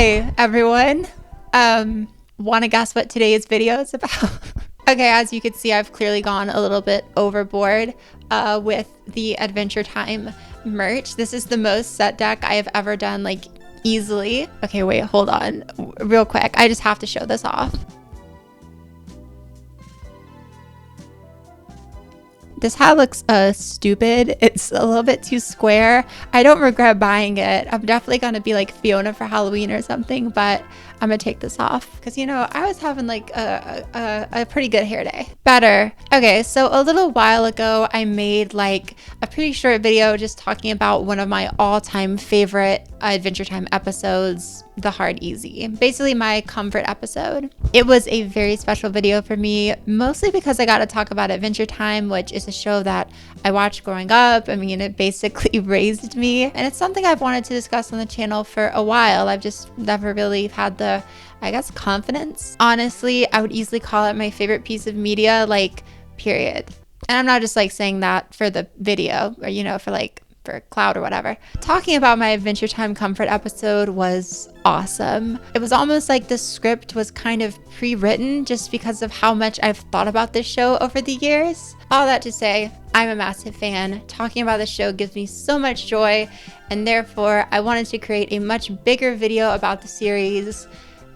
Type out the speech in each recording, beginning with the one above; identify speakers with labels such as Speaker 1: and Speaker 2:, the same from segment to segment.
Speaker 1: Hi everyone. Want to guess what today's video is about? Okay, as you can see, I've clearly gone a little bit overboard with the Adventure Time merch. This is the most set deck I have ever done, like easily. Okay, wait, hold on real quick. I just have to show this off. This hat looks stupid. It's a little bit too square. I don't regret buying it. I'm definitely gonna be like Fionna for Halloween or something, but I'm gonna take this off because, you know, I was having like a pretty good hair day. Better. Okay, so a little while ago, I made like a pretty short video just talking about one of my all-time favorite Adventure Time episodes, The Hard Easy. Basically my comfort episode. It was a very special video for me, mostly because I got to talk about Adventure Time, which is a show that I watched growing up. I mean, it basically raised me, and it's something I've wanted to discuss on the channel for a while. I've just never really had the, I guess, confidence. Honestly, I would easily call it my favorite piece of media, like, period. And I'm not just like saying that for the video or, you know, for cloud or whatever. Talking about my Adventure Time comfort episode was awesome. It was almost like the script was kind of pre-written just because of how much I've thought about this show over the years. All that to say, I'm a massive fan. Talking about the show gives me so much joy, and therefore I wanted to create a much bigger video about the series,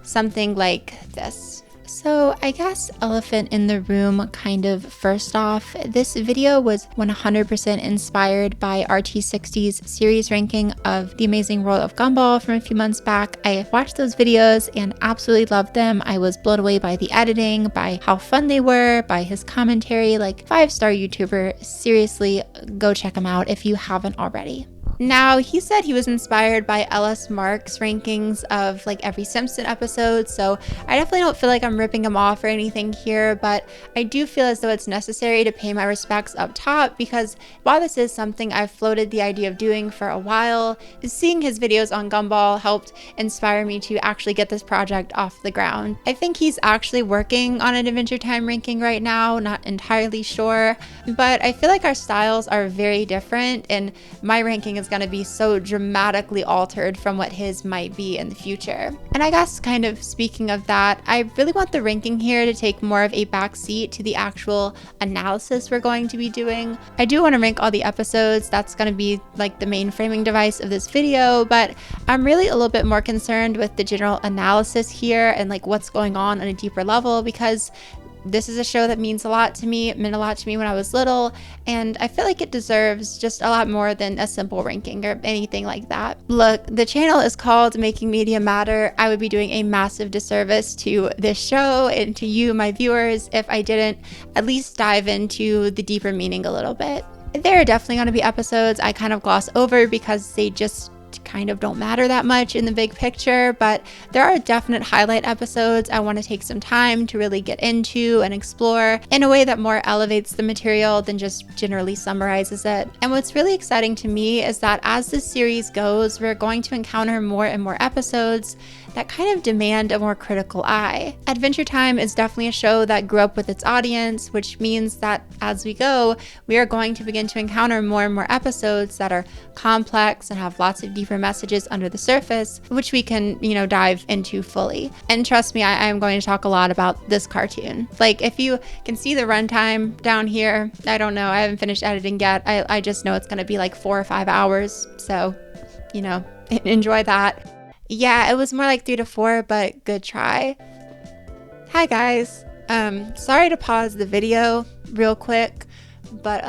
Speaker 1: something like this. So I guess elephant in the room, kind of. First off, this video was 100% inspired by RT60's series ranking of The Amazing World of Gumball from a few months back. I watched those videos and absolutely loved them. I was blown away by the editing, by how fun they were, by his commentary. Like, 5-star YouTuber. Seriously, go check him out if you haven't already. Now, he said he was inspired by LS Mark's rankings of like every Simpson episode, so I definitely don't feel like I'm ripping him off or anything here, but I do feel as though it's necessary to pay my respects up top, because while this is something I've floated the idea of doing for a while, seeing his videos on Gumball helped inspire me to actually get this project off the ground. I think he's actually working on an Adventure Time ranking right now, not entirely sure, but I feel like our styles are very different, and my ranking is going to be so dramatically altered from what his might be in the future. And I guess, kind of speaking of that, I really want the ranking here to take more of a backseat to the actual analysis we're going to be doing. I do want to rank all the episodes. That's going to be like the main framing device of this video, but I'm really a little bit more concerned with the general analysis here and like what's going on a deeper level, because this is a show that means a lot to me. It meant a lot to me when I was little, and I feel like it deserves just a lot more than a simple ranking or anything like that. Look, the channel is called Making Media Matter. I would be doing a massive disservice to this show and to you, my viewers, if I didn't at least dive into the deeper meaning a little bit. There are definitely going to be episodes I kind of gloss over because they just kind of don't matter that much in the big picture, but there are definite highlight episodes I want to take some time to really get into and explore in a way that more elevates the material than just generally summarizes it. And what's really exciting to me is that as this series goes, we're going to encounter more and more episodes that kind of demand a more critical eye. Adventure Time is definitely a show that grew up with its audience, which means that as we go, we are going to begin to encounter more and more episodes that are complex and have lots of deeper messages under the surface, which we can, you know, dive into fully. And trust me, I am going to talk a lot about this cartoon. Like, if you can see the runtime down here, I don't know, I haven't finished editing yet. I just know it's going to be like 4 or 5 hours. So, you know, enjoy that. Yeah, it was more like 3 to 4, but good try. Hi guys. Sorry to pause the video real quick, but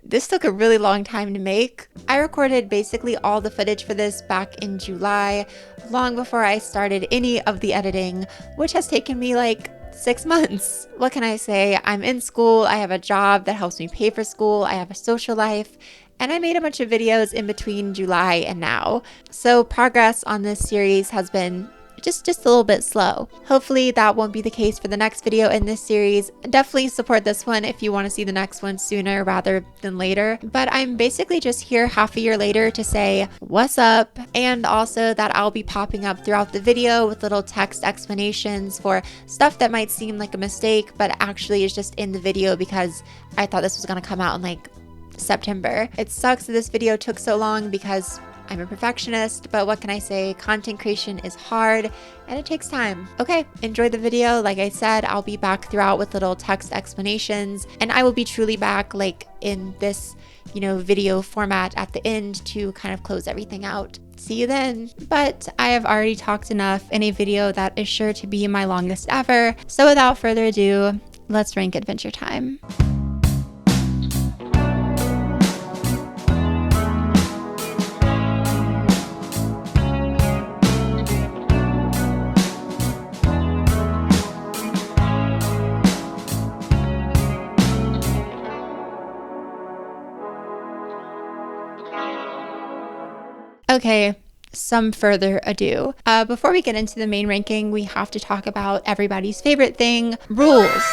Speaker 1: this took a really long time to make. I recorded basically all the footage for this back in July, long before I started any of the editing, which has taken me like 6 months. What can I say? I'm in school, I have a job that helps me pay for school, I have a social life, and I made a bunch of videos in between July and now. So progress on this series has been just a little bit slow. Hopefully that won't be the case for the next video in this series. Definitely support this one if you want to see the next one sooner rather than later. But I'm basically just here half a year later to say what's up, and also that I'll be popping up throughout the video with little text explanations for stuff that might seem like a mistake but actually is just in the video because I thought this was going to come out in like September. It sucks that this video took so long because I'm a perfectionist, but what can I say? Content creation is hard and it takes time. Okay, enjoy the video. Like I said, I'll be back throughout with little text explanations, and I will be truly back like in this, video format at the end to kind of close everything out. See you then. But I have already talked enough in a video that is sure to be my longest ever. So without further ado, let's rank Adventure Time. Okay, some further ado. Before we get into the main ranking, we have to talk about everybody's favorite thing, rules.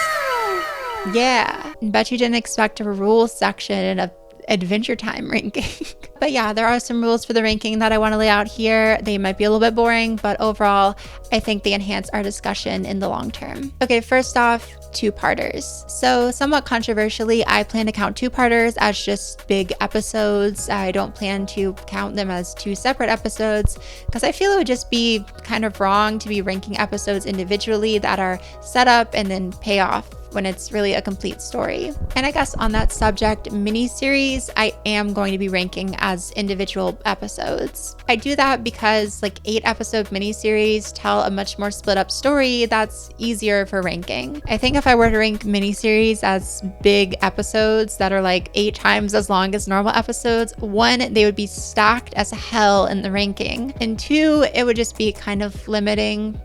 Speaker 1: Yeah, bet you didn't expect a rules section in a Adventure Time ranking. But yeah, there are some rules for the ranking that I want to lay out here. They might be a little bit boring, but overall, I think they enhance our discussion in the long term. Okay, first off, two-parters. So somewhat controversially, I plan to count two-parters as just big episodes. I don't plan to count them as two separate episodes because I feel it would just be kind of wrong to be ranking episodes individually that are set up and then pay off when it's really a complete story. And I guess on that subject, miniseries, I am going to be ranking as individual episodes. I do that because 8-episode miniseries tell a much more split up story that's easier for ranking. I think if I were to rank miniseries as big episodes that are 8 times as long as normal episodes, 1, they would be stacked as hell in the ranking, and 2, it would just be kind of limiting.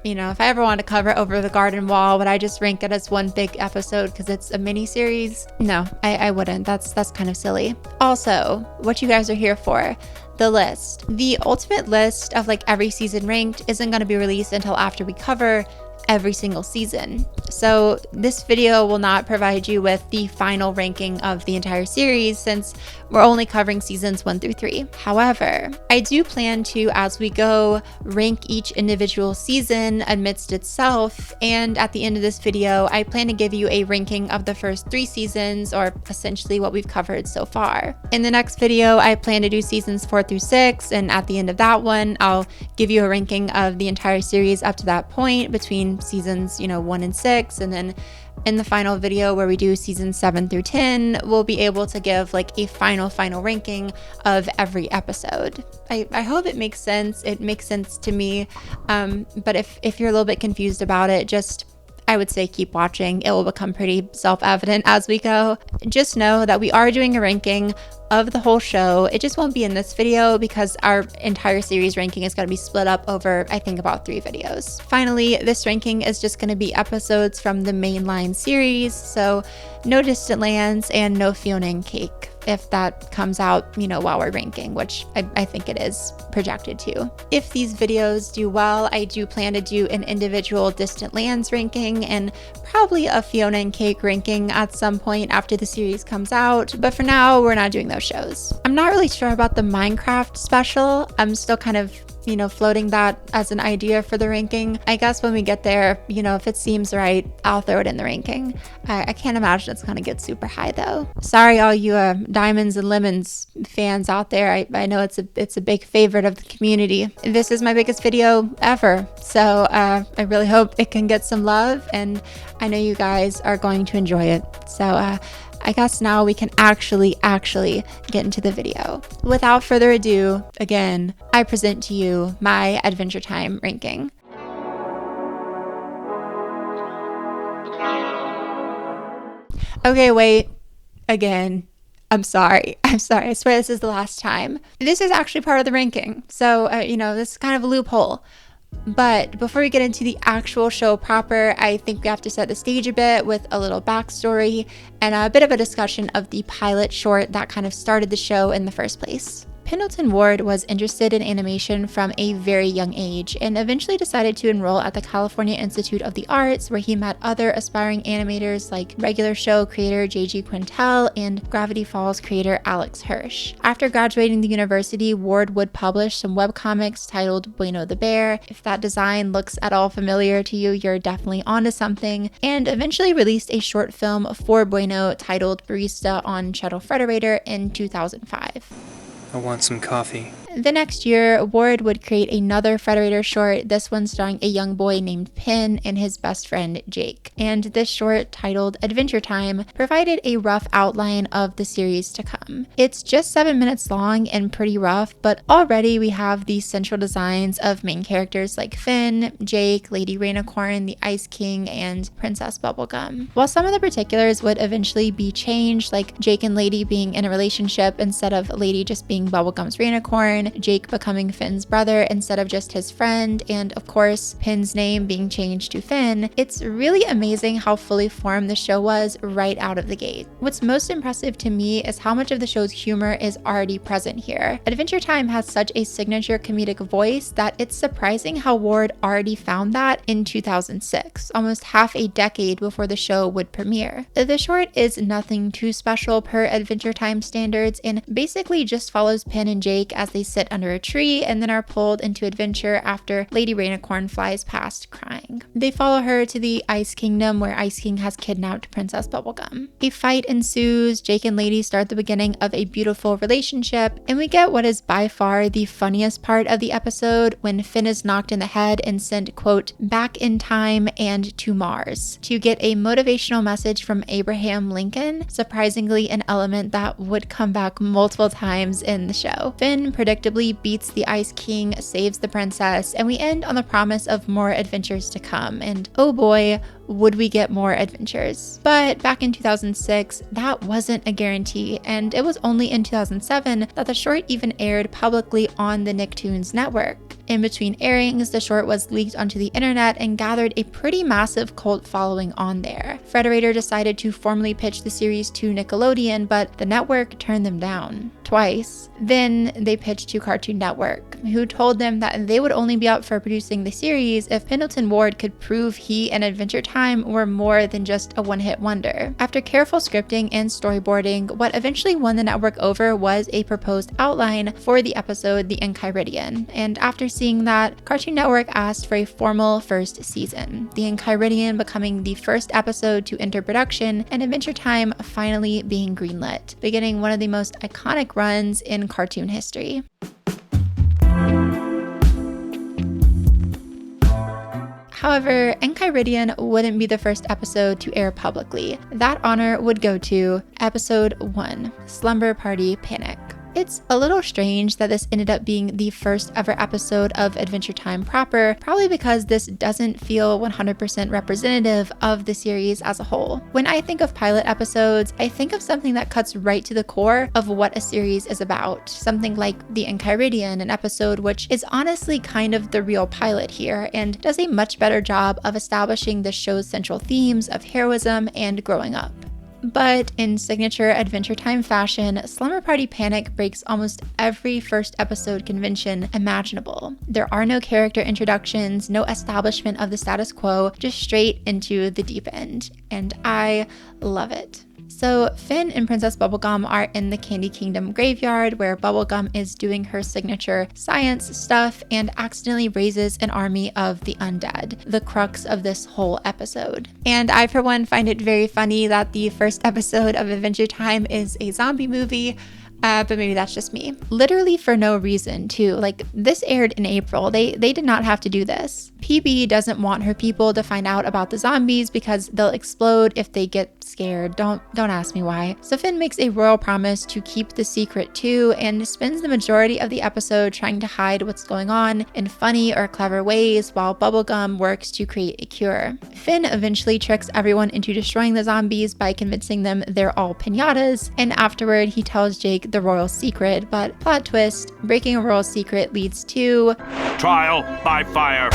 Speaker 1: If I ever want to cover Over the Garden Wall, would I just rank it as one big episode because it's a mini series? No, I wouldn't. That's kind of silly. Also, what you guys are here for, the list. The ultimate list of every season ranked isn't going to be released until after we cover every single season. So this video will not provide you with the final ranking of the entire series since we're only covering seasons 1 through 3. However, I do plan to, as we go, rank each individual season amidst itself, and at the end of this video, I plan to give you a ranking of the first 3 seasons, or essentially what we've covered so far. In the next video, I plan to do seasons 4 through 6, and at the end of that one, I'll give you a ranking of the entire series up to that point between seasons 1 and 6, and then in the final video where we do seasons 7 through 10, we'll be able to give a final ranking of every episode. I hope it makes sense. It makes sense to me, but if you're a little bit confused about it, I would say keep watching. It will become pretty self-evident as we go. Just know that we are doing a ranking of the whole show. It just won't be in this video because our entire series ranking is going to be split up over, I think, about 3 videos. Finally, this ranking is just going to be episodes from the mainline series, so no Distant Lands and no Fionna and Cake if that comes out, while we're ranking, which I think it is projected to. If these videos do well, I do plan to do an individual Distant Lands ranking and probably a Fionna and Cake ranking at some point after the series comes out, but for now, we're not doing those shows. I'm not really sure about the Minecraft special. I'm still kind of floating that as an idea for the ranking. I guess when we get there, if it seems right, I'll throw it in the ranking. I can't imagine it's gonna get super high though. Sorry, all you Diamonds and Lemons fans out there. I know it's a big favorite of the community. This is my biggest video ever, so I really hope it can get some love, and I know you guys are going to enjoy it. So I guess now we can actually get into the video. Without further ado, again, I present to you my Adventure Time ranking. Okay, wait, again, I'm sorry. I swear this is the last time. This is actually part of the ranking, so, this is kind of a loophole. But before we get into the actual show proper, I think we have to set the stage a bit with a little backstory and a bit of a discussion of the pilot short that kind of started the show in the first place. Pendleton Ward was interested in animation from a very young age and eventually decided to enroll at the California Institute of the Arts, where he met other aspiring animators like regular show creator J.G. Quintel and Gravity Falls creator Alex Hirsch. After graduating the university, Ward would publish some webcomics titled Bueno the Bear. If that design looks at all familiar to you, you're definitely onto something, and eventually released a short film for Bueno titled Barista on Shuttle Frederator in 2005.
Speaker 2: I want some coffee.
Speaker 1: The next year, Ward would create another Frederator short, this one starring a young boy named Pin and his best friend Jake. And this short, titled Adventure Time, provided a rough outline of the series to come. It's just 7 minutes long and pretty rough, but already we have the central designs of main characters like Finn, Jake, Lady Rainicorn, the Ice King, and Princess Bubblegum. While some of the particulars would eventually be changed, like Jake and Lady being in a relationship instead of Lady just being Bubblegum's Rainicorn, Jake becoming Finn's brother instead of just his friend, and of course, Pin's name being changed to Finn, it's really amazing how fully formed the show was right out of the gate. What's most impressive to me is how much of the show's humor is already present here. Adventure Time has such a signature comedic voice that it's surprising how Ward already found that in 2006, almost half a decade before the show would premiere. The short is nothing too special per Adventure Time standards and basically just follows Pin and Jake as they sit under a tree and then are pulled into adventure after Lady Rainicorn flies past crying. They follow her to the Ice Kingdom where Ice King has kidnapped Princess Bubblegum. A fight ensues, Jake and Lady start the beginning of a beautiful relationship, and we get what is by far the funniest part of the episode when Finn is knocked in the head and sent, quote, back in time and to Mars to get a motivational message from Abraham Lincoln, surprisingly an element that would come back multiple times in the show. Finn predictably beats the Ice King, saves the princess, and we end on the promise of more adventures to come, and oh boy, would we get more adventures. But back in 2006, that wasn't a guarantee, and it was only in 2007 that the short even aired publicly on the Nicktoons network. In between airings, the short was leaked onto the internet and gathered a pretty massive cult following on there. Frederator decided to formally pitch the series to Nickelodeon, but the network turned them down twice. Then they pitched to Cartoon Network, who told them that they would only be up for producing the series if Pendleton Ward could prove he and Adventure Time were more than just a one-hit wonder. After careful scripting and storyboarding, what eventually won the network over was a proposed outline for the episode The Enchiridion, and after seeing that, Cartoon Network asked for a formal first season, The Enchiridion becoming the first episode to enter production and Adventure Time finally being greenlit, beginning one of the most iconic runs in cartoon history. However, Enchiridion wouldn't be the first episode to air publicly. That honor would go to Episode 1, Slumber Party Panic. It's a little strange that this ended up being the first ever episode of Adventure Time proper, probably because this doesn't feel 100% representative of the series as a whole. When I think of pilot episodes, I think of something that cuts right to the core of what a series is about. Something like The Enchiridion, an episode which is honestly kind of the real pilot here, and does a much better job of establishing the show's central themes of heroism and growing up. But in signature Adventure Time fashion, Slumber Party Panic breaks almost every first episode convention imaginable. There are no character introductions, no establishment of the status quo, just straight into the deep end. And I love it. So Finn and Princess Bubblegum are in the Candy Kingdom graveyard where Bubblegum is doing her signature science stuff and accidentally raises an army of the undead, the crux of this whole episode. And I for one find it very funny that the first episode of Adventure Time is a zombie movie. But maybe that's just me. Literally for no reason, too. Like, this aired in April. They did not have to do this. PB doesn't want her people to find out about the zombies because they'll explode if they get scared. Don't ask me why. So Finn makes a royal promise to keep the secret too and spends the majority of the episode trying to hide what's going on in funny or clever ways while Bubblegum works to create a cure. Finn eventually tricks everyone into destroying the zombies by convincing them they're all piñatas, and afterward he tells Jake the royal secret, but plot twist, breaking a royal secret leads to
Speaker 3: trial by fire.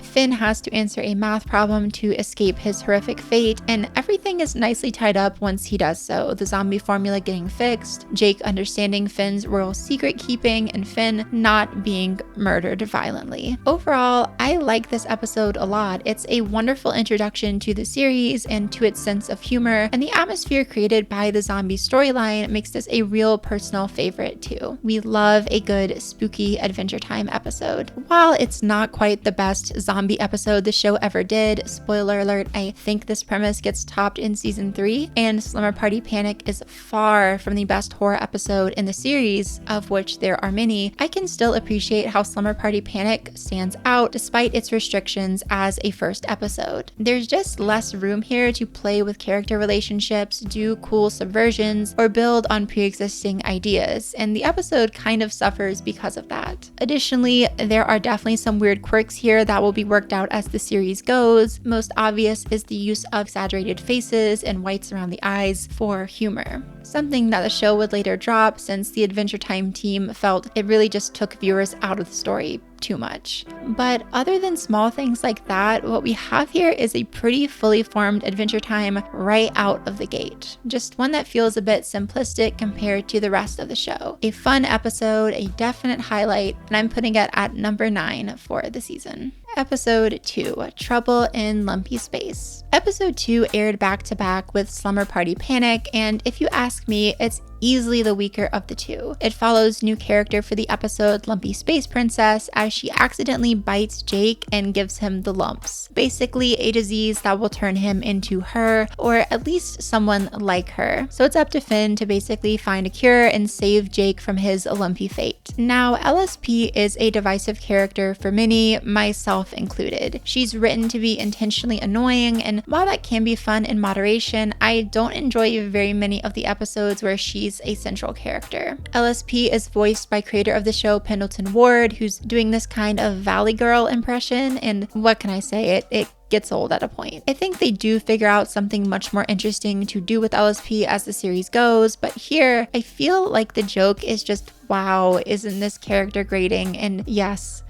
Speaker 1: Finn has to answer a math problem to escape his horrific fate, and everything is nicely tied up once he does so. The zombie formula getting fixed, Jake understanding Finn's royal secret keeping, and Finn not being murdered violently. Overall, I like this episode a lot. It's a wonderful introduction to the series and to its sense of humor, and the atmosphere created by the zombie storyline makes this a real personal favorite too. We love a good spooky Adventure Time episode. While it's not quite the best zombie zombie episode the show ever did. Spoiler alert, I think this premise gets topped in season 3, and Slumber Party Panic is far from the best horror episode in the series, of which there are many. I can still appreciate how Slumber Party Panic stands out despite its restrictions as a first episode. There's just less room here to play with character relationships, do cool subversions, or build on pre-existing ideas, and the episode kind of suffers because of that. Additionally, there are definitely some weird quirks here that will be worked out as the series goes. Most obvious is the use of exaggerated faces and whites around the eyes for humor. Something that the show would later drop since the Adventure Time team felt it really just took viewers out of the story too much. But other than small things like that, what we have here is a pretty fully formed Adventure Time right out of the gate. Just one that feels a bit simplistic compared to the rest of the show. A fun episode, a definite highlight, and I'm putting it at number 9 for the season. Episode 2, Trouble in Lumpy Space. Episode 2 aired back to back with Slumber Party Panic, and if you ask me, it's easily the weaker of the two. It follows new character for the episode, Lumpy Space Princess, as she accidentally bites Jake and gives him the lumps. Basically a disease that will turn him into her, or at least someone like her. So it's up to Finn to basically find a cure and save Jake from his lumpy fate. Now, LSP is a divisive character for many, myself included. She's written to be intentionally annoying, and while that can be fun in moderation, I don't enjoy very many of the episodes where she's a central character. LSP is voiced by creator of the show Pendleton Ward, who's doing this kind of Valley Girl impression, and what can I say, it gets old at a point. I think they do figure out something much more interesting to do with LSP as the series goes, but here I feel like the joke is just, wow, isn't this character grating? And yes,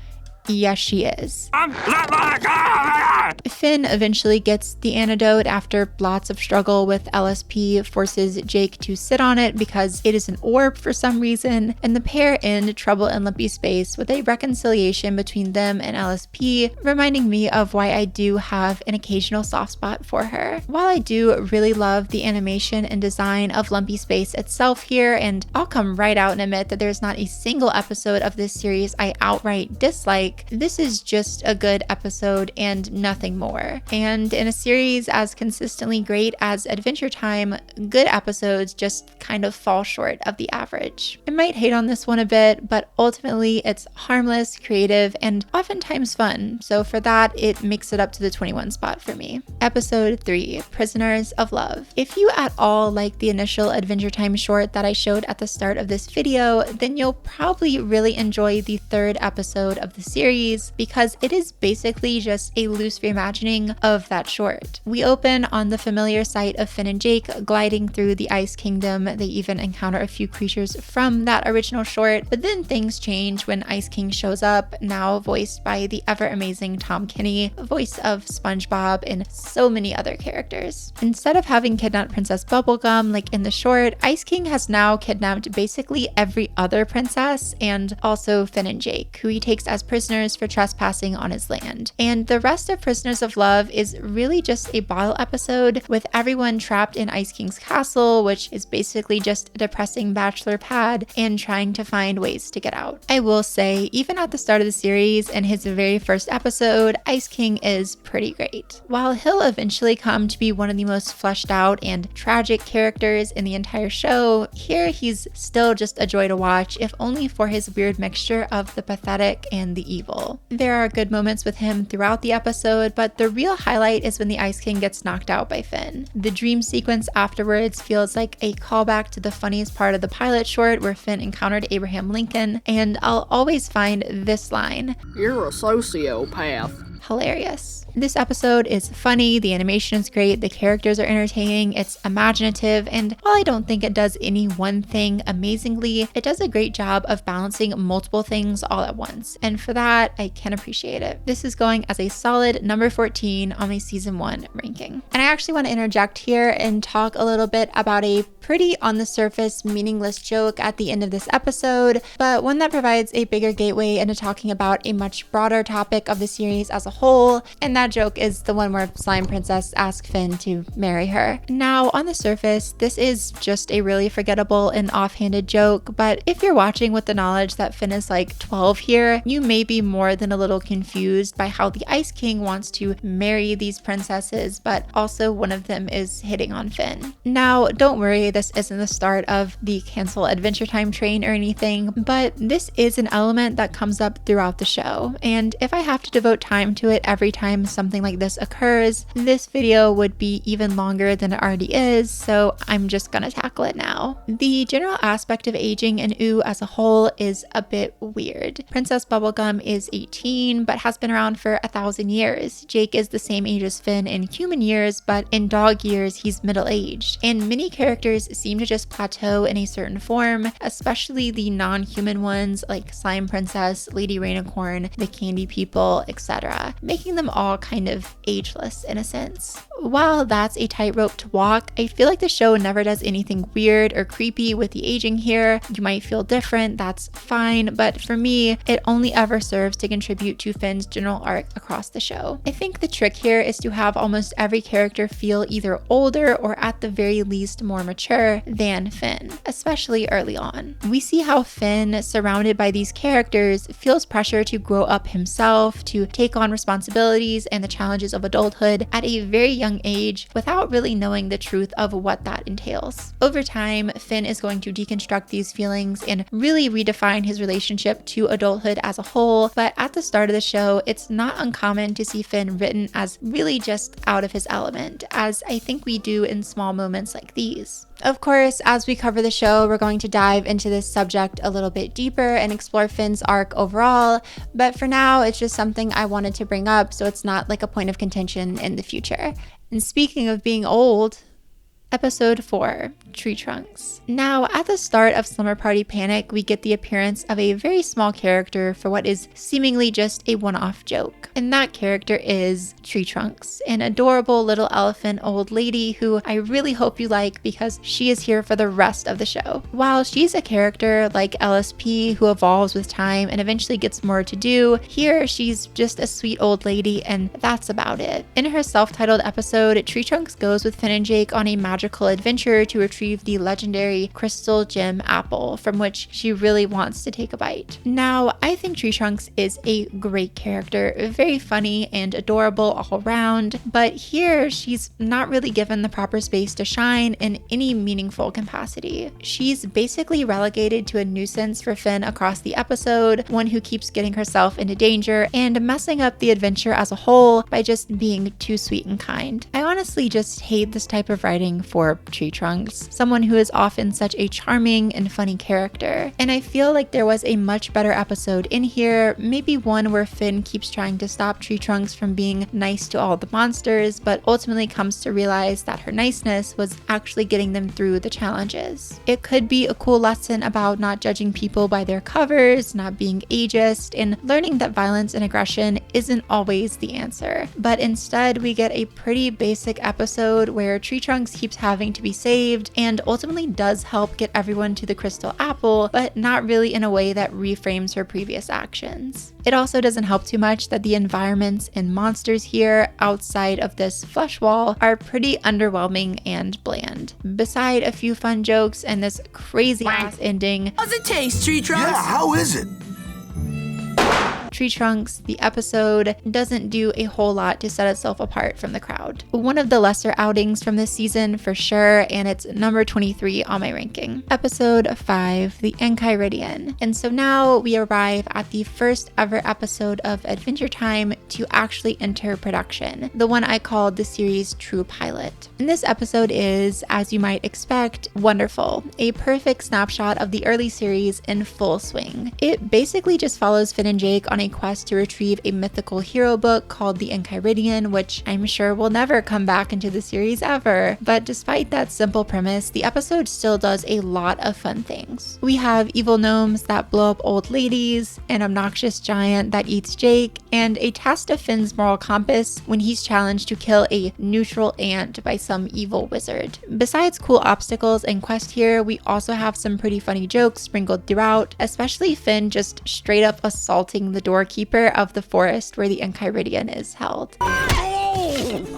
Speaker 1: she is. Finn eventually gets the antidote after lots of struggle with LSP, forces Jake to sit on it because it is an orb for some reason, and the pair end Trouble in Lumpy Space with a reconciliation between them and LSP, reminding me of why I do have an occasional soft spot for her. While I do really love the animation and design of Lumpy Space itself here, and I'll come right out and admit that there's not a single episode of this series I outright dislike, this is just a good episode and nothing more. And in a series as consistently great as Adventure Time, good episodes just kind of fall short of the average. I might hate on this one a bit, but ultimately it's harmless, creative, and oftentimes fun. So for that, it makes it up to the 21 spot for me. Episode 3, Prisoners of Love. If you at all like the initial Adventure Time short that I showed at the start of this video, then you'll probably really enjoy the 3rd episode of the series, because it is basically just a loose reimagining of that short. We open on the familiar sight of Finn and Jake gliding through the Ice Kingdom. They even encounter a few creatures from that original short, but then things change when Ice King shows up, now voiced by the ever amazing Tom Kenny, voice of SpongeBob and so many other characters. Instead of having kidnapped Princess Bubblegum like in the short, Ice King has now kidnapped basically every other princess and also Finn and Jake, who he takes as prisoners for trespassing on his land. And the rest of Prisoners of Love is really just a bottle episode with everyone trapped in Ice King's castle, which is basically just a depressing bachelor pad, and trying to find ways to get out. I will say, even at the start of the series, in his very first episode, Ice King is pretty great. While he'll eventually come to be one of the most fleshed out and tragic characters in the entire show, here he's still just a joy to watch, if only for his weird mixture of the pathetic and the evil. There are good moments with him throughout the episode, but the real highlight is when the Ice King gets knocked out by Finn. The dream sequence afterwards feels like a callback to the funniest part of the pilot short where Finn encountered Abraham Lincoln, and I'll always find this line,
Speaker 2: "You're a sociopath."
Speaker 1: hilarious. This episode is funny, the animation is great, the characters are entertaining, it's imaginative, and while I don't think it does any one thing amazingly, it does a great job of balancing multiple things all at once, and for that, I can appreciate it. This is going as a solid number 14 on my season 1 ranking. And I actually want to interject here and talk a little bit about a pretty on the surface meaningless joke at the end of this episode, but one that provides a bigger gateway into talking about a much broader topic of the series as a whole, and that joke is the one where Slime Princess asks Finn to marry her. Now, on the surface, this is just a really forgettable and offhanded joke, but if you're watching with the knowledge that Finn is like 12 here, you may be more than a little confused by how the Ice King wants to marry these princesses, but also one of them is hitting on Finn. Now, don't worry, this isn't the start of the cancel Adventure Time train or anything, but this is an element that comes up throughout the show, and if I have to devote time to it every time something like this occurs, this video would be even longer than it already is, so I'm just gonna tackle it now. The general aspect of aging in OO as a whole is a bit weird. Princess Bubblegum is 18, but has been around for 1,000 years. Jake is the same age as Finn in human years, but in dog years, he's middle-aged. And many characters seem to just plateau in a certain form, especially the non-human ones like Slime Princess, Lady Rainicorn, the Candy People, etc., making them all kind of ageless in a sense. While that's a tightrope to walk, I feel like the show never does anything weird or creepy with the aging here. You might feel different, that's fine, but for me, it only ever serves to contribute to Finn's general arc across the show. I think the trick here is to have almost every character feel either older or at the very least more mature than Finn, especially early on. We see how Finn, surrounded by these characters, feels pressure to grow up himself, to take on responsibilities and the challenges of adulthood at a very young age without really knowing the truth of what that entails. Over time, Finn is going to deconstruct these feelings and really redefine his relationship to adulthood as a whole, but at the start of the show, it's not uncommon to see Finn written as really just out of his element, as I think we do in small moments like these. Of course, as we cover the show, we're going to dive into this subject a little bit deeper and explore Finn's arc overall, but for now, it's just something I wanted to bring up so it's not like a point of contention in the future. And speaking of being old, Episode 4, Tree Trunks. Now, at the start of Slumber Party Panic, we get the appearance of a very small character for what is seemingly just a one-off joke. And that character is Tree Trunks, an adorable little elephant old lady who I really hope you like because she is here for the rest of the show. While she's a character like LSP who evolves with time and eventually gets more to do, here she's just a sweet old lady and that's about it. In her self-titled episode, Tree Trunks goes with Finn and Jake on a magical adventure to retrieve the legendary Crystal Gem Apple, from which she really wants to take a bite. Now, I think Tree Trunks is a great character, very funny and adorable all around, but here she's not really given the proper space to shine in any meaningful capacity. She's basically relegated to a nuisance for Finn across the episode, one who keeps getting herself into danger and messing up the adventure as a whole by just being too sweet and kind. I honestly just hate this type of writing for Tree Trunks, someone who is often such a charming and funny character. And I feel like there was a much better episode in here, maybe one where Finn keeps trying to stop Tree Trunks from being nice to all the monsters, but ultimately comes to realize that her niceness was actually getting them through the challenges. It could be a cool lesson about not judging people by their covers, not being ageist, and learning that violence and aggression isn't always the answer. But instead, we get a pretty basic episode where Tree Trunks keeps having to be saved and ultimately does help get everyone to the Crystal Apple, but not really in a way that reframes her previous actions. It also doesn't help too much that the environments and monsters here outside of this flesh wall are pretty underwhelming and bland. Beside a few fun jokes and this crazy ass ending.
Speaker 4: How's it taste, Tree Trunks?
Speaker 5: Yeah, how is it?
Speaker 1: Tree Trunks, the episode doesn't do a whole lot to set itself apart from the crowd. One of the lesser outings from this season for sure, and it's number 23 on my ranking. Episode 5, the Enchiridion. And so now we arrive at the first ever episode of Adventure Time to actually enter production, the one I called the series' true pilot. And this episode is, as you might expect, wonderful. A perfect snapshot of the early series in full swing. It basically just follows Finn and Jake on a quest to retrieve a mythical hero book called the Enchiridion, which I'm sure will never come back into the series ever. But despite that simple premise, the episode still does a lot of fun things. We have evil gnomes that blow up old ladies, an obnoxious giant that eats Jake, and a test of Finn's moral compass when he's challenged to kill a neutral ant by some evil wizard. Besides cool obstacles and quest here, we also have some pretty funny jokes sprinkled throughout, especially Finn just straight up assaulting the door doorkeeper of the forest where the Enchiridion is held.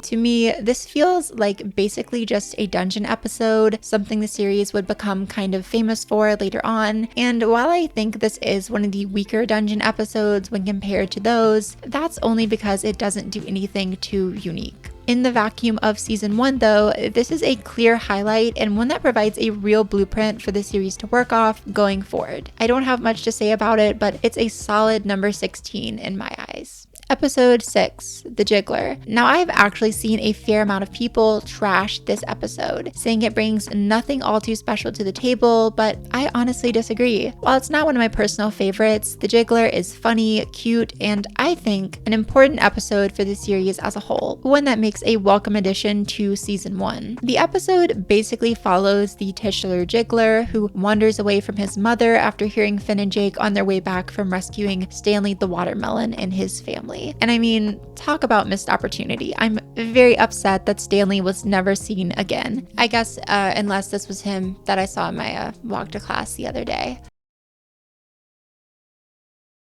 Speaker 1: To me, this feels like basically just a dungeon episode, something the series would become kind of famous for later on, and while I think this is one of the weaker dungeon episodes when compared to those, that's only because it doesn't do anything too unique. In the vacuum of season 1 though, this is a clear highlight and one that provides a real blueprint for the series to work off going forward. I don't have much to say about it, but it's a solid number 16 in my eyes. Episode 6, The Jiggler. Now I've actually seen a fair amount of people trash this episode, saying it brings nothing all too special to the table, but I honestly disagree. While it's not one of my personal favorites, The Jiggler is funny, cute, and I think an important episode for the series as a whole, one that makes a welcome addition to season 1. The episode basically follows the titular Jiggler, who wanders away from his mother after hearing Finn and Jake on their way back from rescuing Stanley the watermelon and his family. And I mean, talk about missed opportunity. I'm very upset that Stanley was never seen again. I guess unless this was him that I saw in my walk to class the other day.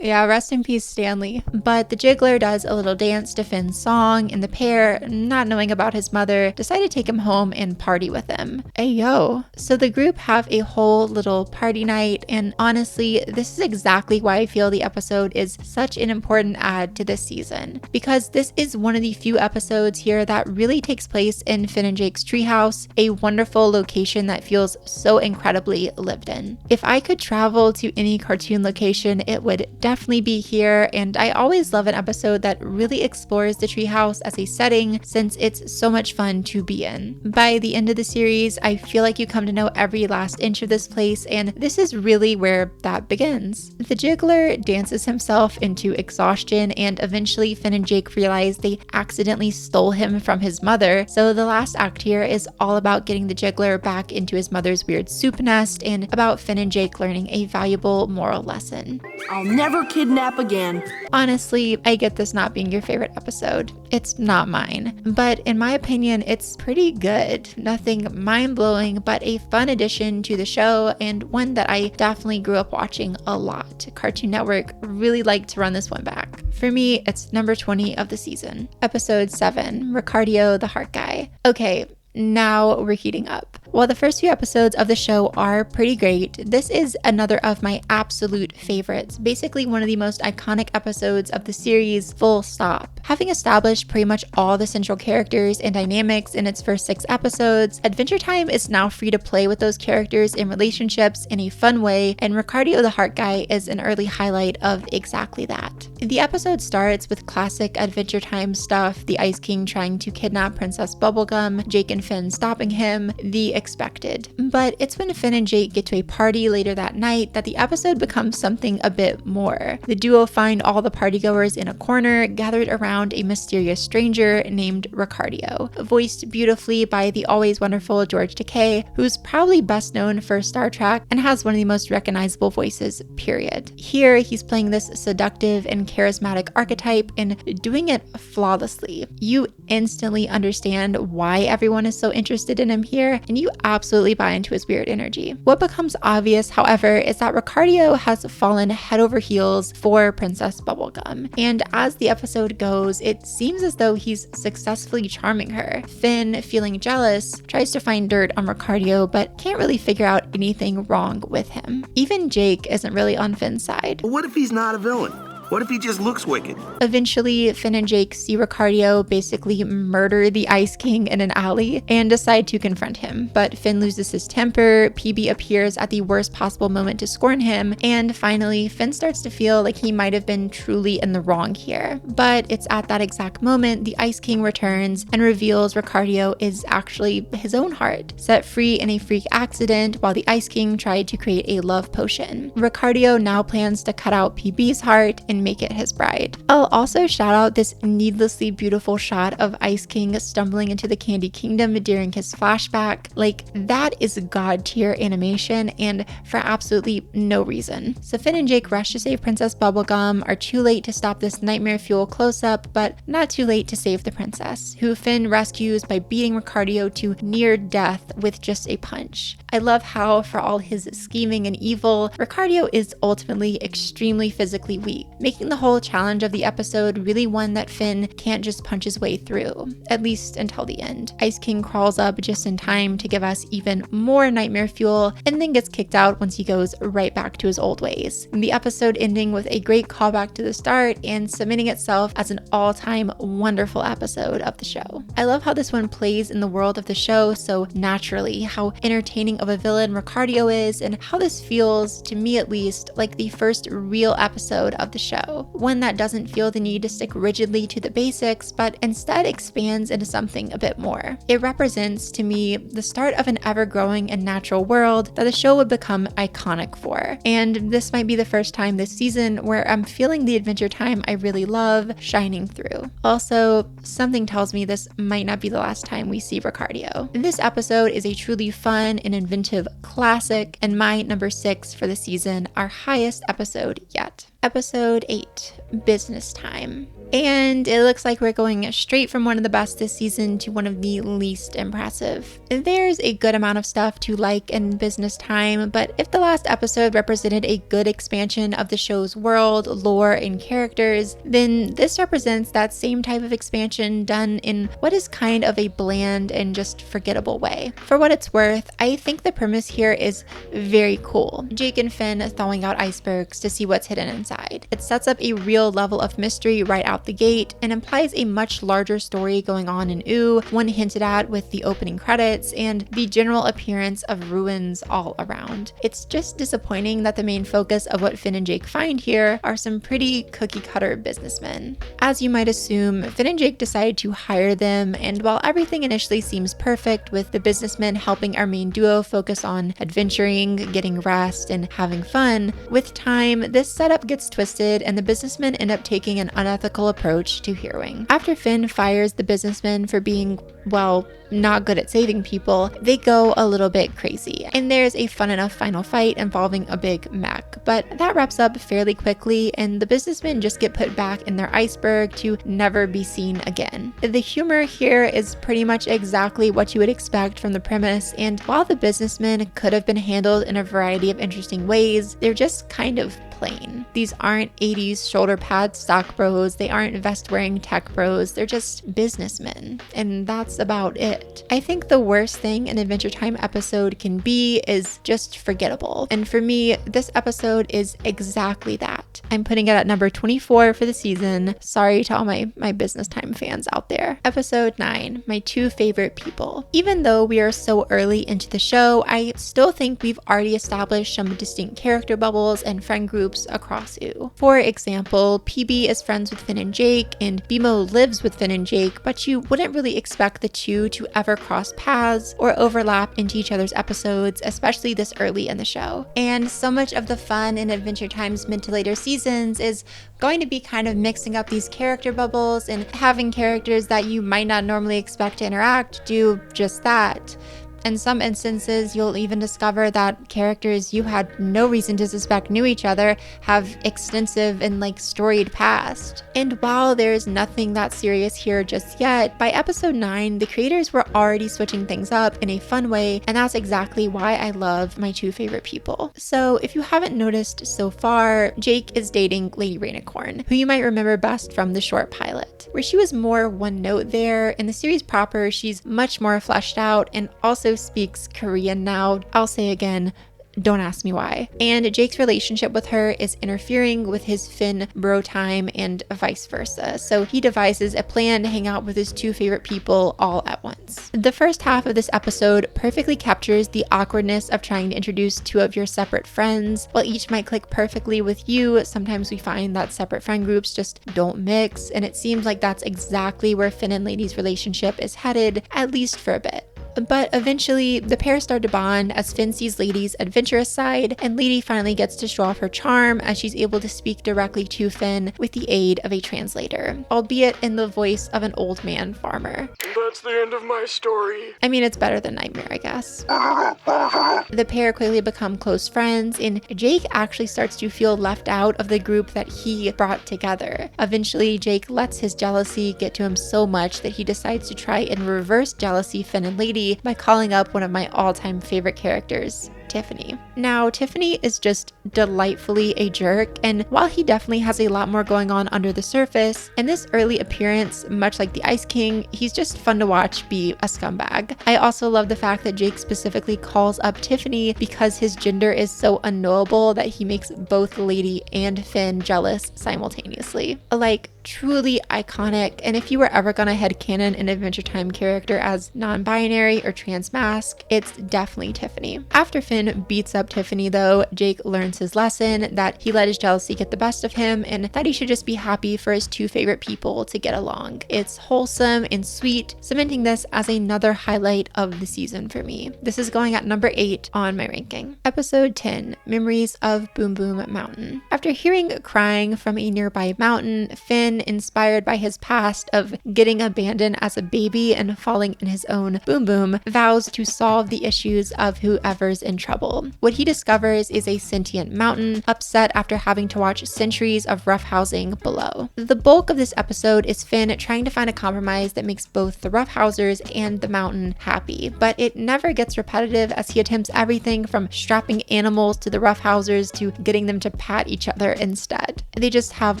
Speaker 1: Yeah, rest in peace, Stanley. But the Jiggler does a little dance to Finn's song, and the pair, not knowing about his mother, decide to take him home and party with him. Ayo. So the group have a whole little party night, and honestly, this is exactly why I feel the episode is such an important add to this season. Because this is one of the few episodes here that really takes place in Finn and Jake's treehouse, a wonderful location that feels so incredibly lived in. If I could travel to any cartoon location, it would definitely be here, and I always love an episode that really explores the treehouse as a setting since it's so much fun to be in. By the end of the series, I feel like you come to know every last inch of this place, and this is really where that begins. The Jiggler dances himself into exhaustion, and eventually Finn and Jake realize they accidentally stole him from his mother, so the last act here is all about getting the Jiggler back into his mother's weird soup nest and about Finn and Jake learning a valuable moral lesson.
Speaker 2: I'll never kidnap again.
Speaker 1: Honestly, I get this not being your favorite episode. It's not mine. But in my opinion, it's pretty good. Nothing mind-blowing, but a fun addition to the show and one that I definitely grew up watching a lot. Cartoon Network really liked to run this one back. For me, it's number 20 of the season. Episode 7, Ricardio The Heart Guy. Okay, now we're heating up. While the first few episodes of the show are pretty great, this is another of my absolute favorites, basically one of the most iconic episodes of the series, full stop. Having established pretty much all the central characters and dynamics in its first 6 episodes, Adventure Time is now free to play with those characters and relationships in a fun way, and Ricardio the Heart Guy is an early highlight of exactly that. The episode starts with classic Adventure Time stuff, the Ice King trying to kidnap Princess Bubblegum, Jake and Finn stopping him, the expected. But it's when Finn and Jake get to a party later that night that the episode becomes something a bit more. The duo find all the partygoers in a corner, gathered around a mysterious stranger named Ricardio, voiced beautifully by the always wonderful George Takei, who's probably best known for Star Trek and has one of the most recognizable voices, period. Here, he's playing this seductive and charismatic archetype and doing it flawlessly. You instantly understand why everyone is so interested in him here, and you absolutely buy into his weird energy. What becomes obvious, however, is that Ricardio has fallen head over heels for Princess Bubblegum, and as the episode goes, it seems as though he's successfully charming her. Finn, feeling jealous, tries to find dirt on Ricardio, but can't really figure out anything wrong with him. Even Jake isn't really on Finn's side.
Speaker 4: What if he's not a villain? What if he just looks wicked?
Speaker 1: Eventually, Finn and Jake see Ricardio basically murder the Ice King in an alley and decide to confront him. But Finn loses his temper, PB appears at the worst possible moment to scorn him, and finally, Finn starts to feel like he might have been truly in the wrong here. But it's at that exact moment the Ice King returns and reveals Ricardio is actually his own heart, set free in a freak accident while the Ice King tried to create a love potion. Ricardio now plans to cut out PB's heart and make it his bride. I'll also shout out this needlessly beautiful shot of Ice King stumbling into the Candy Kingdom during his flashback. Like, that is god tier animation, and for absolutely no reason. So Finn and Jake rush to save Princess Bubblegum, are too late to stop this nightmare fuel close-up, but not too late to save the princess, who Finn rescues by beating Ricardio to near death with just a punch. I love how, for all his scheming and evil, Ricardio is ultimately extremely physically weak, making the whole challenge of the episode really one that Finn can't just punch his way through, at least until the end. Ice King crawls up just in time to give us even more nightmare fuel, and then gets kicked out once he goes right back to his old ways. The episode ending with a great callback to the start and cementing itself as an all-time wonderful episode of the show. I love how this one plays in the world of the show so naturally, how entertaining of a villain Ricardio is, and how this feels, to me at least, like the first real episode of the show. One that doesn't feel the need to stick rigidly to the basics, but instead expands into something a bit more. It represents, to me, the start of an ever-growing and natural world that the show would become iconic for. And this might be the first time this season where I'm feeling the Adventure Time I really love shining through. Also, something tells me this might not be the last time we see Ricardio. This episode is a truly fun and inventive classic, and my number 6 for the season, our highest episode yet. Episode 8, Business Time. And it looks like we're going straight from one of the best this season to one of the least impressive. There's a good amount of stuff to like in Business Time, but if the last episode represented a good expansion of the show's world, lore, and characters, then this represents that same type of expansion done in what is kind of a bland and just forgettable way. For what it's worth, I think the premise here is very cool. Jake and Finn thawing out icebergs to see what's hidden inside. It sets up a real level of mystery right out the gate and implies a much larger story going on in Ooh, one hinted at with the opening credits and the general appearance of ruins all around. It's just disappointing that the main focus of what Finn and Jake find here are some pretty cookie-cutter businessmen. As you might assume, Finn and Jake decide to hire them, and while everything initially seems perfect with the businessmen helping our main duo focus on adventuring, getting rest, and having fun, with time, this setup gets twisted and the businessmen end up taking an unethical approach to heroing. After Finn fires the businessmen for being, well, not good at saving people, they go a little bit crazy. And there's a fun enough final fight involving a big mech, but that wraps up fairly quickly and the businessmen just get put back in their iceberg to never be seen again. The humor here is pretty much exactly what you would expect from the premise, and while the businessmen could have been handled in a variety of interesting ways, they're just kind of plain. These aren't 80s shoulder pad stock bros, they aren't vest wearing tech bros, they're just businessmen, and that's about it. I think the worst thing an Adventure Time episode can be is just forgettable, and for me, this episode is exactly that. I'm putting it at number 24 for the season. Sorry to all my Business Time fans out there. Episode 9, my 2 favorite people. Even though we are so early into the show, I still think we've already established some distinct character bubbles and friend groups across Ooh. For example, PB is friends with Finn and Jake, and Me-Mow lives with Finn and Jake, but you wouldn't really expect the two to ever cross paths or overlap into each other's episodes, especially this early in the show. And so much of the fun in Adventure Time's mid to later seasons is going to be kind of mixing up these character bubbles and having characters that you might not normally expect to interact do just that. In some instances, you'll even discover that characters you had no reason to suspect knew each other have extensive and storied past. And while there's nothing that serious here just yet, by episode 9, the creators were already switching things up in a fun way, and that's exactly why I love my 2 favorite people. So if you haven't noticed so far, Jake is dating Lady Rainicorn, who you might remember best from the short pilot, where she was more one note there. In the series proper, she's much more fleshed out and also speaks Korean now. I'll say again, don't ask me why. And Jake's relationship with her is interfering with his Finn bro time and vice versa. So he devises a plan to hang out with his 2 favorite people all at once. The first half of this episode perfectly captures the awkwardness of trying to introduce 2 of your separate friends. While each might click perfectly with you, sometimes we find that separate friend groups just don't mix, and it seems like that's exactly where Finn and Lady's relationship is headed, at least for a bit. But eventually, the pair start to bond as Finn sees Lady's adventurous side, and Lady finally gets to show off her charm as she's able to speak directly to Finn with the aid of a translator, albeit in the voice of an old man farmer.
Speaker 3: That's the end of my story.
Speaker 1: I mean, it's better than Nightmare, I guess. The pair quickly become close friends, and Jake actually starts to feel left out of the group that he brought together. Eventually, Jake lets his jealousy get to him so much that he decides to try and reverse jealousy Finn and Lady Folly by calling up one of my all-time favorite characters, Tiffany. Now, Tiffany is just delightfully a jerk, and while he definitely has a lot more going on under the surface, in this early appearance, much like the Ice King, he's just fun to watch be a scumbag. I also love the fact that Jake specifically calls up Tiffany because his gender is so unknowable that he makes both Lady and Finn jealous simultaneously. Like, truly iconic, and if you were ever gonna headcanon an Adventure Time character as non-binary or trans-masc, it's definitely Tiffany. After Finn beats up Tiffany though, Jake learns his lesson, that he let his jealousy get the best of him and that he should just be happy for his two favorite people to get along. It's wholesome and sweet, cementing this as another highlight of the season for me. This is going at number 8 on my ranking. Episode 10, Memories of Boom Boom Mountain. After hearing crying from a nearby mountain, Finn, inspired by his past of getting abandoned as a baby and falling in his own boom boom, vows to solve the issues of whoever's in trouble. What he discovers is a sentient mountain, upset after having to watch centuries of roughhousing below. The bulk of this episode is Finn trying to find a compromise that makes both the roughhousers and the mountain happy, but it never gets repetitive as he attempts everything from strapping animals to the roughhousers to getting them to pat each other instead. They just have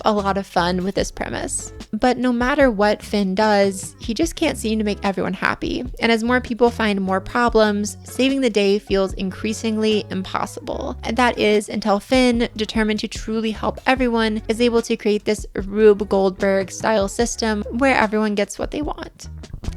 Speaker 1: a lot of fun with this premise. But no matter what Finn does, he just can't seem to make everyone happy. And as more people find more problems, saving the day feels increasingly impossible. And that is until Finn, determined to truly help everyone, is able to create this Rube Goldberg style system where everyone gets what they want.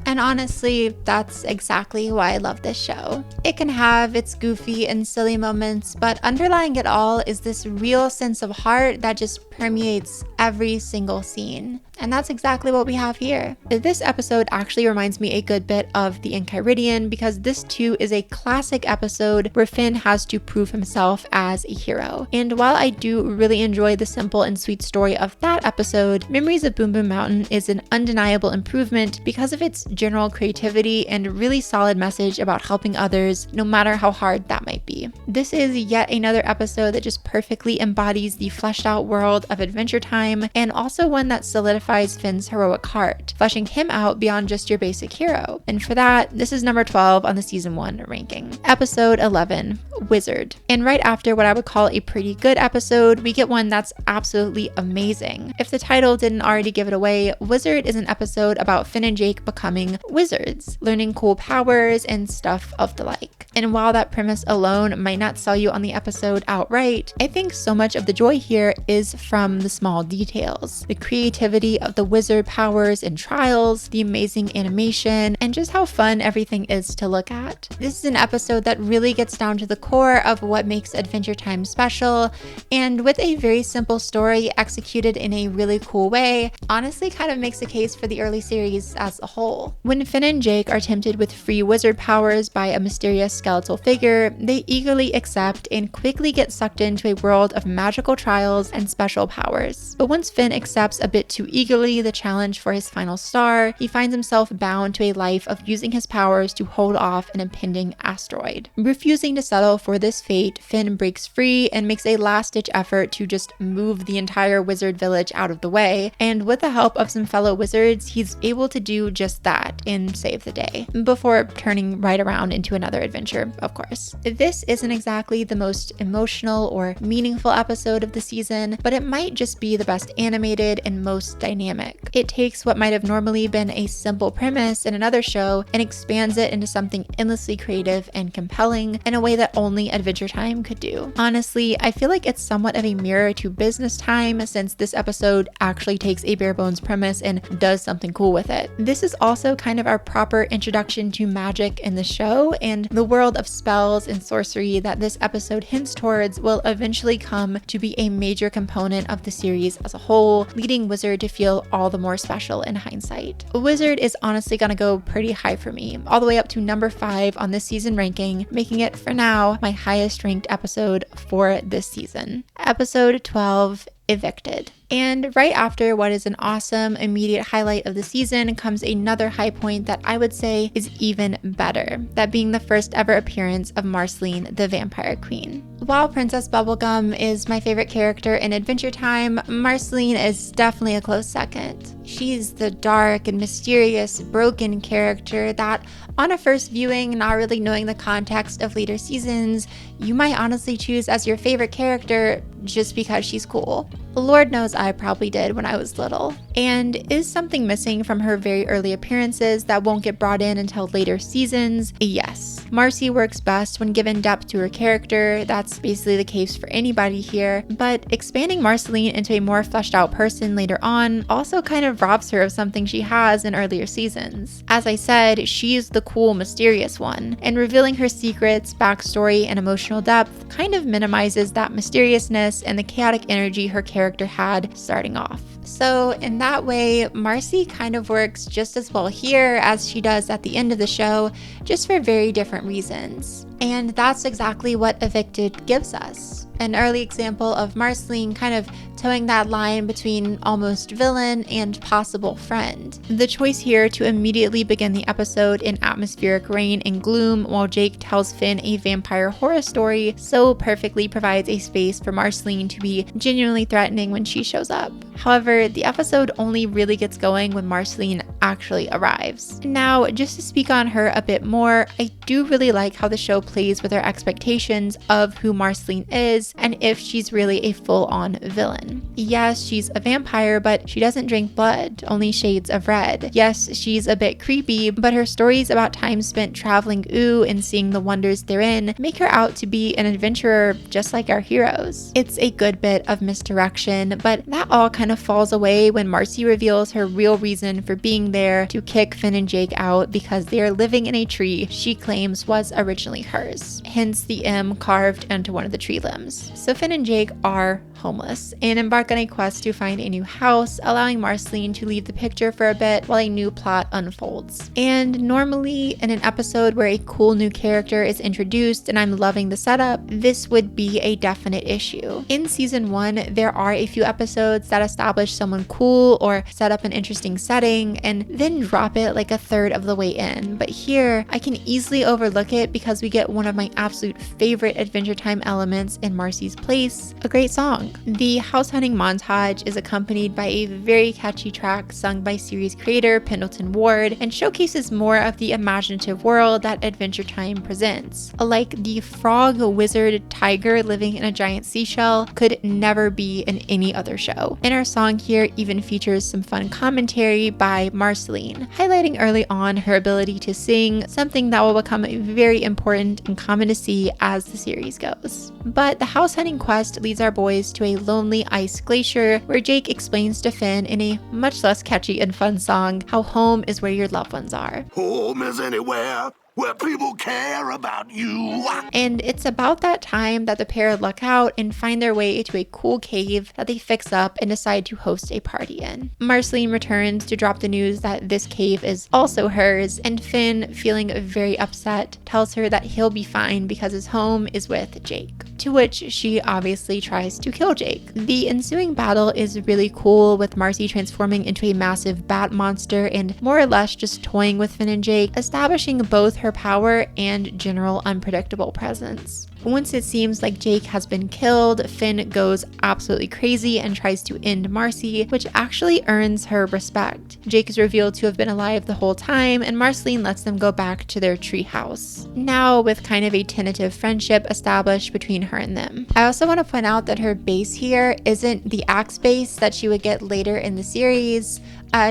Speaker 1: And honestly, that's exactly why I love this show. It can have its goofy and silly moments, but underlying it all is this real sense of heart that just permeates every single scene. And that's exactly what we have here. This episode actually reminds me a good bit of the Enchiridion because this too is a classic episode where Finn has to prove himself as a hero. And while I do really enjoy the simple and sweet story of that episode, Memories of Boom Boom Mountain is an undeniable improvement because of its general creativity and really solid message about helping others, no matter how hard that might be. This is yet another episode that just perfectly embodies the fleshed out world of Adventure Time, and also one that solidifies Finn's heroic heart, fleshing him out beyond just your basic hero. And for that, this is number 12 on the season 1 ranking. Episode 11, Wizard. And right after what I would call a pretty good episode, we get one that's absolutely amazing. If the title didn't already give it away, Wizard is an episode about Finn and Jake becoming wizards, learning cool powers and stuff of the like. And while that premise alone might not sell you on the episode outright, I think so much of the joy here is from the small details, the creativity of the wizard powers and trials, the amazing animation, and just how fun everything is to look at. This is an episode that really gets down to the core of what makes Adventure Time special, and with a very simple story executed in a really cool way, honestly kind of makes a case for the early series as a whole. When Finn and Jake are tempted with free wizard powers by a mysterious skeletal figure, they eagerly accept and quickly get sucked into a world of magical trials and special powers. But once Finn accepts a bit too eagerly the challenge for his final star, he finds himself bound to a life of using his powers to hold off an impending asteroid. Refusing to settle for this fate, Finn breaks free and makes a last-ditch effort to just move the entire wizard village out of the way, and with the help of some fellow wizards, he's able to do just that and save the day, before turning right around into another adventure, of course. This isn't exactly the most emotional or meaningful episode of the season, but it might just be the best animated and most dynamic. It takes what might have normally been a simple premise in another show and expands it into something endlessly creative and compelling in a way that only Adventure Time could do. Honestly, I feel like it's somewhat of a mirror to Business Time, since this episode actually takes a bare bones premise and does something cool with it. This is also kind of our proper introduction to magic in the show, and the world of spells and sorcery that this episode hints towards will eventually come to be a major component of the series as a whole, leading Wizard to feel all the more special in hindsight. Wizard is honestly gonna go pretty high for me, all the way up to number 5 on this season ranking, making it for now my highest ranked episode for this season. Episode 12, Evicted. And right after what is an awesome immediate highlight of the season comes another high point that I would say is even better, that being the first ever appearance of Marceline, the Vampire Queen. While Princess Bubblegum is my favorite character in Adventure Time, Marceline is definitely a close second. She's the dark and mysterious, broken character that, on a first viewing, not really knowing the context of later seasons, you might honestly choose as your favorite character just because she's cool. Lord knows I probably did when I was little. And is something missing from her very early appearances that won't get brought in until later seasons? Yes. Marcy works best when given depth to her character. That's basically the case for anybody here. But expanding Marceline into a more fleshed out person later on also kind of robs her of something she has in earlier seasons. As I said, she's the cool, mysterious one, and revealing her secrets, backstory, and emotional depth kind of minimizes that mysteriousness and the chaotic energy her character had starting off. So in that way, Marcy kind of works just as well here as she does at the end of the show, just for very different reasons. And that's exactly what Evicted gives us. An early example of Marceline kind of towing that line between almost villain and possible friend. The choice here to immediately begin the episode in atmospheric rain and gloom while Jake tells Finn a vampire horror story so perfectly provides a space for Marceline to be genuinely threatening when she shows up. However, the episode only really gets going when Marceline actually arrives. Now, just to speak on her a bit more, I do really like how the show plays with our expectations of who Marceline is and if she's really a full-on villain. Yes, she's a vampire, but she doesn't drink blood, only shades of red. Yes, she's a bit creepy, but her stories about time spent traveling and seeing the wonders therein make her out to be an adventurer just like our heroes. It's a good bit of misdirection, but that all kind of falls away when Marcy reveals her real reason for being there to kick Finn and Jake out because they are living in a tree she claims was originally hers. Hence the M carved into one of the tree limbs. So Finn and Jake are homeless and embark on a quest to find a new house, allowing Marceline to leave the picture for a bit while a new plot unfolds. And normally in an episode where a cool new character is introduced and I'm loving the setup, this would be a definite issue. In season 1, there are a few episodes that establish someone cool or set up an interesting setting and then drop it like a third of the way in. But here, I can easily overlook it because we get one of my absolute favorite Adventure Time elements in Marcy's place, a great song. The house hunting montage is accompanied by a very catchy track sung by series creator Pendleton Ward and showcases more of the imaginative world that Adventure Time presents. Like the frog wizard tiger living in a giant seashell could never be in any other show. And our song here even features some fun commentary by Marceline, highlighting early on her ability to sing, something that will become very important and common to see as the series goes. But the house hunting quest leads our boys to a lonely ice glacier where Jake explains to Finn in a much less catchy and fun song how home is where your loved ones are.
Speaker 4: Home is anywhere where people care about you.
Speaker 1: And it's about that time that the pair luck out and find their way to a cool cave that they fix up and decide to host a party in. Marceline returns to drop the news that this cave is also hers, and Finn, feeling very upset, tells her that he'll be fine because his home is with Jake. To which she obviously tries to kill Jake. The ensuing battle is really cool, with Marcy transforming into a massive bat monster and more or less just toying with Finn and Jake, establishing both her power and general unpredictable presence. Once it seems like Jake has been killed, Finn goes absolutely crazy and tries to end Marcy, which actually earns her respect. Jake is revealed to have been alive the whole time, and Marceline lets them go back to their tree house, now with kind of a tentative friendship established between her and them. I also want to point out that her base here isn't the axe base that she would get later in the series.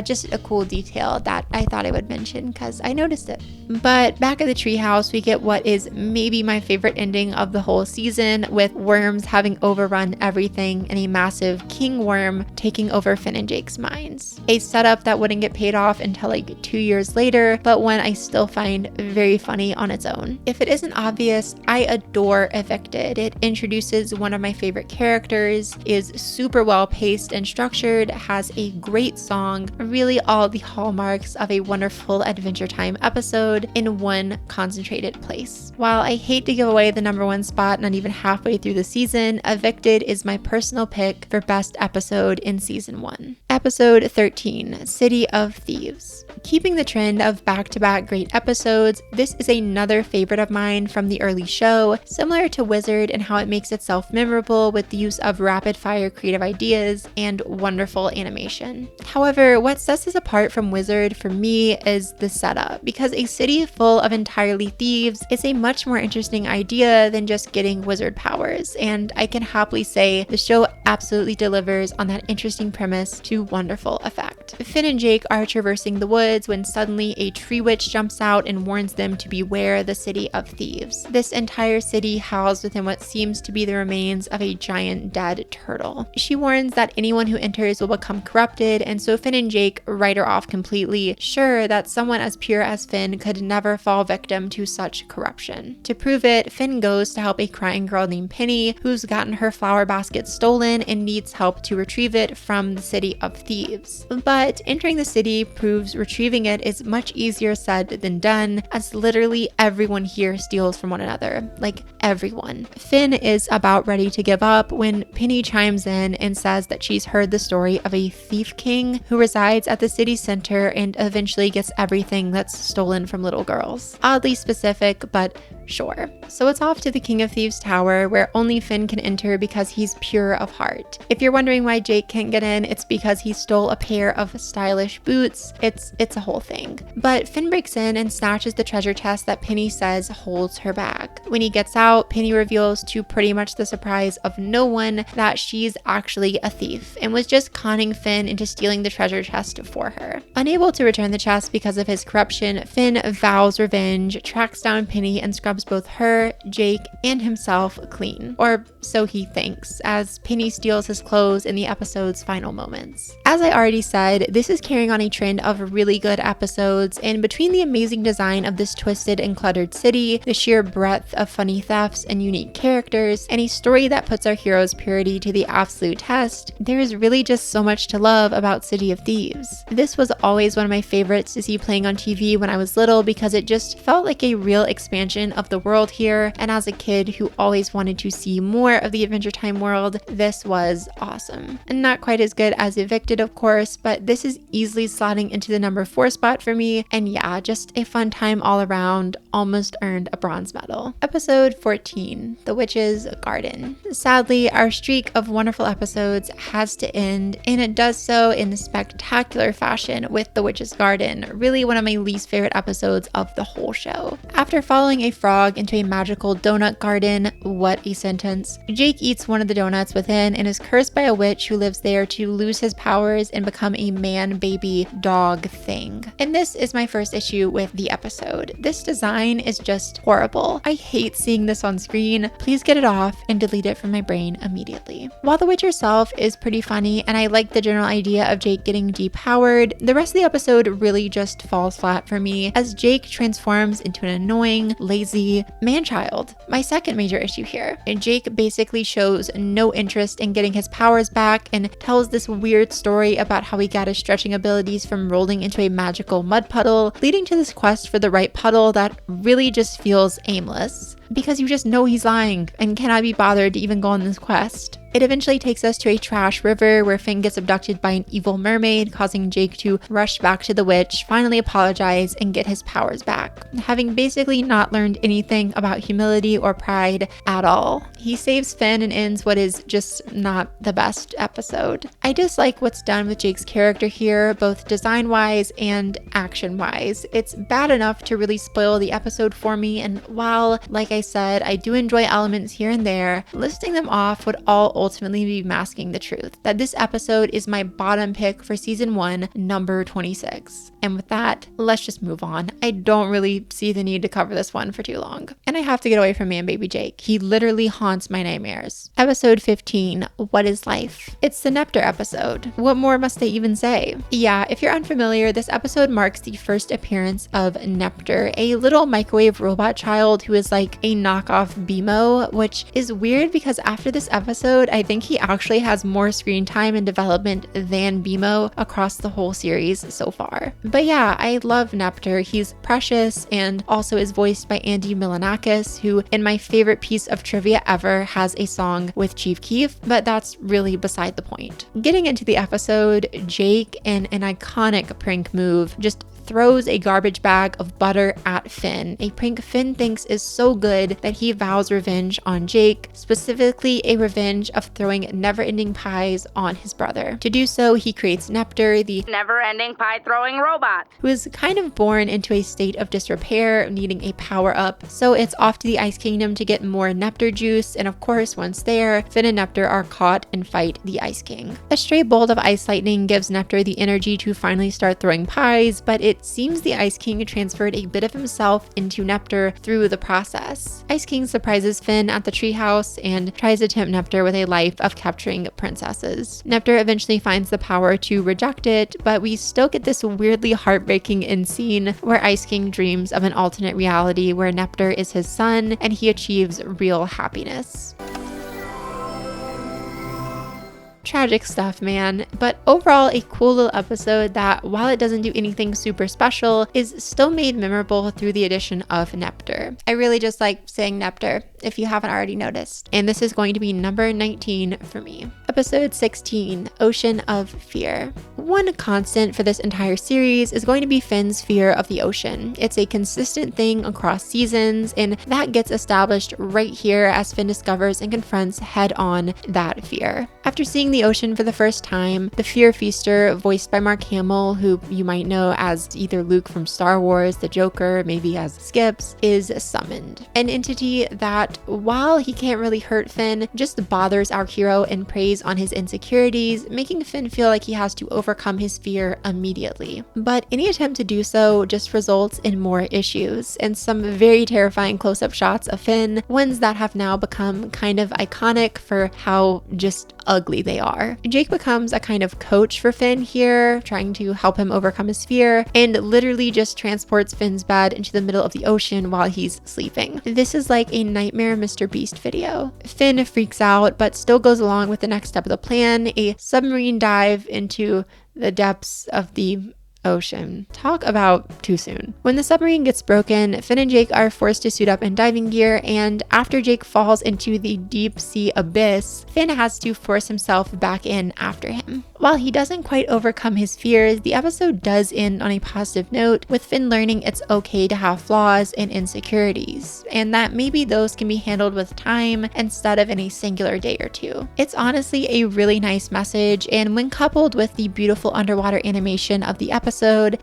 Speaker 1: Just a cool detail that I thought I would mention because I noticed it. But back at the treehouse, we get what is maybe my favorite ending of the whole season, with worms having overrun everything and a massive king worm taking over Finn and Jake's minds. A setup that wouldn't get paid off until like 2 years later, but one I still find very funny on its own. If it isn't obvious, I adore Evicted. It introduces one of my favorite characters, is super well paced and structured, has a great song, really all the hallmarks of a wonderful Adventure Time episode in one concentrated place. While I hate to give away the number #1 spot not even halfway through the season, Evicted is my personal pick for best episode in season 1. Episode 13, City of Thieves. Keeping the trend of back-to-back great episodes, this is another favorite of mine from the early show, similar to Wizard in how it makes itself memorable with the use of rapid-fire creative ideas and wonderful animation. However, what sets this apart from Wizard for me is the setup, because a city full of entirely thieves is a much more interesting idea than just getting wizard powers, and I can happily say the show absolutely delivers on that interesting premise to wonderful effect. Finn and Jake are traversing the woods when suddenly a tree witch jumps out and warns them to beware the city of thieves. This entire city housed within what seems to be the remains of a giant dead turtle. She warns that anyone who enters will become corrupted, and so Finn and Jake write her off completely, sure that someone as pure as Finn could never fall victim to such corruption. To prove it, Finn goes to help a crying girl named Penny, who's gotten her flower basket stolen and needs help to retrieve it from the city of thieves. But entering the city proves retrieving it is much easier said than done, as literally everyone here steals from one another. Like, everyone. Finn is about ready to give up when Penny chimes in and says that she's heard the story of a thief king who resides at the city center and eventually gets everything that's stolen from little girls. Oddly specific, but sure. So it's off to the King of Thieves Tower, where only Finn can enter because he's pure of heart. If you're wondering why Jake can't get in, it's because he stole a pair of stylish boots. It's a whole thing. But Finn breaks in and snatches the treasure chest that Penny says holds her bag. When he gets out, Penny reveals, to pretty much the surprise of no one, that she's actually a thief and was just conning Finn into stealing the treasure chest for her. Unable to return the chest because of his corruption, Finn vows revenge, tracks down Penny, and scrubs both her, Jake, and himself clean. Or so he thinks, as Penny steals his clothes in the episode's final moments. As I already said, this is carrying on a trend of really good episodes, and between the amazing design of this twisted and cluttered city, the sheer breadth of funny thefts and unique characters, and a story that puts our heroes' purity to the absolute test, there is really just so much to love about City of Thieves. This was always one of my favorites to see playing on TV when I was little, because it just felt like a real expansion of the world here, and as a kid who always wanted to see more of the Adventure Time world, this was awesome. And not quite as good as Evicted, of course, but this is easily slotting into the #4 spot for me, and yeah, just a fun time all around, almost earned a bronze medal. Episode 14, The Witch's Garden. Sadly, our streak of wonderful episodes has to end, and it does so in spectacular fashion with The Witch's Garden, really one of my least favorite episodes of the whole show. After following a frog into a magical donut garden, what a sentence, Jake eats one of the donuts within and is cursed by a witch who lives there to lose his powers and become a man-baby dog thing. And this is my first issue with the episode. This design is just horrible. I hate seeing this on screen. Please get it off and delete it from my brain immediately. While the witch herself is pretty funny and I like the general idea of Jake getting depowered, the rest of the episode really just falls flat for me as Jake transforms into an annoying, lazy man-child. My second major issue here. Jake basically shows no interest in getting his powers back and tells this weird story about how he got his stretching abilities from rolling into a magical mud puddle, leading to this quest for the right puddle that really just feels aimless, because you just know he's lying and cannot be bothered to even go on this quest. It eventually takes us to a trash river where Finn gets abducted by an evil mermaid, causing Jake to rush back to the witch, finally apologize, and get his powers back, having basically not learned anything about humility or pride at all. He saves Finn and ends what is just not the best episode. I dislike what's done with Jake's character here, both design-wise and action-wise. It's bad enough to really spoil the episode for me, and while, like I said, I do enjoy elements here and there, listing them off would all ultimately be masking the truth that this episode is my bottom pick for season 1, number 26. And with that, let's just move on. I don't really see the need to cover this one for too long. And I have to get away from Man Baby Jake. He literally haunts my nightmares. Episode 15, What is Life? It's the Nepter episode. What more must I even say? Yeah, if you're unfamiliar, this episode marks the first appearance of Nepter, a little microwave robot child who is like a knockoff Me-Mow, which is weird because after this episode, I think he actually has more screen time and development than Me-Mow across the whole series so far. But yeah, I love Neptr. He's precious and also is voiced by Andy Milonakis, who in my favorite piece of trivia ever has a song with Chief Keef, but that's really beside the point. Getting into the episode, Jake, in an iconic prank move, just throws a garbage bag of butter at Finn, a prank Finn thinks is so good that he vows revenge on Jake, specifically a revenge of throwing never-ending pies on his brother. To do so, he creates Neptr, the
Speaker 2: Never-ending pie-throwing robot.
Speaker 1: who is kind of born into a state of disrepair, needing a power-up, so it's off to the Ice Kingdom to get more Neptr juice, and of course, once there, Finn and Neptr are caught and fight the Ice King. A stray bolt of ice lightning gives Neptr the energy to finally start throwing pies, but it seems the Ice King transferred a bit of himself into Neptr through the process. Ice King surprises Finn at the treehouse and tries to tempt Neptr with a life of capturing princesses. Neptr eventually finds the power to reject it, but we still get this weirdly heartbreaking end scene where Ice King dreams of an alternate reality where Neptr is his son and he achieves real happiness. Tragic stuff, man, but overall a cool little episode that, while it doesn't do anything super special, is still made memorable through the addition of Neptr. I really just like saying Neptr, if you haven't already noticed, and this is going to be number 19 for me. Episode 16, Ocean of Fear. One constant for this entire series is going to be Finn's fear of the ocean. It's a consistent thing across seasons, and that gets established right here as Finn discovers and confronts head-on that fear. After seeing the ocean for the first time, the Fear Feaster, voiced by Mark Hamill, who you might know as either Luke from Star Wars, the Joker, maybe as Skips, is summoned. An entity that, while he can't really hurt Finn, just bothers our hero and preys on his insecurities, making Finn feel like he has to overcome his fear immediately. But any attempt to do so just results in more issues, and some very terrifying close-up shots of Finn, ones that have now become kind of iconic for how just ugly they are. Jake becomes a kind of coach for Finn here, trying to help him overcome his fear, and literally just transports Finn's bed into the middle of the ocean while he's sleeping. This is like a Nightmare Mr. Beast video. Finn freaks out, but still goes along with the next step of the plan, a submarine dive into the depths of the ocean. Talk about too soon. When the submarine gets broken, Finn and Jake are forced to suit up in diving gear, and after Jake falls into the deep sea abyss, Finn has to force himself back in after him. While he doesn't quite overcome his fears, the episode does end on a positive note, with Finn learning it's okay to have flaws and insecurities, and that maybe those can be handled with time instead of in a singular day or two. It's honestly a really nice message, and when coupled with the beautiful underwater animation of the episode,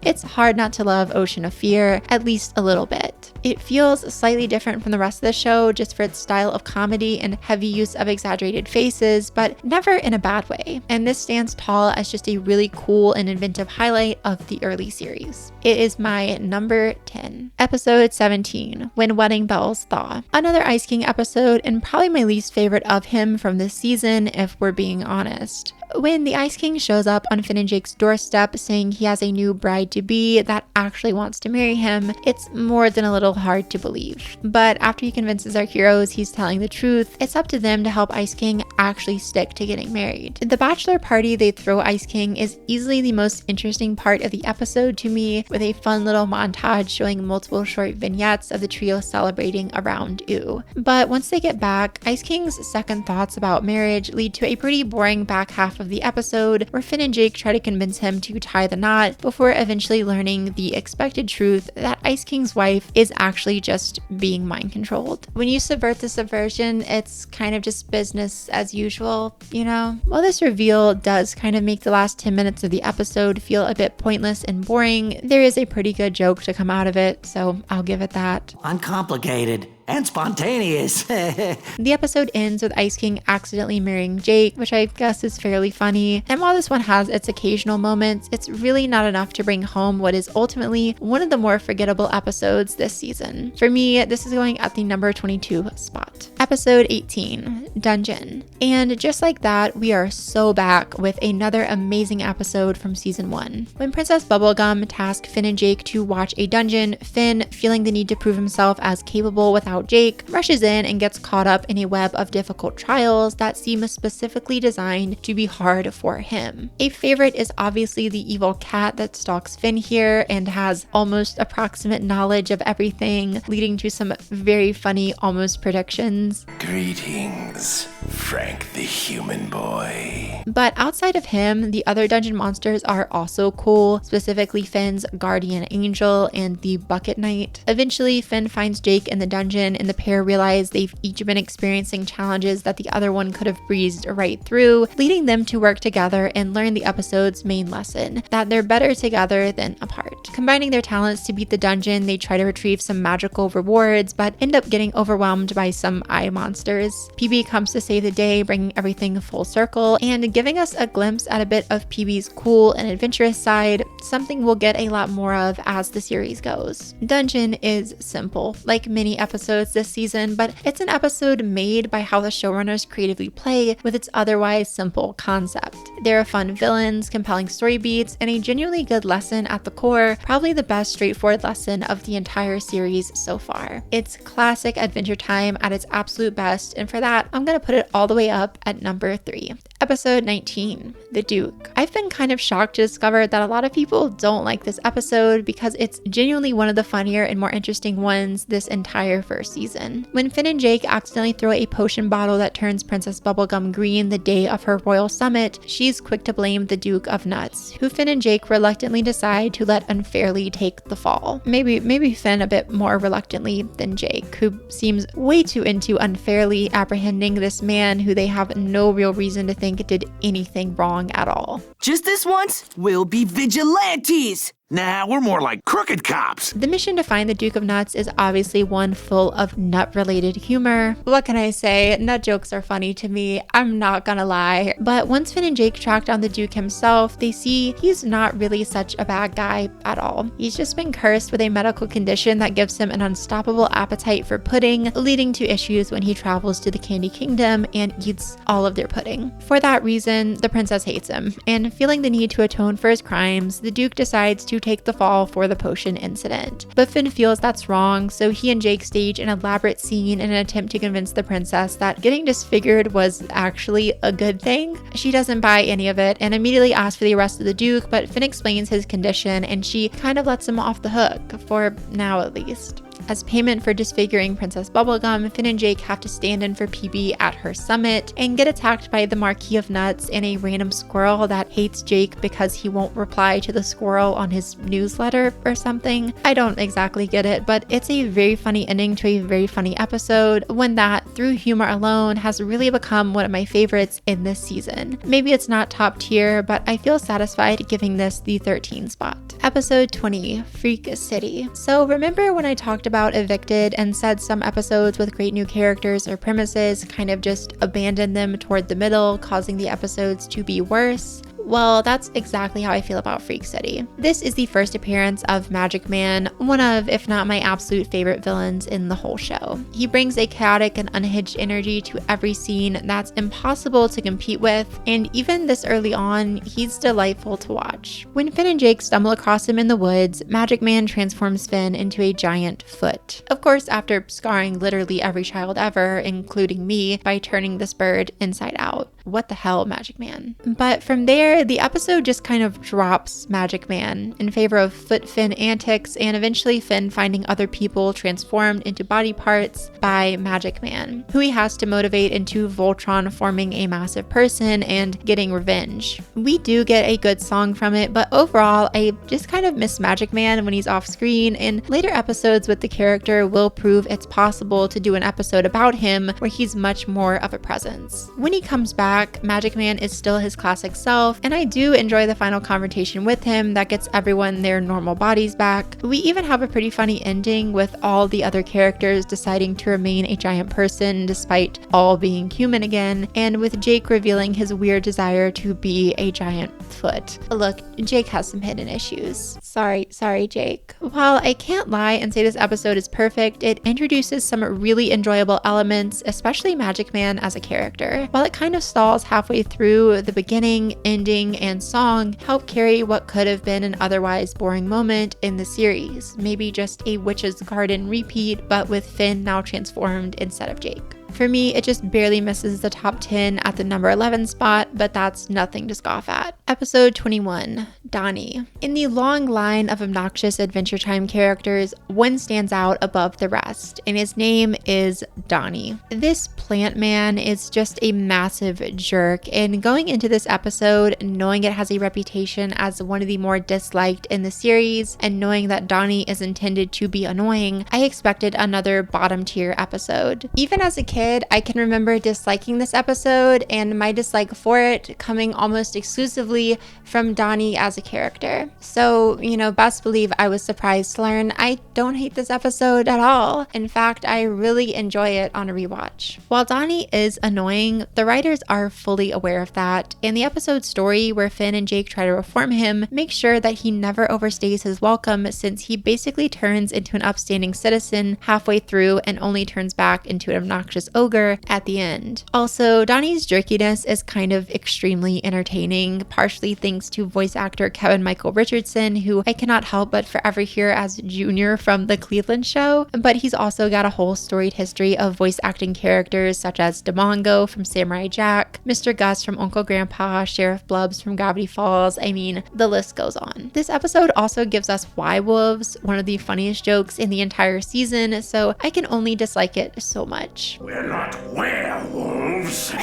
Speaker 1: it's hard not to love Ocean of Fear, at least a little bit. It feels slightly different from the rest of the show just for its style of comedy and heavy use of exaggerated faces, but never in a bad way, and this stands tall as just a really cool and inventive highlight of the early series. It is my number 10. Episode 17, When Wedding Bells Thaw. Another Ice King episode, and probably my least favorite of him from this season, if we're being honest. When the Ice King shows up on Finn and Jake's doorstep saying he has a new bride-to-be that actually wants to marry him, it's more than a little hard to believe. But after he convinces our heroes he's telling the truth, it's up to them to help Ice King actually stick to getting married. The bachelor party they throw Ice King is easily the most interesting part of the episode to me, with a fun little montage showing multiple short vignettes of the trio celebrating around Ooh. But once they get back, Ice King's second thoughts about marriage lead to a pretty boring back half of the episode where Finn and Jake try to convince him to tie the knot before eventually learning the expected truth that Ice King's wife is actually just being mind controlled. When you subvert the subversion, it's kind of just business as usual, you know? While this reveal does kind of make the last 10 minutes of the episode feel a bit pointless and boring, there is a pretty good joke to come out of it, so I'll give it that.
Speaker 5: Uncomplicated and spontaneous.
Speaker 1: The episode ends with Ice King accidentally marrying Jake, which I guess is fairly funny. And while this one has its occasional moments, it's really not enough to bring home what is ultimately one of the more forgettable episodes this season. For me, this is going at the number 22 spot. Episode 18, Dungeon. And just like that, we are so back with another amazing episode from season 1. When Princess Bubblegum tasked Finn and Jake to watch a dungeon, Finn, feeling the need to prove himself as capable without without Jake, rushes in and gets caught up in a web of difficult trials that seem specifically designed to be hard for him. A favorite is obviously the evil cat that stalks Finn here and has almost approximate knowledge of everything, leading to some very funny almost predictions.
Speaker 4: Greetings, Frank the human boy.
Speaker 1: But outside of him, the other dungeon monsters are also cool, specifically Finn's guardian angel and the bucket knight. Eventually, Finn finds Jake in the dungeon and the pair realize they've each been experiencing challenges that the other one could have breezed right through, leading them to work together and learn the episode's main lesson, that they're better together than apart. Combining their talents to beat the dungeon, they try to retrieve some magical rewards, but end up getting overwhelmed by some eye monsters. PB comes to save the day, bringing everything full circle and giving us a glimpse at a bit of PB's cool and adventurous side, something we'll get a lot more of as the series goes. Dungeon is simple, like many episodes this season, but it's an episode made by how the showrunners creatively play with its otherwise simple concept. There are fun villains, compelling story beats, and a genuinely good lesson at the core, probably the best straightforward lesson of the entire series so far. It's classic adventure time at its absolute best, and for that, I'm gonna put it all the way up at number 3. Episode 19, The Duke. I've been kind of shocked to discover that a lot of people don't like this episode because it's genuinely one of the funnier and more interesting ones this entire first season. When Finn and Jake accidentally throw a potion bottle that turns Princess Bubblegum green the day of her royal summit, she's quick to blame the Duke of Nuts, who Finn and Jake reluctantly decide to let unfairly take the fall. Maybe Finn a bit more reluctantly than Jake, who seems way too into unfairly apprehending this man who they have no real reason to think did anything wrong at all.
Speaker 5: Just this once, we'll be vigilantes.
Speaker 4: Nah, we're more like crooked cops.
Speaker 1: The mission to find the Duke of Nuts is obviously one full of nut-related humor. What can I say? Nut jokes are funny to me, I'm not gonna lie. But once Finn and Jake track down the Duke himself, they see he's not really such a bad guy at all. He's just been cursed with a medical condition that gives him an unstoppable appetite for pudding, leading to issues when he travels to the Candy Kingdom and eats all of their pudding. For that reason, the princess hates him, and feeling the need to atone for his crimes, the Duke decides to take the fall for the potion incident. But Finn feels that's wrong, so he and Jake stage an elaborate scene in an attempt to convince the princess that getting disfigured was actually a good thing. She doesn't buy any of it and immediately asks for the arrest of the Duke, but Finn explains his condition and she kind of lets him off the hook, for now at least. As payment for disfiguring Princess Bubblegum, Finn and Jake have to stand in for PB at her summit and get attacked by the Marquis of Nuts and a random squirrel that hates Jake because he won't reply to the squirrel on his newsletter or something. I don't exactly get it, but it's a very funny ending to a very funny episode, one that, through humor alone, has really become one of my favorites in this season. Maybe it's not top tier, but I feel satisfied giving this the 13 spot. Episode 20, Freak City. So remember when I talked about Evicted and said some episodes with great new characters or premises kind of just abandoned them toward the middle, causing the episodes to be worse? Well, that's exactly how I feel about Freak City. This is the first appearance of Magic Man, one of, if not my absolute favorite villains in the whole show. He brings a chaotic and unhinged energy to every scene that's impossible to compete with, and even this early on, he's delightful to watch. When Finn and Jake stumble across him in the woods, Magic Man transforms Finn into a giant foot. Of course, after scarring literally every child ever, including me, by turning this bird inside out. What the hell, Magic Man? But from there, the episode just kind of drops Magic Man in favor of Foot Finn antics and eventually Finn finding other people transformed into body parts by Magic Man, who he has to motivate into Voltron forming a massive person and getting revenge. We do get a good song from it, but overall, I just kind of miss Magic Man when he's off screen, and later episodes with the character will prove it's possible to do an episode about him where he's much more of a presence. When he comes back, Magic Man is still his classic self, and I do enjoy the final confrontation with him that gets everyone their normal bodies back. We even have a pretty funny ending with all the other characters deciding to remain a giant person despite all being human again, and with Jake revealing his weird desire to be a giant foot. Look, Jake has some hidden issues. Sorry, Jake. While I can't lie and say this episode is perfect, it introduces some really enjoyable elements, especially Magic Man as a character. While it kind of stalls stalls halfway through, the beginning, ending, and song help carry what could have been an otherwise boring moment in the series. Maybe just a Witch's Garden repeat, but with Finn now transformed instead of Jake. For me, it just barely misses the top 10 at the number 11 spot, but that's nothing to scoff at. Episode 21, Donny. In the long line of obnoxious Adventure Time characters, one stands out above the rest, and his name is Donny. This plant man is just a massive jerk, and going into this episode, knowing it has a reputation as one of the more disliked in the series, and knowing that Donny is intended to be annoying, I expected another bottom tier episode. Even as a kid, I can remember disliking this episode and my dislike for it coming almost exclusively from Donny as a character. So, best believe I was surprised to learn I don't hate this episode at all. In fact, I really enjoy it on a rewatch. While Donny is annoying, the writers are fully aware of that, and the episode story where Finn and Jake try to reform him makes sure that he never overstays his welcome, since he basically turns into an upstanding citizen halfway through and only turns back into an obnoxious ogre at the end. Also, Donny's jerkiness is kind of extremely entertaining, partially thanks to voice actor Kevin Michael Richardson, who I cannot help but forever hear as Junior from the Cleveland Show, but he's also got a whole storied history of voice acting characters such as Demongo from Samurai Jack, Mr. Gus from Uncle Grandpa, Sheriff Blubbs from Gravity Falls. I mean, the list goes on. This episode also gives us Why Wolves, one of the funniest jokes in the entire season, so I can only dislike it so much.
Speaker 4: We're not werewolves.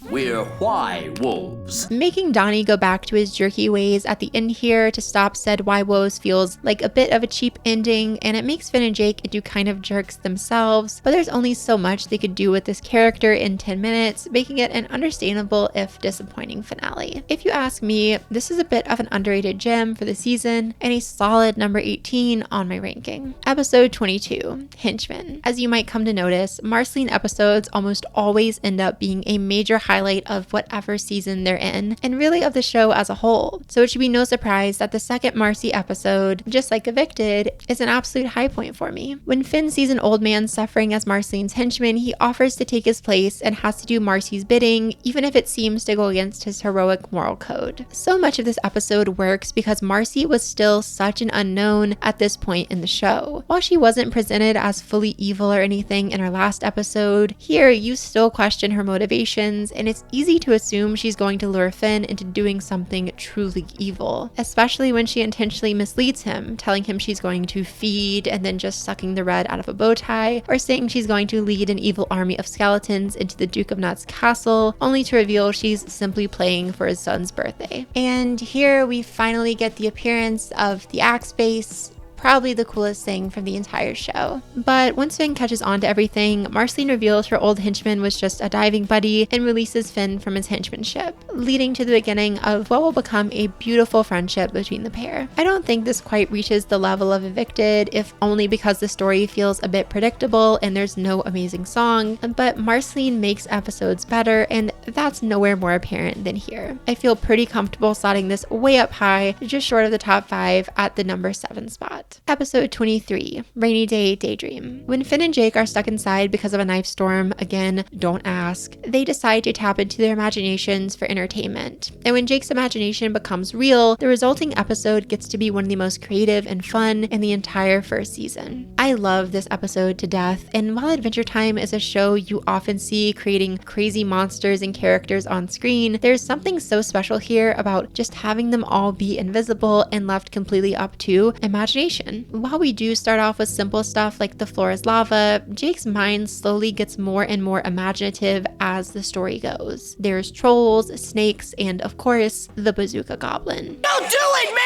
Speaker 6: We're why wolves.
Speaker 1: Making Donny go back to his jerky ways at the end here to stop said why woes feels like a bit of a cheap ending, and it makes Finn and Jake into kind of jerks themselves, but there's only so much they could do with this character in 10 minutes, making it an understandable if disappointing finale. If you ask me, this is a bit of an underrated gem for the season and a solid number 18 on my ranking. Episode 22, Henchman. As you might come to notice, Marceline episodes almost always end up being a major highlight of whatever season they're in, and really of the show as a whole. So it should be no surprise that the second Marcy episode, just like Evicted, is an absolute high point for me. When Finn sees an old man suffering as Marceline's henchman, he offers to take his place and has to do Marcy's bidding, even if it seems to go against his heroic moral code. So much of this episode works because Marcy was still such an unknown at this point in the show. While she wasn't presented as fully evil or anything in her last episode, here you still question her motivations, and it's easy to assume she's going to lure Finn into doing something truly evil, especially when she intentionally misleads him, telling him she's going to feed and then just sucking the red out of a bow tie, or saying she's going to lead an evil army of skeletons into the Duke of Nuts castle, only to reveal she's simply playing for his son's birthday. And here we finally get the appearance of the axe base, probably the coolest thing from the entire show. But once Finn catches on to everything, Marceline reveals her old henchman was just a diving buddy and releases Finn from his henchmanship, leading to the beginning of what will become a beautiful friendship between the pair. I don't think this quite reaches the level of Evicted, if only because the story feels a bit predictable and there's no amazing song, but Marceline makes episodes better, and that's nowhere more apparent than here. I feel pretty comfortable slotting this way up high, just short of the top 5 at the number 7 spot. Episode 23, Rainy Day Daydream. When Finn and Jake are stuck inside because of a knife storm, again, don't ask, they decide to tap into their imaginations for entertainment. And when Jake's imagination becomes real, the resulting episode gets to be one of the most creative and fun in the entire first season. I love this episode to death, and while Adventure Time is a show you often see creating crazy monsters and characters on screen, there's something so special here about just having them all be invisible and left completely up to imagination. While we do start off with simple stuff like the floor is lava, Jake's mind slowly gets more and more imaginative as the story goes. There's trolls, snakes, and of course, the bazooka goblin.
Speaker 5: Don't do it, man!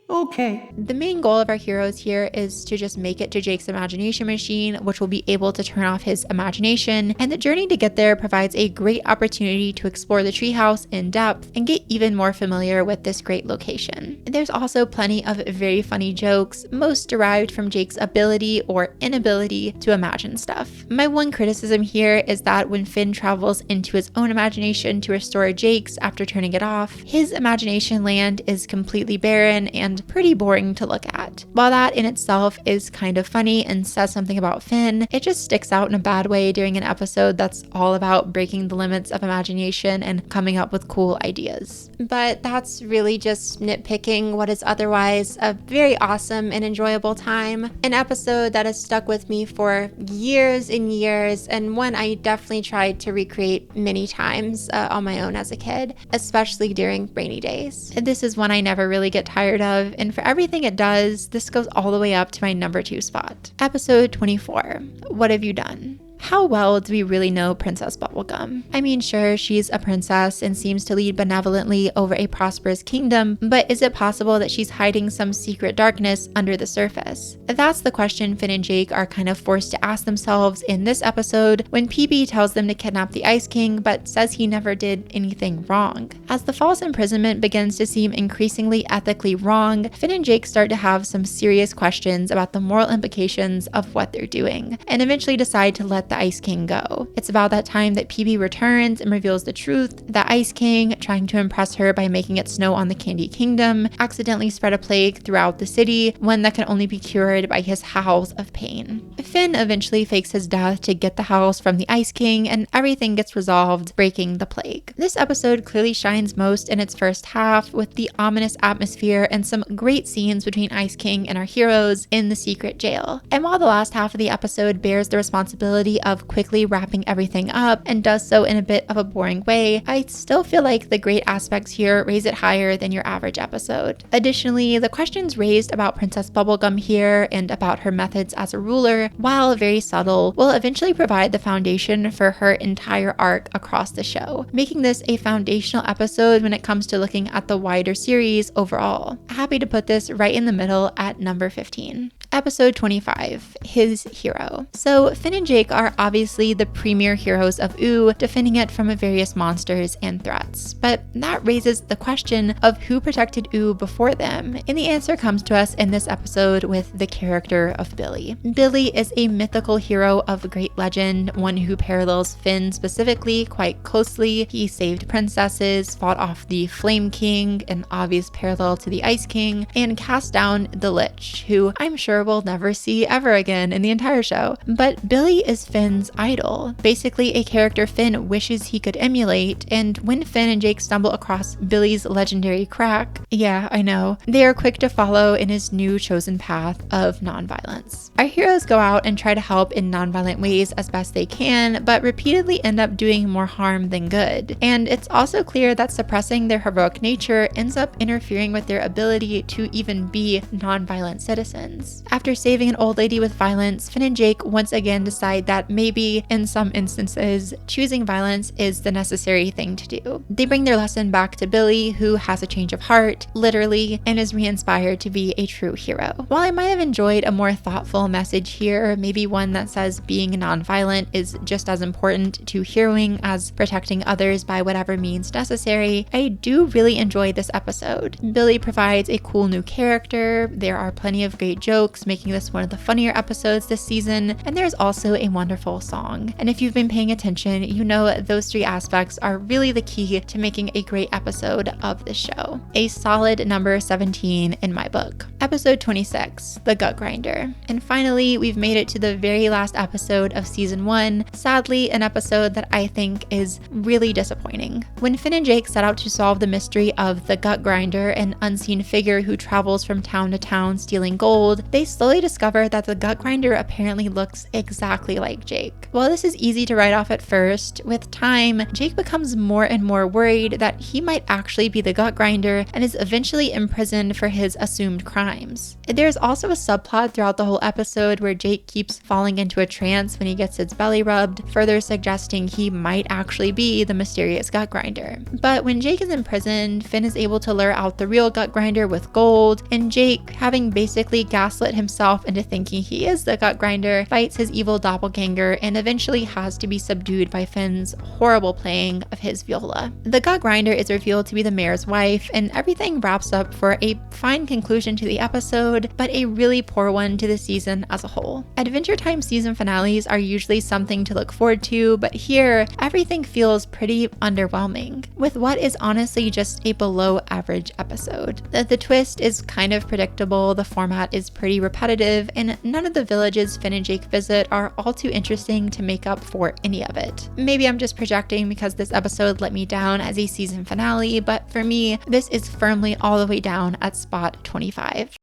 Speaker 5: Okay.
Speaker 1: The main goal of our heroes here is to just make it to Jake's imagination machine, which will be able to turn off his imagination, and the journey to get there provides a great opportunity to explore the treehouse in depth and get even more familiar with this great location. There's also plenty of very funny jokes, most derived from Jake's ability or inability to imagine stuff. My one criticism here is that when Finn travels into his own imagination to restore Jake's after turning it off, his imagination land is completely barren, and pretty boring to look at. While that in itself is kind of funny and says something about Finn, it just sticks out in a bad way during an episode that's all about breaking the limits of imagination and coming up with cool ideas. But that's really just nitpicking what is otherwise a very awesome and enjoyable time. An episode that has stuck with me for years and years, and one I definitely tried to recreate many times on my own as a kid, especially during rainy days. This is one I never really get tired of, and for everything it does, this goes all the way up to my number 2 spot. Episode 24, What Have You Done? How well do we really know Princess Bubblegum? I mean, sure, she's a princess and seems to lead benevolently over a prosperous kingdom, but is it possible that she's hiding some secret darkness under the surface? That's the question Finn and Jake are kind of forced to ask themselves in this episode when PB tells them to kidnap the Ice King but says he never did anything wrong. As the false imprisonment begins to seem increasingly ethically wrong, Finn and Jake start to have some serious questions about the moral implications of what they're doing, and eventually decide to let the Ice King go. It's about that time that PB returns and reveals the truth. The Ice King, trying to impress her by making it snow on the Candy Kingdom, accidentally spread a plague throughout the city, one that can only be cured by his howls of pain. Finn eventually fakes his death to get the house from the Ice King, and everything gets resolved, breaking the plague. This episode clearly shines most in its first half, with the ominous atmosphere and some great scenes between Ice King and our heroes in the secret jail. And while the last half of the episode bears the responsibility of quickly wrapping everything up and does so in a bit of a boring way, I still feel like the great aspects here raise it higher than your average episode. Additionally, the questions raised about Princess Bubblegum here and about her methods as a ruler, while very subtle, will eventually provide the foundation for her entire arc across the show, making this a foundational episode when it comes to looking at the wider series overall. Happy to put this right in the middle at number 15. Episode 25, His Hero. So Finn and Jake are obviously the premier heroes of Ooo, defending it from various monsters and threats. But that raises the question of who protected Ooo before them, and the answer comes to us in this episode with the character of Billy. Billy is a mythical hero of great legend, one who parallels Finn specifically quite closely. He saved princesses, fought off the Flame King, an obvious parallel to the Ice King, and cast down the Lich, who I'm sure we'll never see ever again in the entire show. But Billy is Finn's idol, basically a character Finn wishes he could emulate, and when Finn and Jake stumble across Billy's legendary crack, yeah, I know, they are quick to follow in his new chosen path of nonviolence. Our heroes go out and try to help in nonviolent ways as best they can, but repeatedly end up doing more harm than good. And it's also clear that suppressing their heroic nature ends up interfering with their ability to even be nonviolent citizens. After saving an old lady with violence, Finn and Jake once again decide that maybe, in some instances, choosing violence is the necessary thing to do. They bring their lesson back to Billy, who has a change of heart, literally, and is re-inspired to be a true hero. While I might have enjoyed a more thoughtful message here, maybe one that says being non-violent is just as important to heroing as protecting others by whatever means necessary, I do really enjoy this episode. Billy provides a cool new character, there are plenty of great jokes, making this one of the funnier episodes this season, and there's also a wonderful song. And if you've been paying attention, you know those three aspects are really the key to making a great episode of this show. A solid number 17 in my book. Episode 26, The Gut Grinder. And finally, we've made it to the very last episode of season 1, sadly an episode that I think is really disappointing. When Finn and Jake set out to solve the mystery of the Gut Grinder, an unseen figure who travels from town to town stealing gold, they slowly discover that the Gut Grinder apparently looks exactly like Jake. While this is easy to write off at first, with time, Jake becomes more and more worried that he might actually be the Gut Grinder and is eventually imprisoned for his assumed crimes. There's also a subplot throughout the whole episode where Jake keeps falling into a trance when he gets his belly rubbed, further suggesting he might actually be the mysterious Gut Grinder. But when Jake is imprisoned, Finn is able to lure out the real Gut Grinder with gold, and Jake, having basically gaslit himself into thinking he is the gut grinder, fights his evil doppelganger, and eventually has to be subdued by Finn's horrible playing of his viola. The gut grinder is revealed to be the mayor's wife, and everything wraps up for a fine conclusion to the episode, but a really poor one to the season as a whole. Adventure Time season finales are usually something to look forward to, but here, everything feels pretty underwhelming, with what is honestly just a below average episode. The twist is kind of predictable, the format is pretty repetitive, and none of the villages Finn and Jake visit are all too interesting to make up for any of it. Maybe I'm just projecting because this episode let me down as a season finale, but for me, this is firmly all the way down at spot 25.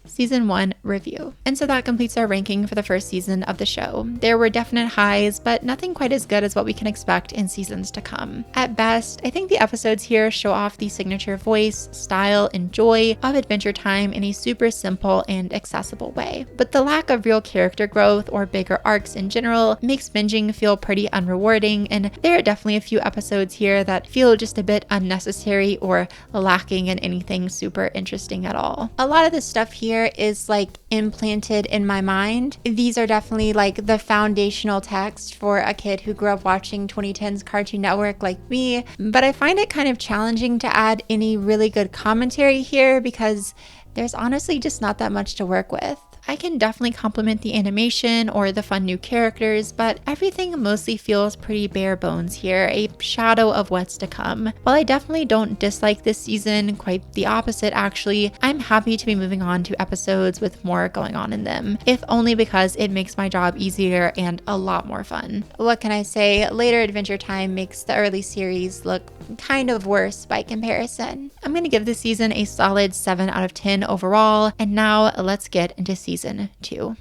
Speaker 1: Season 1 review. And so that completes our ranking for the first season of the show. There were definite highs, but nothing quite as good as what we can expect in seasons to come. At best, I think the episodes here show off the signature voice, style, and joy of Adventure Time in a super simple and accessible way. But the lack of real character growth or bigger arcs in general makes binging feel pretty unrewarding, and there are definitely a few episodes here that feel just a bit unnecessary or lacking in anything super interesting at all. A lot of the stuff here is like implanted in my mind. These are definitely like the foundational text for a kid who grew up watching 2010s Cartoon Network like me, but I find it kind of challenging to add any really good commentary here because there's honestly just not that much to work with. I can definitely compliment the animation or the fun new characters, but everything mostly feels pretty bare bones here, a shadow of what's to come. While I definitely don't dislike this season, quite the opposite actually, I'm happy to be moving on to episodes with more going on in them, if only because it makes my job easier and a lot more fun. What can I say? Later Adventure Time makes the early series look kind of worse by comparison. I'm going to give this season a solid 7 out of 10 overall, and now let's get into season 2.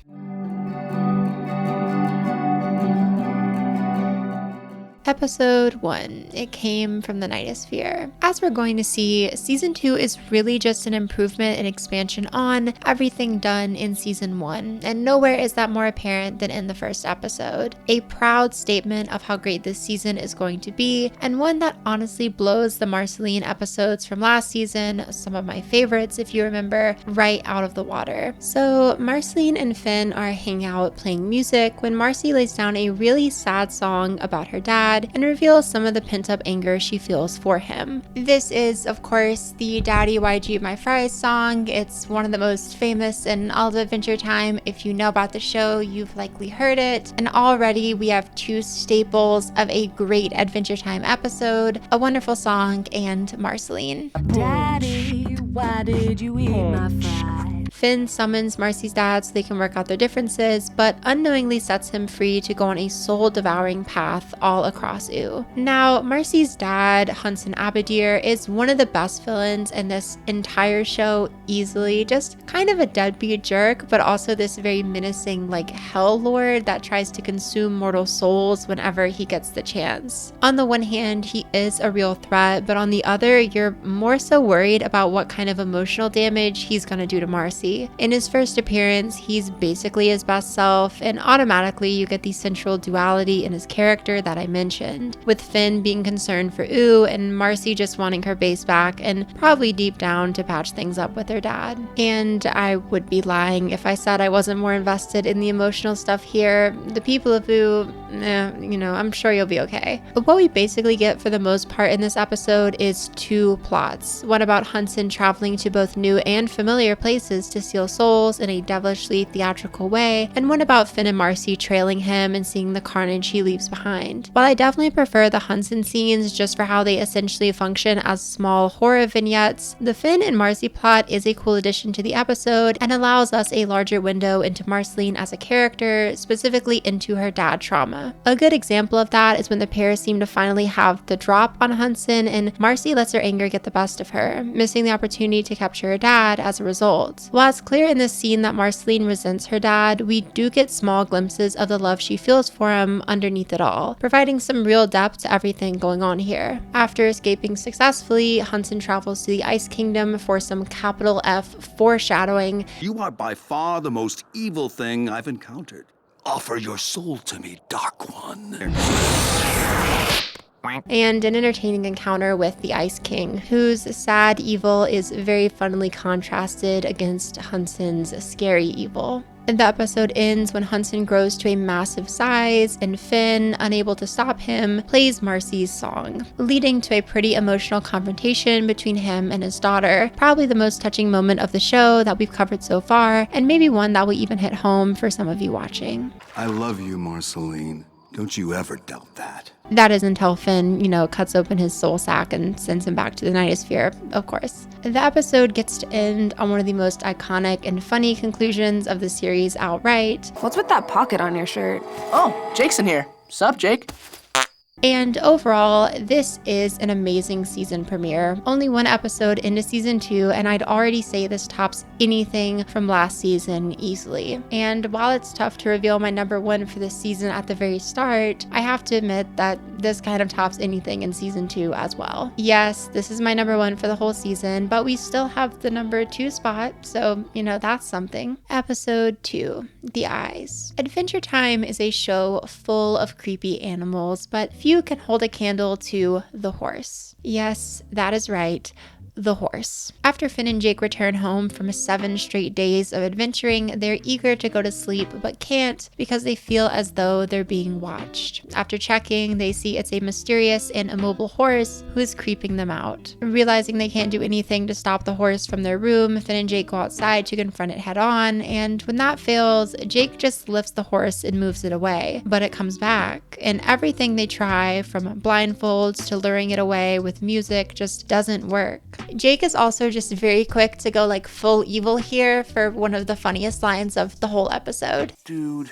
Speaker 1: Episode 1. It came from the Nightosphere. As we're going to see, Season 2 is really just an improvement and expansion on everything done in Season 1, and nowhere is that more apparent than in the first episode. A proud statement of how great this season is going to be, and one that honestly blows the Marceline episodes from last season, some of my favorites if you remember, right out of the water. So Marceline and Finn are hanging out playing music when Marcy lays down a really sad song about her dad and reveals some of the pent-up anger she feels for him. This is, of course, the Daddy Why'd You Eat My Fries song. It's one of the most famous in all of Adventure Time. If you know about the show, you've likely heard it. And already we have two staples of a great Adventure Time episode, a wonderful song, and Marceline.
Speaker 5: Daddy, why did you eat my fries?
Speaker 1: Finn summons Marcy's dad so they can work out their differences, but unknowingly sets him free to go on a soul-devouring path all across Ooo. Now, Marcy's dad, Hunson Abadir, is one of the best villains in this entire show, easily. Just kind of a deadbeat jerk, but also this very menacing, like, hell lord that tries to consume mortal souls whenever he gets the chance. On the one hand, he is a real threat, but on the other, you're more so worried about what kind of emotional damage he's gonna do to Marcy. In his first appearance, he's basically his best self, and automatically you get the central duality in his character that I mentioned, with Finn being concerned for Ooo and Marcy just wanting her base back and probably deep down to patch things up with her dad. And I would be lying if I said I wasn't more invested in the emotional stuff here. The people of Ooo, I'm sure you'll be okay. But what we basically get for the most part in this episode is two plots. One about Hunson traveling to both new and familiar places to steal souls in a devilishly theatrical way, and one about Finn and Marcy trailing him and seeing the carnage he leaves behind. While I definitely prefer the Hunson scenes just for how they essentially function as small horror vignettes, the Finn and Marcy plot is a cool addition to the episode and allows us a larger window into Marceline as a character, specifically into her dad trauma. A good example of that is when the pair seem to finally have the drop on Hunson and Marcy lets her anger get the best of her, missing the opportunity to capture her dad as a result. While it's clear in this scene that Marceline resents her dad, we do get small glimpses of the love she feels for him underneath it all, providing some real depth to everything going on here. After escaping successfully, Hunson travels to the Ice Kingdom for some capital F foreshadowing.
Speaker 4: You are by far the most evil thing I've encountered. Offer your soul to me, Dark One.
Speaker 1: and an entertaining encounter with the Ice King, whose sad evil is very funnily contrasted against Hunson's scary evil. And the episode ends when Hunson grows to a massive size and Finn, unable to stop him, plays Marcy's song, leading to a pretty emotional confrontation between him and his daughter. Probably the most touching moment of the show that we've covered so far, and maybe one that will even hit home for some of you watching.
Speaker 4: I love you, Marceline. Don't you ever doubt that.
Speaker 1: That is until Finn, cuts open his soul sack and sends him back to the Nightosphere, of course. The episode gets to end on one of the most iconic and funny conclusions of the series outright.
Speaker 7: What's with that pocket on your shirt? Oh, Jake's in here. Sup, Jake?
Speaker 1: And overall, this is an amazing season premiere. Only one episode into season 2, and I'd already say this tops anything from last season easily. And while it's tough to reveal my number 1 for this season at the very start, I have to admit that this kind of tops anything in season 2 as well. Yes, this is my number 1 for the whole season, but we still have the number 2 spot, so that's something. Episode 2, The Eyes. Adventure Time is a show full of creepy animals, but few can hold a candle to the horse. Yes, that is right. The horse. After Finn and Jake return home from 7 straight days of adventuring, they're eager to go to sleep but can't because they feel as though they're being watched. After checking, they see it's a mysterious and immobile horse who is creeping them out. Realizing they can't do anything to stop the horse from their room, Finn and Jake go outside to confront it head on, and when that fails, Jake just lifts the horse and moves it away. But it comes back, and everything they try, from blindfolds to luring it away with music, just doesn't work. Jake is also just very quick to go full evil here for one of the funniest lines of the whole episode.
Speaker 4: Dude,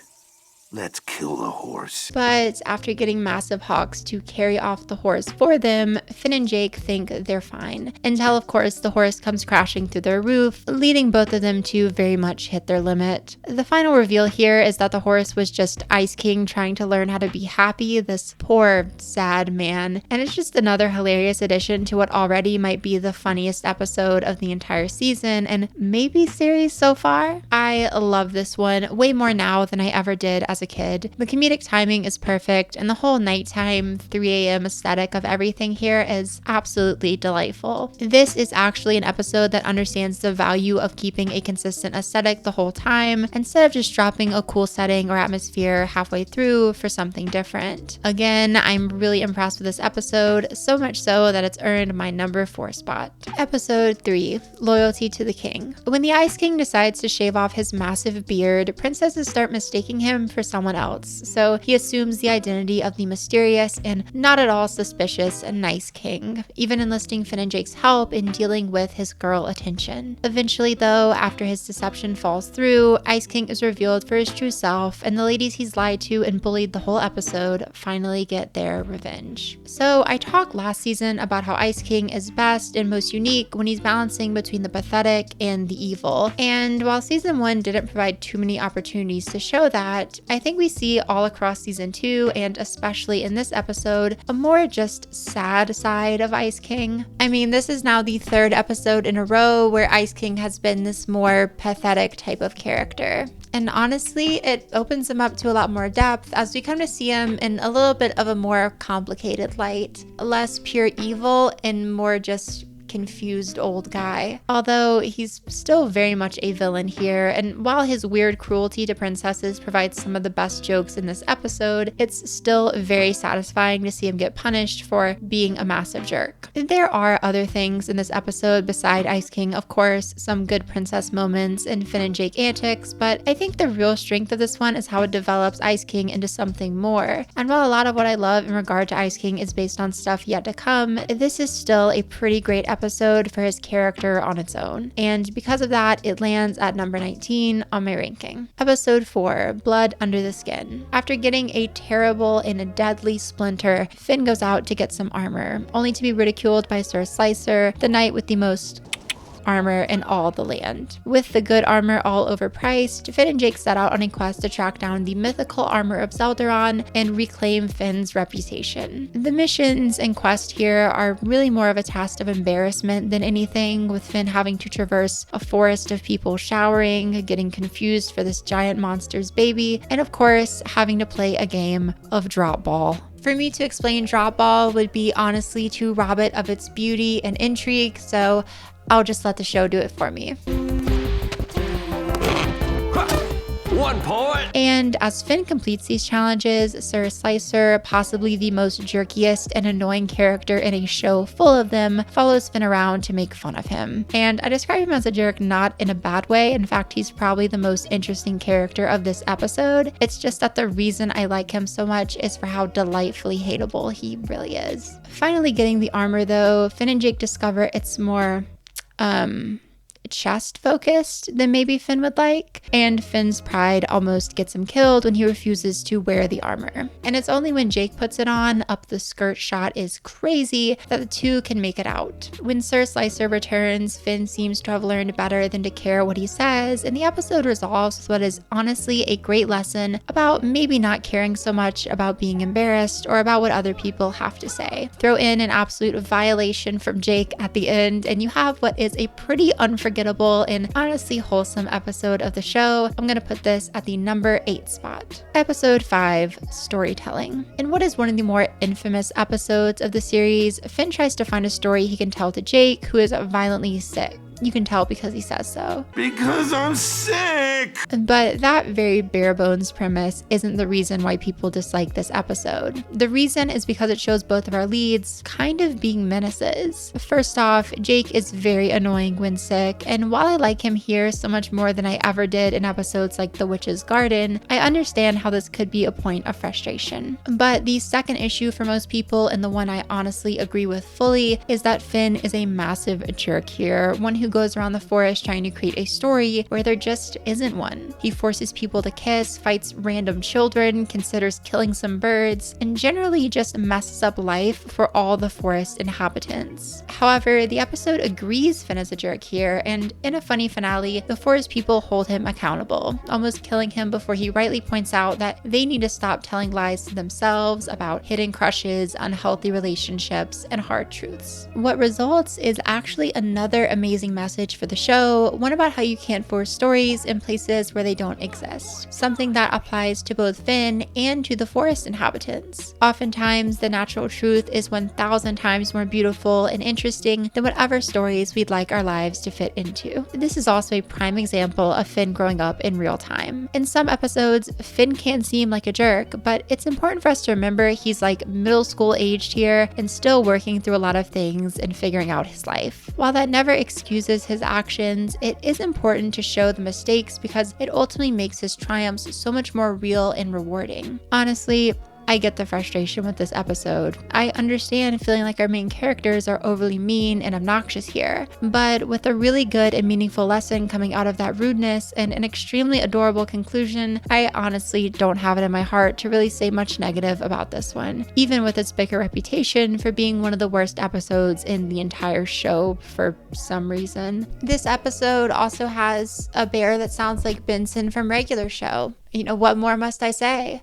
Speaker 4: let's kill the horse.
Speaker 1: But after getting massive hawks to carry off the horse for them, Finn and Jake think they're fine. Until, of course, the horse comes crashing through their roof, leading both of them to very much hit their limit. The final reveal here is that the horse was just Ice King trying to learn how to be happy, this poor, sad man. And it's just another hilarious addition to what already might be the funniest episode of the entire season, and maybe series so far. I love this one way more now than I ever did as a kid. The comedic timing is perfect, and the whole nighttime 3 a.m. aesthetic of everything here is absolutely delightful. This is actually an episode that understands the value of keeping a consistent aesthetic the whole time, instead of just dropping a cool setting or atmosphere halfway through for something different. Again, I'm really impressed with this episode, so much so that it's earned my number 4 spot. Episode 3, Loyalty to the King. When the Ice King decides to shave off his massive beard, princesses start mistaking him for someone else, so he assumes the identity of the mysterious and not at all suspicious nice king, even enlisting Finn and Jake's help in dealing with his girl attention. Eventually though, after his deception falls through, Ice King is revealed for his true self, and the ladies he's lied to and bullied the whole episode finally get their revenge. So I talked last season about how Ice King is best and most unique when he's balancing between the pathetic and the evil, and while season 1 didn't provide too many opportunities to show that, I think we see all across season 2, and especially in this episode, a more just sad side of Ice King. I mean, this is now the 3rd episode in a row where Ice King has been this more pathetic type of character. And honestly, it opens him up to a lot more depth as we come to see him in a little bit of a more complicated light. Less pure evil and more just confused old guy. Although he's still very much a villain here, and while his weird cruelty to princesses provides some of the best jokes in this episode, it's still very satisfying to see him get punished for being a massive jerk. There are other things in this episode beside Ice King, of course, some good princess moments and Finn and Jake antics, but I think the real strength of this one is how it develops Ice King into something more. And while a lot of what I love in regard to Ice King is based on stuff yet to come, this is still a pretty great episode for his character on its own. And because of that, it lands at number 19 on my ranking. Episode 4, Blood Under the Skin. After getting a terrible and a deadly splinter, Finn goes out to get some armor, only to be ridiculed by Sir Slicer, the knight with the most armor in all the land. With the good armor all overpriced, Finn and Jake set out on a quest to track down the mythical armor of Zeldaron and reclaim Finn's reputation. The missions and quest here are really more of a task of embarrassment than anything, with Finn having to traverse a forest of people showering, getting confused for this giant monster's baby, and of course, having to play a game of drop ball. For me to explain Drop Ball would be honestly to rob it of its beauty and intrigue, so I'll just let the show do it for me.
Speaker 6: 1 point.
Speaker 1: And as Finn completes these challenges, Sir Slicer, possibly the most jerkiest and annoying character in a show full of them, follows Finn around to make fun of him. And I describe him as a jerk not in a bad way. In fact, he's probably the most interesting character of this episode. It's just that the reason I like him so much is for how delightfully hateable he really is. Finally getting the armor though, Finn and Jake discover it's more, chest focused than maybe Finn would like, and Finn's pride almost gets him killed when he refuses to wear the armor. And it's only when Jake puts it on, up the skirt shot is crazy, that the two can make it out. When Sir Slicer returns, Finn seems to have learned better than to care what he says, and the episode resolves with what is honestly a great lesson about maybe not caring so much about being embarrassed or about what other people have to say. Throw in an absolute violation from Jake at the end, and you have what is a pretty unforgettable and honestly wholesome episode of the show. I'm gonna put this at the number 8 spot. Episode 5, Storytelling. In what is one of the more infamous episodes of the series, Finn tries to find a story he can tell to Jake, who is violently sick. You can tell because he says so.
Speaker 4: Because I'm sick!
Speaker 1: But that very bare bones premise isn't the reason why people dislike this episode. The reason is because it shows both of our leads kind of being menaces. First off, Jake is very annoying when sick, and while I like him here so much more than I ever did in episodes like The Witch's Garden, I understand how this could be a point of frustration. But the second issue for most people, and the one I honestly agree with fully, is that Finn is a massive jerk here, one who goes around the forest trying to create a story where there just isn't one. He forces people to kiss, fights random children, considers killing some birds, and generally just messes up life for all the forest inhabitants. However, the episode agrees Finn is a jerk here, and in a funny finale, the forest people hold him accountable, almost killing him before he rightly points out that they need to stop telling lies to themselves about hidden crushes, unhealthy relationships, and hard truths. What results is actually another amazing message for the show, one about how you can't force stories in places where they don't exist. Something that applies to both Finn and to the forest inhabitants. Oftentimes, the natural truth is 1,000 times more beautiful and interesting than whatever stories we'd like our lives to fit into. This is also a prime example of Finn growing up in real time. In some episodes, Finn can seem like a jerk, but it's important for us to remember he's like middle school aged here and still working through a lot of things and figuring out his life. While that never excuses his actions, it is important to show the mistakes because it ultimately makes his triumphs so much more real and rewarding. Honestly, I get the frustration with this episode. I understand feeling like our main characters are overly mean and obnoxious here, but with a really good and meaningful lesson coming out of that rudeness and an extremely adorable conclusion, I honestly don't have it in my heart to really say much negative about this one, even with its bigger reputation for being one of the worst episodes in the entire show for some reason. This episode also has a bear that sounds like Benson from Regular Show. You know, what more must I say?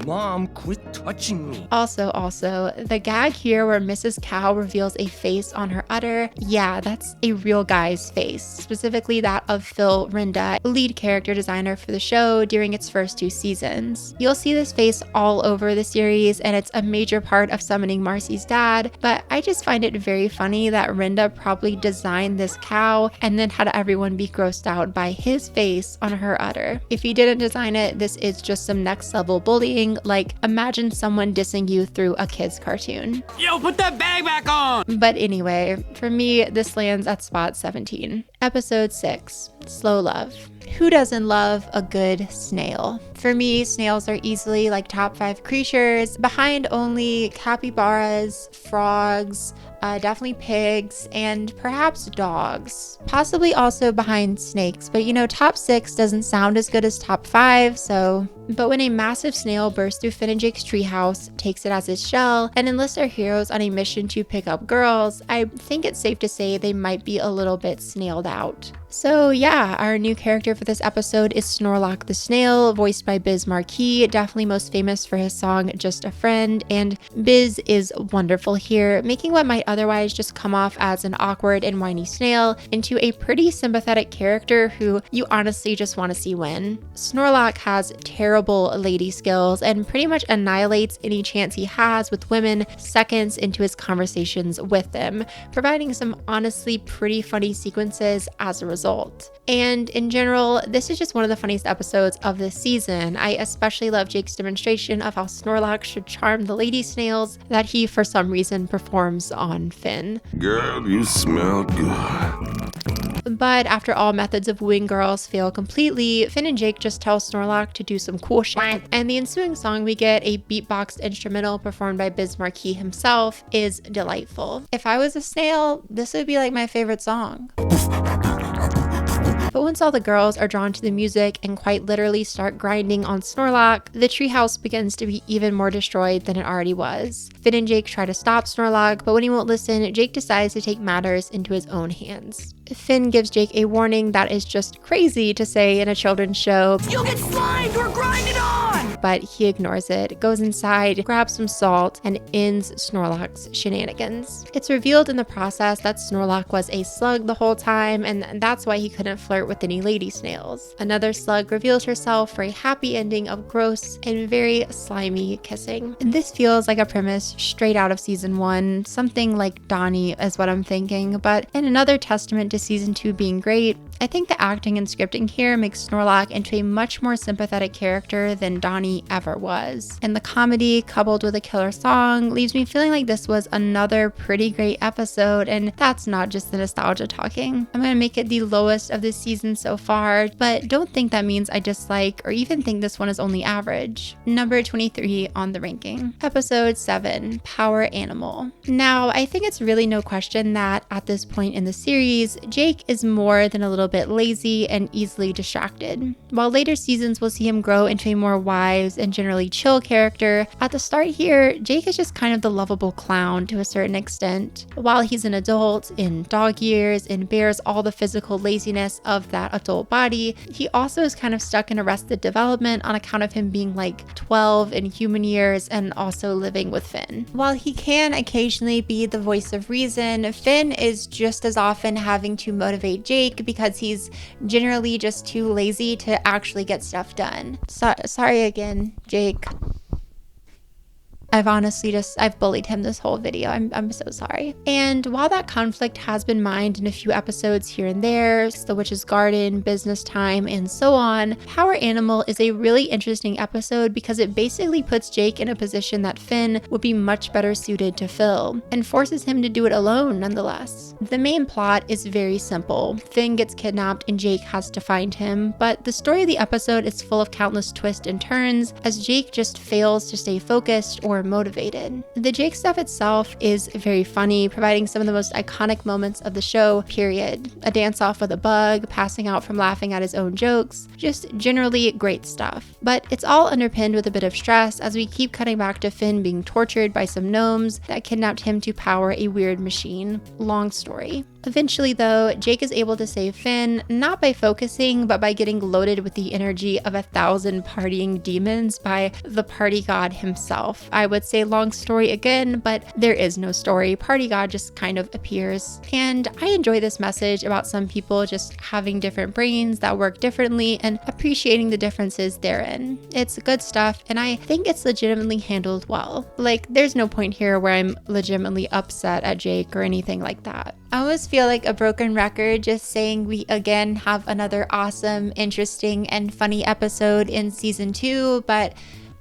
Speaker 8: Mom, quit touching me.
Speaker 1: Also, the gag here where Mrs. Cow reveals a face on her udder, yeah, that's a real guy's face, specifically that of Phil Rinda, lead character designer for the show during its first 2 seasons. You'll see this face all over the series, and it's a major part of summoning Marcy's dad, but I just find it very funny that Rinda probably designed this cow and then had everyone be grossed out by his face on her udder. If he didn't design it, this is just some next level bullying. Like, imagine someone dissing you through a kid's cartoon.
Speaker 8: Yo, put that bag back on!
Speaker 1: But anyway, for me, this lands at spot 17. Episode 6, Slow Love. Who doesn't love a good snail? For me, snails are easily like top 5 creatures, behind only capybaras, frogs, definitely pigs, and perhaps dogs. Possibly also behind snakes, but you know, top 6 doesn't sound as good as top 5, so... But when a massive snail bursts through Finn and Jake's treehouse, takes it as its shell, and enlists our heroes on a mission to pick up girls, I think it's safe to say they might be a little bit snailed out. So yeah, our new character for this episode is Snorlock the Snail, voiced by by Biz Marquis, definitely most famous for his song Just a Friend, and Biz is wonderful here, making what might otherwise just come off as an awkward and whiny snail into a pretty sympathetic character who you honestly just want to see win. Snorlax has terrible lady skills and pretty much annihilates any chance he has with women seconds into his conversations with them, providing some honestly pretty funny sequences as a result. And in general, this is just one of the funniest episodes of this season. I especially love Jake's demonstration of how Snorlax should charm the lady snails that he for some reason performs on Finn.
Speaker 4: Girl, you smell good.
Speaker 1: But after all methods of wooing girls fail completely, Finn and Jake just tell Snorlax to do some cool shit. And the ensuing song we get, a beatboxed instrumental performed by Biz Marquis himself, is delightful. If I was a snail, this would be like my favorite song. But once all the girls are drawn to the music and quite literally start grinding on Snorlax, the treehouse begins to be even more destroyed than it already was. Finn and Jake try to stop Snorlax, but when he won't listen, Jake decides to take matters into his own hands. Finn gives Jake a warning that is just crazy to say in a children's show.
Speaker 5: You'll get slimed or grinded on!
Speaker 1: But he ignores it, goes inside, grabs some salt, and ends Snorlax's shenanigans. It's revealed in the process that Snorlax was a slug the whole time, and that's why he couldn't flirt with any lady snails. Another slug reveals herself for a happy ending of gross and very slimy kissing. And this feels like a premise straight out of season 1, something like Donny is what I'm thinking, but in another testament to season 2 being great, I think the acting and scripting here makes Snorlax into a much more sympathetic character than Donny ever was. And the comedy, coupled with a killer song, leaves me feeling like this was another pretty great episode, and that's not just the nostalgia talking. I'm gonna make it the lowest of this season so far, but don't think that means I dislike or even think this one is only average. Number 23 on the ranking. Episode 7, Power Animal. Now, I think it's really no question that at this point in the series, Jake is more than a little bit lazy and easily distracted. While later seasons will see him grow into a more wise and generally chill character, at the start here, Jake is just kind of the lovable clown to a certain extent. While he's an adult in dog years and bears all the physical laziness of that adult body, he also is kind of stuck in arrested development on account of him being like 12 in human years and also living with Finn. While he can occasionally be the voice of reason, Finn is just as often having to motivate Jake because he's generally just too lazy to actually get stuff done. Sorry again, Jake. I've bullied him this whole video. I'm so sorry. And while that conflict has been mined in a few episodes here and there, The Witch's Garden, Business Time, and so on, Power Animal is a really interesting episode because it basically puts Jake in a position that Finn would be much better suited to fill, and forces him to do it alone nonetheless. The main plot is very simple. Finn gets kidnapped and Jake has to find him, but the story of the episode is full of countless twists and turns as Jake just fails to stay focused or motivated. The Jake stuff itself is very funny, providing some of the most iconic moments of the show, period. A dance off with a bug, passing out from laughing at his own jokes, just generally great stuff. But it's all underpinned with a bit of stress as we keep cutting back to Finn being tortured by some gnomes that kidnapped him to power a weird machine. Long story. Eventually though, Jake is able to save Finn, not by focusing, but by getting loaded with the energy of 1,000 partying demons by the party god himself. I would say long story again, but there is no story. Party god just kind of appears. And I enjoy this message about some people just having different brains that work differently and appreciating the differences therein. It's good stuff, and I think it's legitimately handled well. Like, there's no point here where I'm legitimately upset at Jake or anything like that. I almost feel like a broken record just saying we again have another awesome, interesting, and funny episode in season 2, but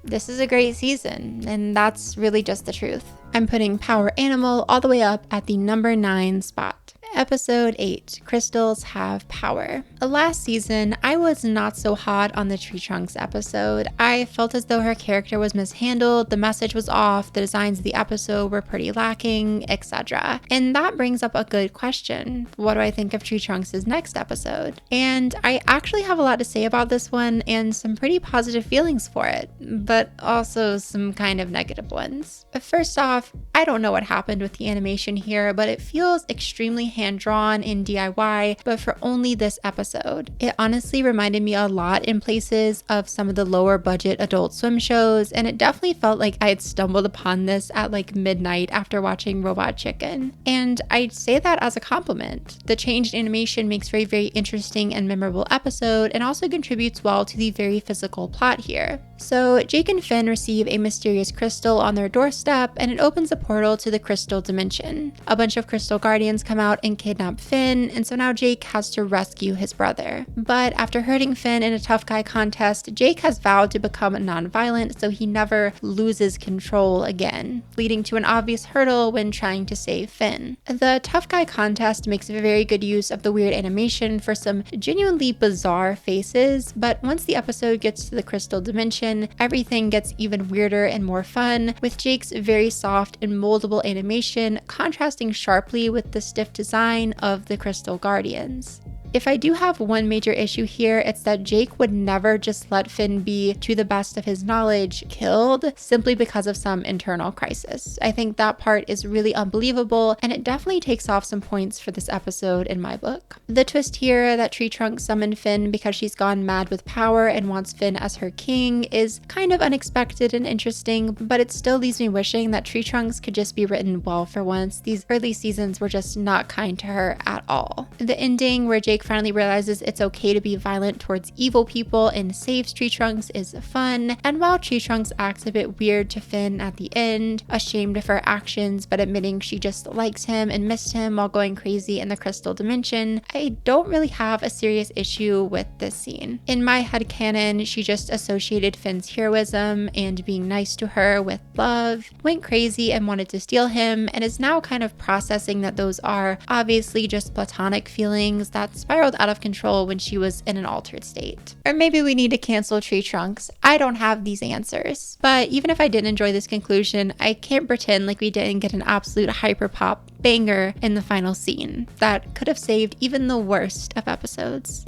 Speaker 1: this is a great season, and that's really just the truth. I'm putting Power Animal all the way up at the number 9 spot. Episode 8, Crystals Have Power. Last season, I was not so hot on the Tree Trunks episode. I felt as though her character was mishandled, the message was off, the designs of the episode were pretty lacking, etc. And that brings up a good question. What do I think of Tree Trunks' next episode? And I actually have a lot to say about this one and some pretty positive feelings for it, but also some kind of negative ones. First off, I don't know what happened with the animation here, but it feels extremely hand-drawn in DIY, but for only this episode. It honestly reminded me a lot in places of some of the lower budget Adult Swim shows, and it definitely felt like I had stumbled upon this at like midnight after watching Robot Chicken. And I'd say that as a compliment. The changed animation makes for a very interesting and memorable episode, and also contributes well to the very physical plot here. So Jake and Finn receive a mysterious crystal on their doorstep, and it opens a portal to the crystal dimension. A bunch of crystal guardians come out and kidnap Finn, and so now Jake has to rescue his brother. But after hurting Finn in a tough guy contest, Jake has vowed to become non-violent so he never loses control again, leading to an obvious hurdle when trying to save Finn. The tough guy contest makes a very good use of the weird animation for some genuinely bizarre faces, but once the episode gets to the crystal dimension, everything gets even weirder and more fun, with Jake's very soft and moldable animation contrasting sharply with the stiff design of the Crystal Guardians. If I do have one major issue here, it's that Jake would never just let Finn be, to the best of his knowledge, killed simply because of some internal crisis. I think that part is really unbelievable, and it definitely takes off some points for this episode in my book. The twist here that Tree Trunk summoned Finn because she's gone mad with power and wants Finn as her king is kind of unexpected and interesting, but it still leaves me wishing that Tree Trunks could just be written well for once. These early seasons were just not kind to her at all. The ending where Jake finally realizes it's okay to be violent towards evil people and saves Tree Trunks is fun, and while Tree Trunks acts a bit weird to Finn at the end, ashamed of her actions but admitting she just likes him and missed him while going crazy in the crystal dimension, I don't really have a serious issue with this scene. In my headcanon, she just associated Finn's heroism and being nice to her with love, went crazy and wanted to steal him, and is now kind of processing that those are obviously just platonic feelings that spiraled out of control when she was in an altered state. Or maybe we need to cancel Tree Trunks. I don't have these answers. But even if I didn't enjoy this conclusion, I can't pretend like we didn't get an absolute hyperpop banger in the final scene that could have saved even the worst of episodes.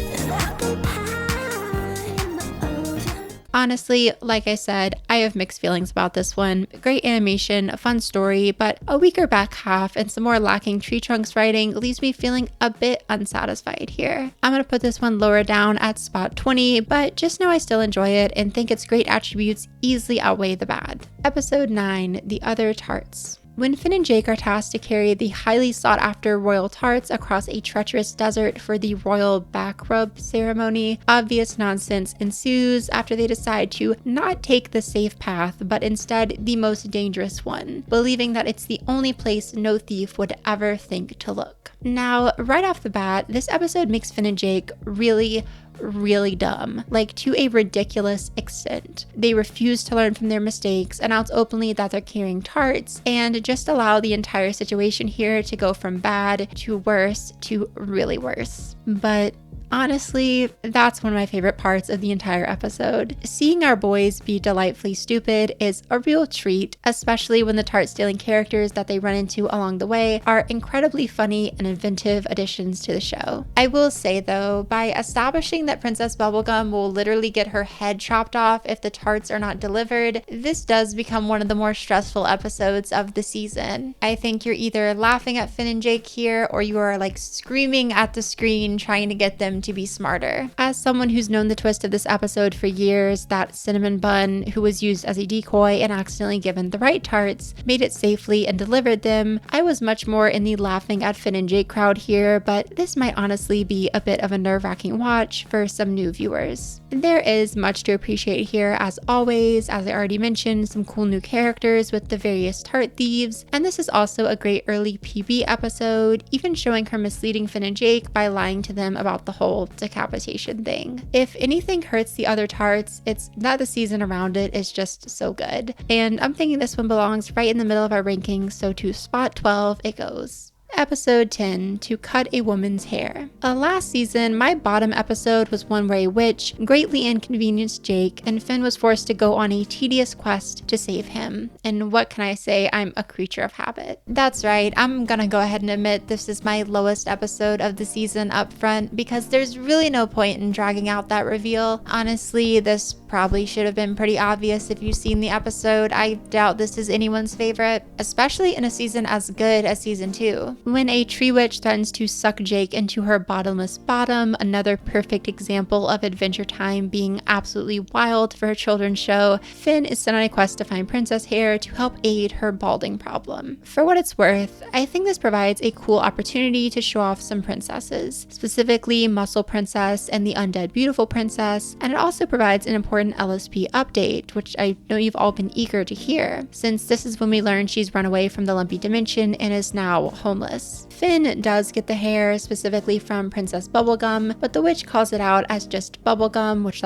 Speaker 1: Honestly, like I said, I have mixed feelings about this one. Great animation, a fun story, but a weaker back half and some more lacking Tree Trunks writing leaves me feeling a bit unsatisfied here. I'm gonna put this one lower down at spot 20, but just know I still enjoy it and think its great attributes easily outweigh the bad. Episode 9, The Other Tarts. When Finn and Jake are tasked to carry the highly sought-after royal tarts across a treacherous desert for the royal back rub ceremony, obvious nonsense ensues after they decide to not take the safe path, but instead the most dangerous one, believing that it's the only place no thief would ever think to look. Now, right off the bat, this episode makes Finn and Jake really dumb, like to a ridiculous extent. They refuse to learn from their mistakes, announce openly that they're carrying tarts, and just allow the entire situation here to go from bad to worse to really worse. But honestly, that's one of my favorite parts of the entire episode. Seeing our boys be delightfully stupid is a real treat, especially when the tart stealing characters that they run into along the way are incredibly funny and inventive additions to the show. I will say though, by establishing that Princess Bubblegum will literally get her head chopped off if the tarts are not delivered, this does become one of the more stressful episodes of the season. I think you're either laughing at Finn and Jake here, or you are like screaming at the screen trying to get them to be smarter. As someone who's known the twist of this episode for years, that cinnamon bun who was used as a decoy and accidentally given the right tarts made it safely and delivered them, I was much more in the laughing at Finn and Jake crowd here, but this might honestly be a bit of a nerve-wracking watch for some new viewers. There is much to appreciate here as always, as I already mentioned, some cool new characters with the various tart thieves, and this is also a great early PB episode, even showing her misleading Finn and Jake by lying to them about the whole decapitation thing. If anything hurts the other tarts, it's that the season around it is just so good. And I'm thinking this one belongs right in the middle of our rankings, so to spot 12 it goes. Episode 10, To Cut a Woman's Hair. Last season, my bottom episode was one where a witch greatly inconvenienced Jake, and Finn was forced to go on a tedious quest to save him. And what can I say? I'm a creature of habit. That's right, I'm gonna go ahead and admit this is my lowest episode of the season up front, because there's really no point in dragging out that reveal. Honestly, this probably should have been pretty obvious if you've seen the episode. I doubt this is anyone's favorite, especially in a season as good as season 2. When a tree witch threatens to suck Jake into her bottomless bottom, another perfect example of Adventure Time being absolutely wild for a children's show, Finn is sent on a quest to find Princess Hair to help aid her balding problem. For what it's worth, I think this provides a cool opportunity to show off some princesses, specifically Muscle Princess and the Undead Beautiful Princess, and it also provides an important LSP update, which I know you've all been eager to hear, since this is when we learn she's run away from the Lumpy dimension and is now homeless. Finn does get the hair specifically from Princess Bubblegum, but the witch calls it out as just bubblegum, which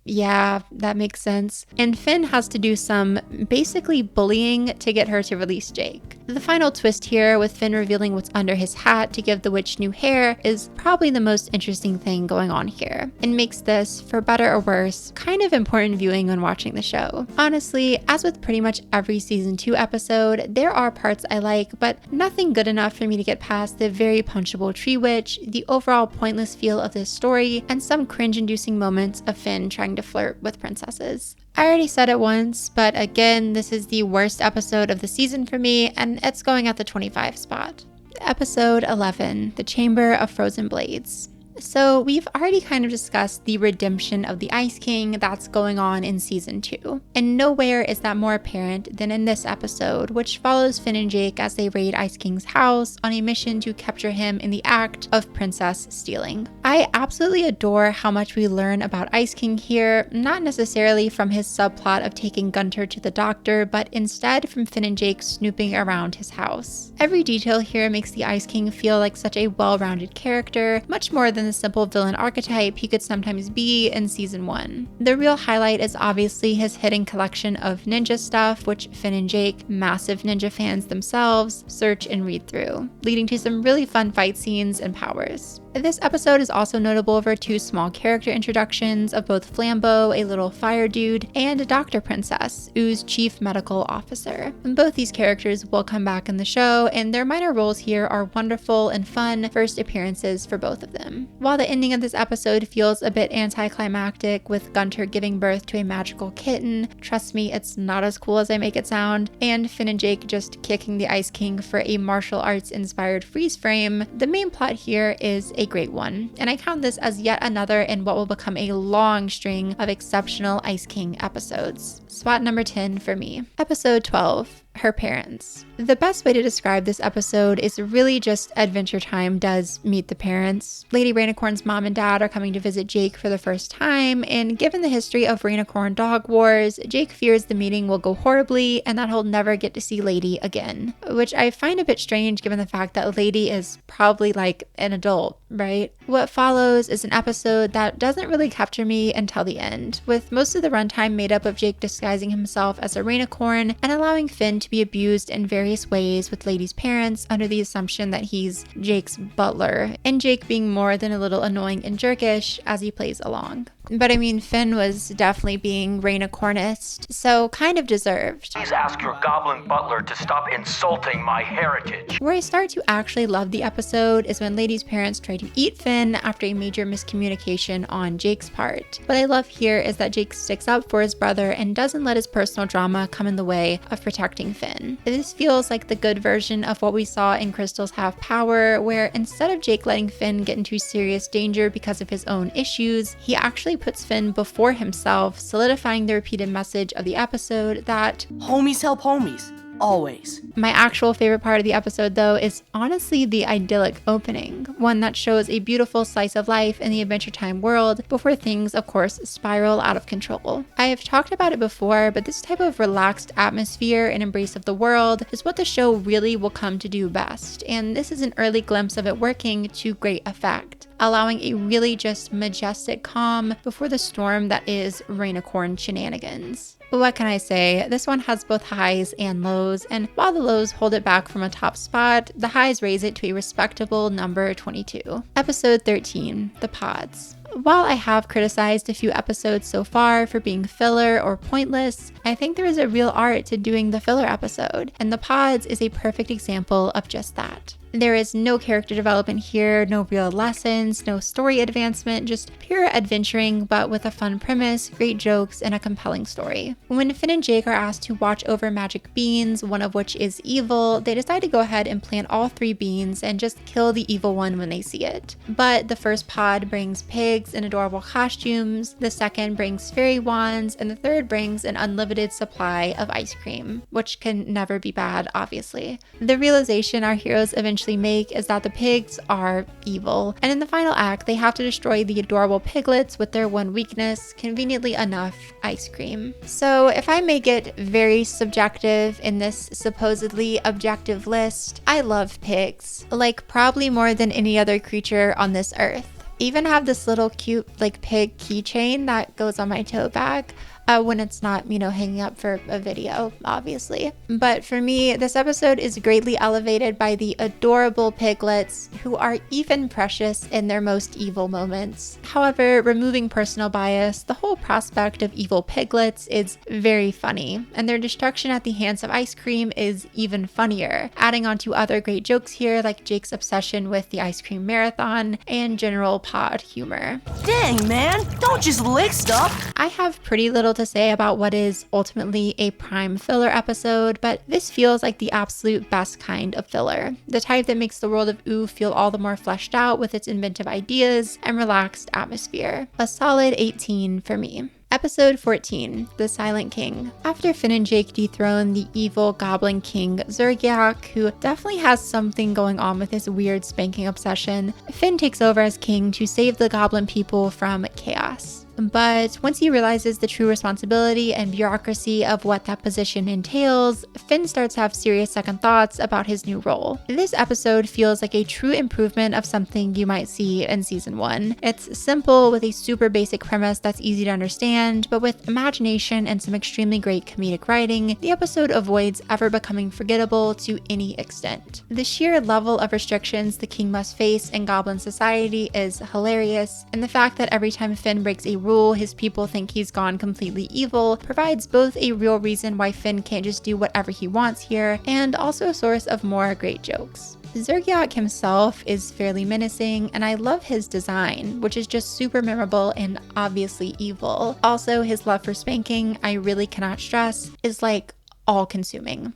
Speaker 1: yeah, that makes sense. And Finn has to do some basically bullying to get her to release Jake. The final twist here, with Finn revealing what's under his hat to give the witch new hair, is probably the most interesting thing going on here, and makes this, for better or worse, kind of important viewing when watching the show. Honestly, as with pretty much every season 2 episode, there are parts I like, but nothing good enough for me to get past the very punchable tree witch, the overall pointless feel of this story, and some cringe-inducing moments of Finn trying to flirt with princesses. I already said it once, but again, this is the worst episode of the season for me, and it's going at the 25 spot. Episode 11, The Chamber of Frozen Blades. So we've already kind of discussed the redemption of the Ice King that's going on in season 2. And nowhere is that more apparent than in this episode, which follows Finn and Jake as they raid Ice King's house on a mission to capture him in the act of princess stealing. I absolutely adore how much we learn about Ice King here, not necessarily from his subplot of taking Gunter to the doctor, but instead from Finn and Jake snooping around his house. Every detail here makes the Ice King feel like such a well-rounded character, much more than the simple villain archetype he could sometimes be in season 1. The real highlight is obviously his hidden collection of ninja stuff, which Finn and Jake, massive ninja fans themselves, search and read through, leading to some really fun fight scenes and powers. This episode is also notable for 2 small character introductions of both Flambeau, a little fire dude, and a Dr. Princess, Oo's chief medical officer. And both these characters will come back in the show, and their minor roles here are wonderful and fun first appearances for both of them. While the ending of this episode feels a bit anticlimactic, with Gunter giving birth to a magical kitten, trust me, it's not as cool as I make it sound, and Finn and Jake just kicking the Ice King for a martial arts inspired freeze frame, the main plot here is a great one, and I count this as yet another in what will become a long string of exceptional Ice King episodes. Spot number 10 for me. Episode 12. Her parents. The best way to describe this episode is really just Adventure Time does meet the parents. Lady Rainicorn's mom and dad are coming to visit Jake for the first time, and given the history of Rainicorn dog wars, Jake fears the meeting will go horribly and that he'll never get to see Lady again, which I find a bit strange given the fact that Lady is probably like an adult, right? What follows is an episode that doesn't really capture me until the end, with most of the runtime made up of Jake disguising himself as a Rainicorn and allowing Finn to be abused in various ways with Lady's parents under the assumption that he's Jake's butler, and Jake being more than a little annoying and jerkish as he plays along. But I mean, Finn was definitely being Rainicornist, so kind of deserved.
Speaker 6: Please ask your goblin butler to stop insulting my heritage.
Speaker 1: Where I start to actually love the episode is when Lady's parents try to eat Finn after a major miscommunication on Jake's part. What I love here is that Jake sticks up for his brother and doesn't let his personal drama come in the way of protecting Finn. This feels like the good version of what we saw in Crystal's Have Power, where instead of Jake letting Finn get into serious danger because of his own issues, he actually puts Finn before himself, solidifying the repeated message of the episode that
Speaker 5: Homies help homies. Always.
Speaker 1: My actual favorite part of the episode, though, is honestly the idyllic opening, one that shows a beautiful slice of life in the Adventure Time world before things, of course, spiral out of control. I have talked about it before, but this type of relaxed atmosphere and embrace of the world is what the show really will come to do best, and this is an early glimpse of it working to great effect, allowing a really just majestic calm before the storm that is Rainicorn shenanigans. What can I say? This one has both highs and lows, and while the lows hold it back from a top spot, the highs raise it to a respectable number 22. Episode 13, The Pods. While I have criticized a few episodes so far for being filler or pointless, I think there is a real art to doing the filler episode, and The Pods is a perfect example of just that. There is no character development here, no real lessons, no story advancement, just pure adventuring, but with a fun premise, great jokes, and a compelling story. When Finn and Jake are asked to watch over magic beans, one of which is evil, they decide to go ahead and plant all 3 beans and just kill the evil one when they see it. But the first pod brings pigs in adorable costumes, the second brings fairy wands, and the third brings an unlimited supply of ice cream, which can never be bad, obviously. The realization our heroes eventually make is that the pigs are evil, and in the final act, they have to destroy the adorable piglets with their one weakness, conveniently enough, ice cream. So if I may get very subjective in this supposedly objective list, I love pigs, like probably more than any other creature on this earth. Even have this little cute like pig keychain that goes on my tote bag. When it's not, hanging up for a video, obviously. But for me, this episode is greatly elevated by the adorable piglets who are even precious in their most evil moments. However, removing personal bias, the whole prospect of evil piglets is very funny, and their destruction at the hands of ice cream is even funnier, adding on to other great jokes here like Jake's obsession with the ice cream marathon and general pod humor.
Speaker 5: Dang, man, don't just lick stuff.
Speaker 1: I have pretty little to say about what is ultimately a prime filler episode, but this feels like the absolute best kind of filler. The type that makes the world of Ooh feel all the more fleshed out with its inventive ideas and relaxed atmosphere. A solid 18 for me. Episode 14, The Silent King. After Finn and Jake dethrone the evil Goblin King Zergiak, who definitely has something going on with his weird spanking obsession, Finn takes over as king to save the Goblin people from chaos. But once he realizes the true responsibility and bureaucracy of what that position entails, Finn starts to have serious second thoughts about his new role. This episode feels like a true improvement of something you might see in season 1. It's simple with a super basic premise that's easy to understand, but with imagination and some extremely great comedic writing, the episode avoids ever becoming forgettable to any extent. The sheer level of restrictions the king must face in Goblin society is hilarious, and the fact that every time Finn breaks a rule, his people think he's gone completely evil, provides both a real reason why Finn can't just do whatever he wants here, and also a source of more great jokes. Zergiak himself is fairly menacing, and I love his design, which is just super memorable and obviously evil. Also, his love for spanking, I really cannot stress, is like all-consuming.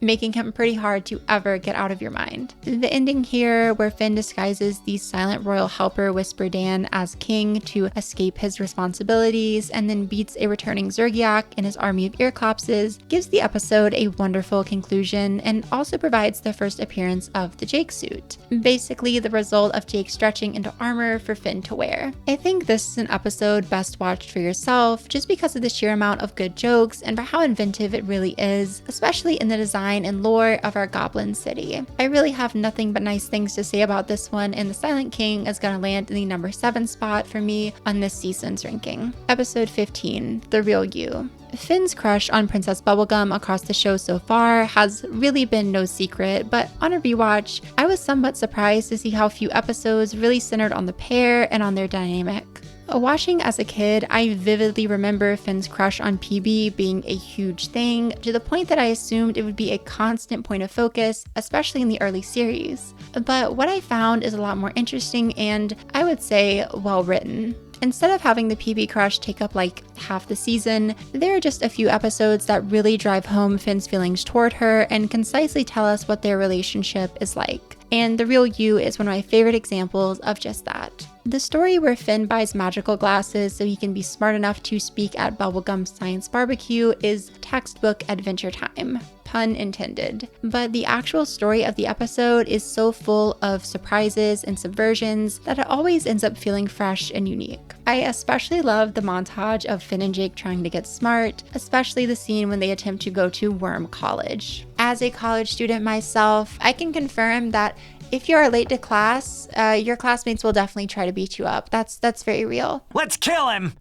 Speaker 1: Making him pretty hard to ever get out of your mind. The ending here, where Finn disguises the silent royal helper Whisper Dan as king to escape his responsibilities and then beats a returning Zergiak and his army of earclopses, gives the episode a wonderful conclusion and also provides the first appearance of the Jake suit, basically the result of Jake stretching into armor for Finn to wear. I think this is an episode best watched for yourself just because of the sheer amount of good jokes and for how inventive it really is, especially in the design and lore of our Goblin City. I really have nothing but nice things to say about this one, and The Silent King is gonna land in the number 7 spot for me on this season's ranking. Episode 15, The Real You. Finn's crush on Princess Bubblegum across the show so far has really been no secret, but on a rewatch, I was somewhat surprised to see how few episodes really centered on the pair and on their dynamic. Watching as a kid, I vividly remember Finn's crush on PB being a huge thing, to the point that I assumed it would be a constant point of focus, especially in the early series. But what I found is a lot more interesting and, I would say, well written. Instead of having the PB crush take up like half the season, there are just a few episodes that really drive home Finn's feelings toward her and concisely tell us what their relationship is like. And The Real You is one of my favorite examples of just that. The story where Finn buys magical glasses so he can be smart enough to speak at Bubblegum's science barbecue is textbook adventure time. Pun intended. But the actual story of the episode is so full of surprises and subversions that it always ends up feeling fresh and unique. I especially love the montage of Finn and Jake trying to get smart, especially the scene when they attempt to go to Worm College. As a college student myself, I can confirm that if you are late to class, your classmates will definitely try to beat you up. That's very real.
Speaker 8: Let's kill him!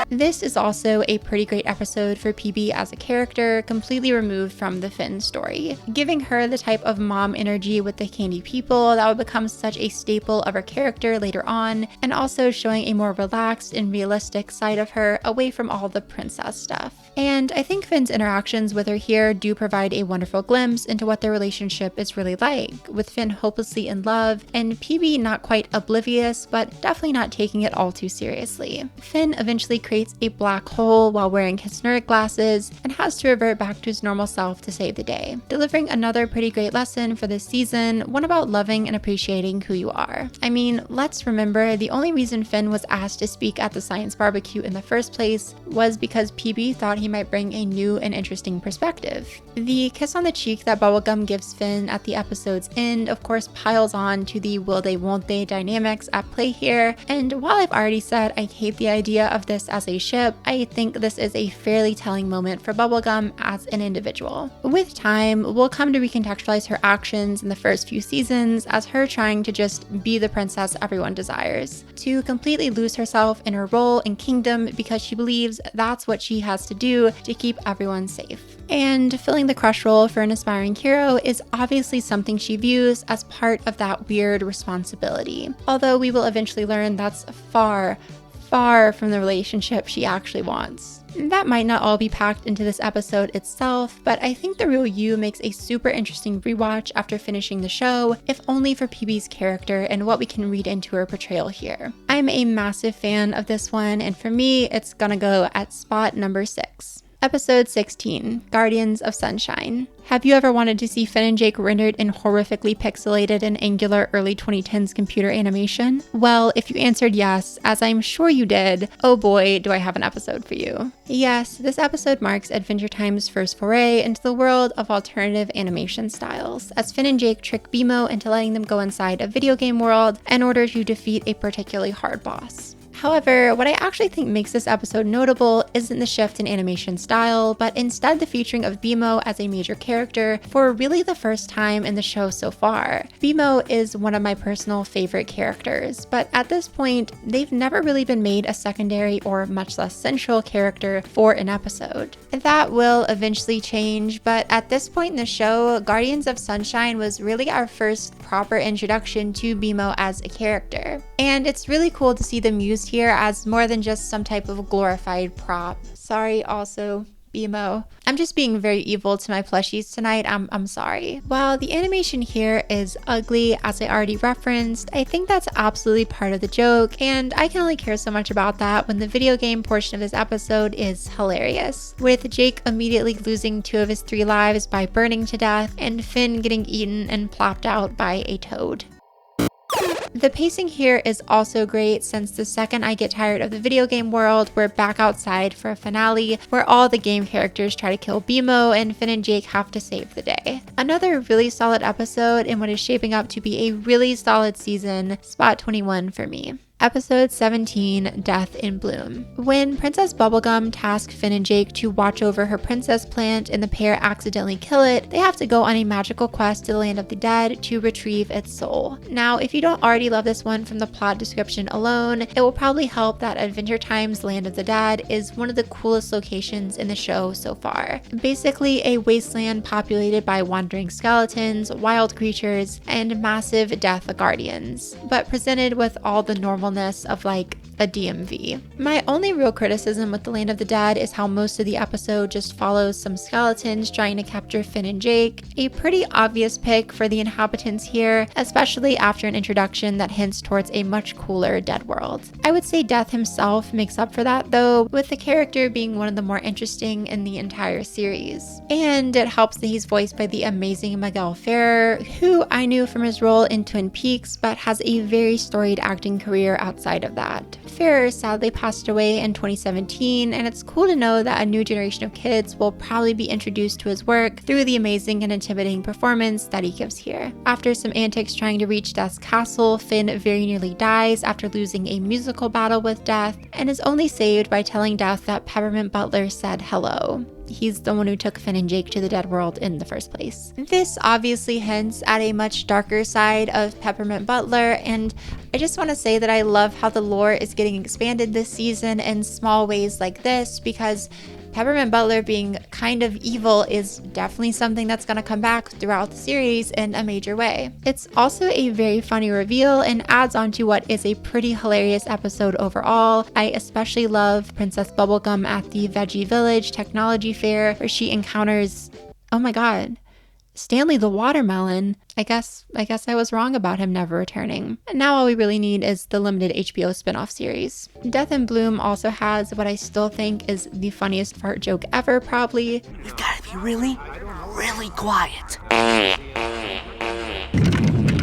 Speaker 1: This is also a pretty great episode for PB as a character, completely removed from the Finn story, giving her the type of mom energy with the candy people that would become such a staple of her character later on, and also showing a more relaxed and realistic side of her away from all the princess stuff. And I think Finn's interactions with her here do provide a wonderful glimpse into what their relationship is really like, with Finn hopelessly obviously in love, and PB not quite oblivious, but definitely not taking it all too seriously. Finn eventually creates a black hole while wearing his nerd glasses and has to revert back to his normal self to save the day, delivering another pretty great lesson for this season, one about loving and appreciating who you are. I mean, let's remember the only reason Finn was asked to speak at the science barbecue in the first place was because PB thought he might bring a new and interesting perspective. The kiss on the cheek that Bubblegum gives Finn at the episode's end, of course, piles on to the will they won't they dynamics at play here, and while I've already said I hate the idea of this as a ship, I think this is a fairly telling moment for Bubblegum as an individual. With time, we'll come to recontextualize her actions in the first few seasons as her trying to just be the princess everyone desires, to completely lose herself in her role in Kingdom because she believes that's what she has to do to keep everyone safe. And filling the crush role for an aspiring hero is obviously something she views as part of that weird responsibility, although we will eventually learn that's far from the relationship she actually wants. That might not all be packed into this episode itself, but I think The Real You makes a super interesting rewatch after finishing the show, if only for PB's character and what we can read into her portrayal here. I'm a massive fan of this one, and for me, it's gonna go at spot number 6. Episode 16, Guardians of Sunshine. Have you ever wanted to see Finn and Jake rendered in horrifically pixelated and angular early 2010s computer animation? Well, if you answered yes, as I'm sure you did, oh boy, do I have an episode for you. Yes, this episode marks Adventure Time's first foray into the world of alternative animation styles, as Finn and Jake trick Me-Mow into letting them go inside a video game world in order to defeat a particularly hard boss. However, what I actually think makes this episode notable isn't the shift in animation style, but instead the featuring of Me-Mow as a major character for really the first time in the show so far. Me-Mow is one of my personal favorite characters, but at this point, they've never really been made a secondary or much less central character for an episode. That will eventually change, but at this point in the show, Guardians of Sunshine was really our first proper introduction to Me-Mow as a character. And it's really cool to see them used here as more than just some type of glorified prop. Sorry, also, Me-Mow. I'm just being very evil to my plushies tonight. I'm sorry. While the animation here is ugly, as I already referenced, I think that's absolutely part of the joke, and I can only care so much about that when the video game portion of this episode is hilarious, with Jake immediately losing 2 of his 3 lives by burning to death, and Finn getting eaten and plopped out by a toad. The pacing here is also great, since the second I get tired of the video game world, we're back outside for a finale where all the game characters try to kill Me-Mow and Finn and Jake have to save the day. Another really solid episode in what is shaping up to be a really solid season, spot 21 for me. Episode 17, Death in Bloom. When Princess Bubblegum tasks Finn and Jake to watch over her princess plant and the pair accidentally kill it, they have to go on a magical quest to the land of the dead to retrieve its soul. Now, if you don't already love this one from the plot description alone, it will probably help that Adventure Time's Land of the Dead is one of the coolest locations in the show so far. Basically a wasteland populated by wandering skeletons, wild creatures, and massive death guardians, but presented with all the normalness of like a DMV. My only real criticism with the Land of the Dead is how most of the episode just follows some skeletons trying to capture Finn and Jake, a pretty obvious pick for the inhabitants here, especially after an introduction that hints towards a much cooler dead world. I would say Death himself makes up for that though, with the character being one of the more interesting in the entire series. And it helps that he's voiced by the amazing Miguel Ferrer, who I knew from his role in Twin Peaks, but has a very storied acting career outside of that. Ferrer sadly passed away in 2017, and it's cool to know that a new generation of kids will probably be introduced to his work through the amazing and intimidating performance that he gives here. After some antics trying to reach Death's castle, Finn very nearly dies after losing a musical battle with Death, and is only saved by telling Death that Peppermint Butler said hello. He's the one who took Finn and Jake to the dead world in the first place. This obviously hints at a much darker side of Peppermint Butler, and I just want to say that I love how the lore is getting expanded this season in small ways like this, because Peppermint Butler being kind of evil is definitely something that's going to come back throughout the series in a major way. It's also a very funny reveal and adds on to what is a pretty hilarious episode overall. I especially love Princess Bubblegum at the Veggie Village Technology Fair, where she encounters, oh my god, Stanley the Watermelon, I guess I was wrong about him never returning. And now all we really need is the limited HBO spin-off series. Death in Bloom also has what I still think is the funniest fart joke ever, probably.
Speaker 5: We've gotta be really, really quiet.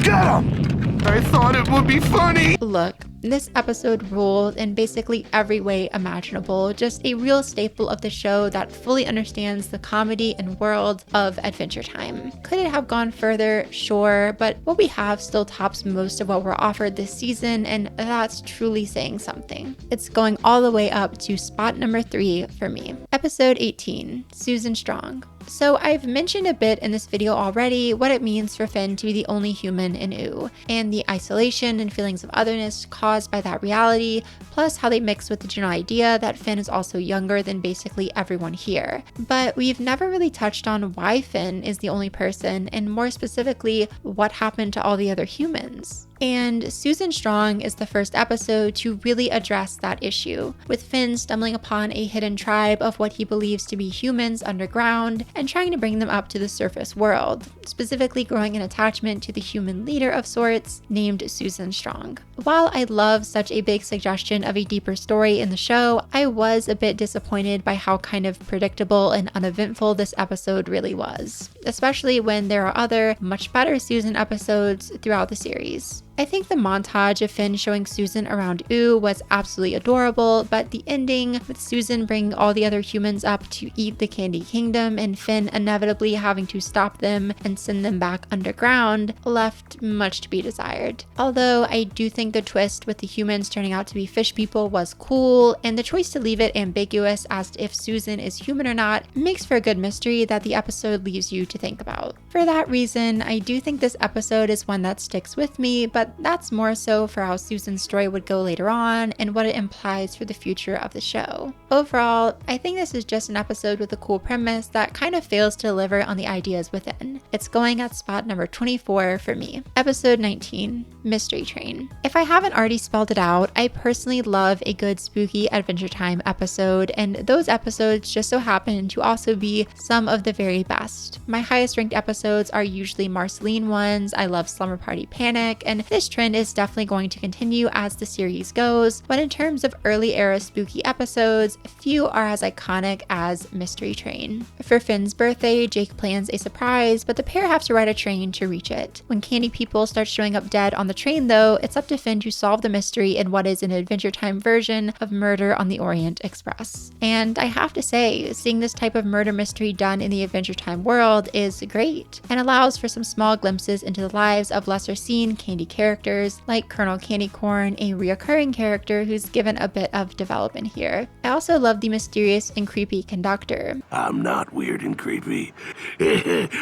Speaker 4: Get him! I thought it would be funny!
Speaker 1: Look, this episode ruled in basically every way imaginable, just a real staple of the show that fully understands the comedy and world of Adventure Time. Could it have gone further? Sure, but what we have still tops most of what we're offered this season, and that's truly saying something. It's going all the way up to spot number 3 for me. Episode 18, Susan Strong. So I've mentioned a bit in this video already what it means for Finn to be the only human in OO, and the isolation and feelings of otherness caused by that reality, plus how they mix with the general idea that Finn is also younger than basically everyone here. But we've never really touched on why Finn is the only person, and more specifically, what happened to all the other humans. And Susan Strong is the first episode to really address that issue, with Finn stumbling upon a hidden tribe of what he believes to be humans underground and trying to bring them up to the surface world, specifically growing an attachment to the human leader of sorts named Susan Strong. While I love such a big suggestion of a deeper story in the show, I was a bit disappointed by how kind of predictable and uneventful this episode really was, especially when there are other, much better Susan episodes throughout the series. I think the montage of Finn showing Susan around OO was absolutely adorable, but the ending, with Susan bringing all the other humans up to eat the Candy Kingdom and Finn inevitably having to stop them and send them back underground, left much to be desired. Although I do think the twist with the humans turning out to be fish people was cool, and the choice to leave it ambiguous as to if Susan is human or not makes for a good mystery that the episode leaves you to think about. For that reason, I do think this episode is one that sticks with me, but that's more so for how Susan's story would go later on and what it implies for the future of the show. Overall, I think this is just an episode with a cool premise that kind of fails to deliver on the ideas within. It's going at spot number 24 for me. Episode 19, Mystery Train. If I haven't already spelled it out, I personally love a good spooky Adventure Time episode, and those episodes just so happen to also be some of the very best. My highest ranked episodes are usually Marceline ones. I love Slumber Party Panic, and this trend is definitely going to continue as the series goes, but in terms of early era spooky episodes, few are as iconic as Mystery Train. For Finn's birthday, Jake plans a surprise, but the pair have to ride a train to reach it. When candy people start showing up dead on the train though, it's up to Finn to solve the mystery in what is an Adventure Time version of Murder on the Orient Express. And I have to say, seeing this type of murder mystery done in the Adventure Time world is great, and allows for some small glimpses into the lives of lesser seen candy characters like Colonel Candy Corn, a reoccurring character who's given a bit of development here. I also love the mysterious and creepy conductor.
Speaker 4: I'm not weird and creepy.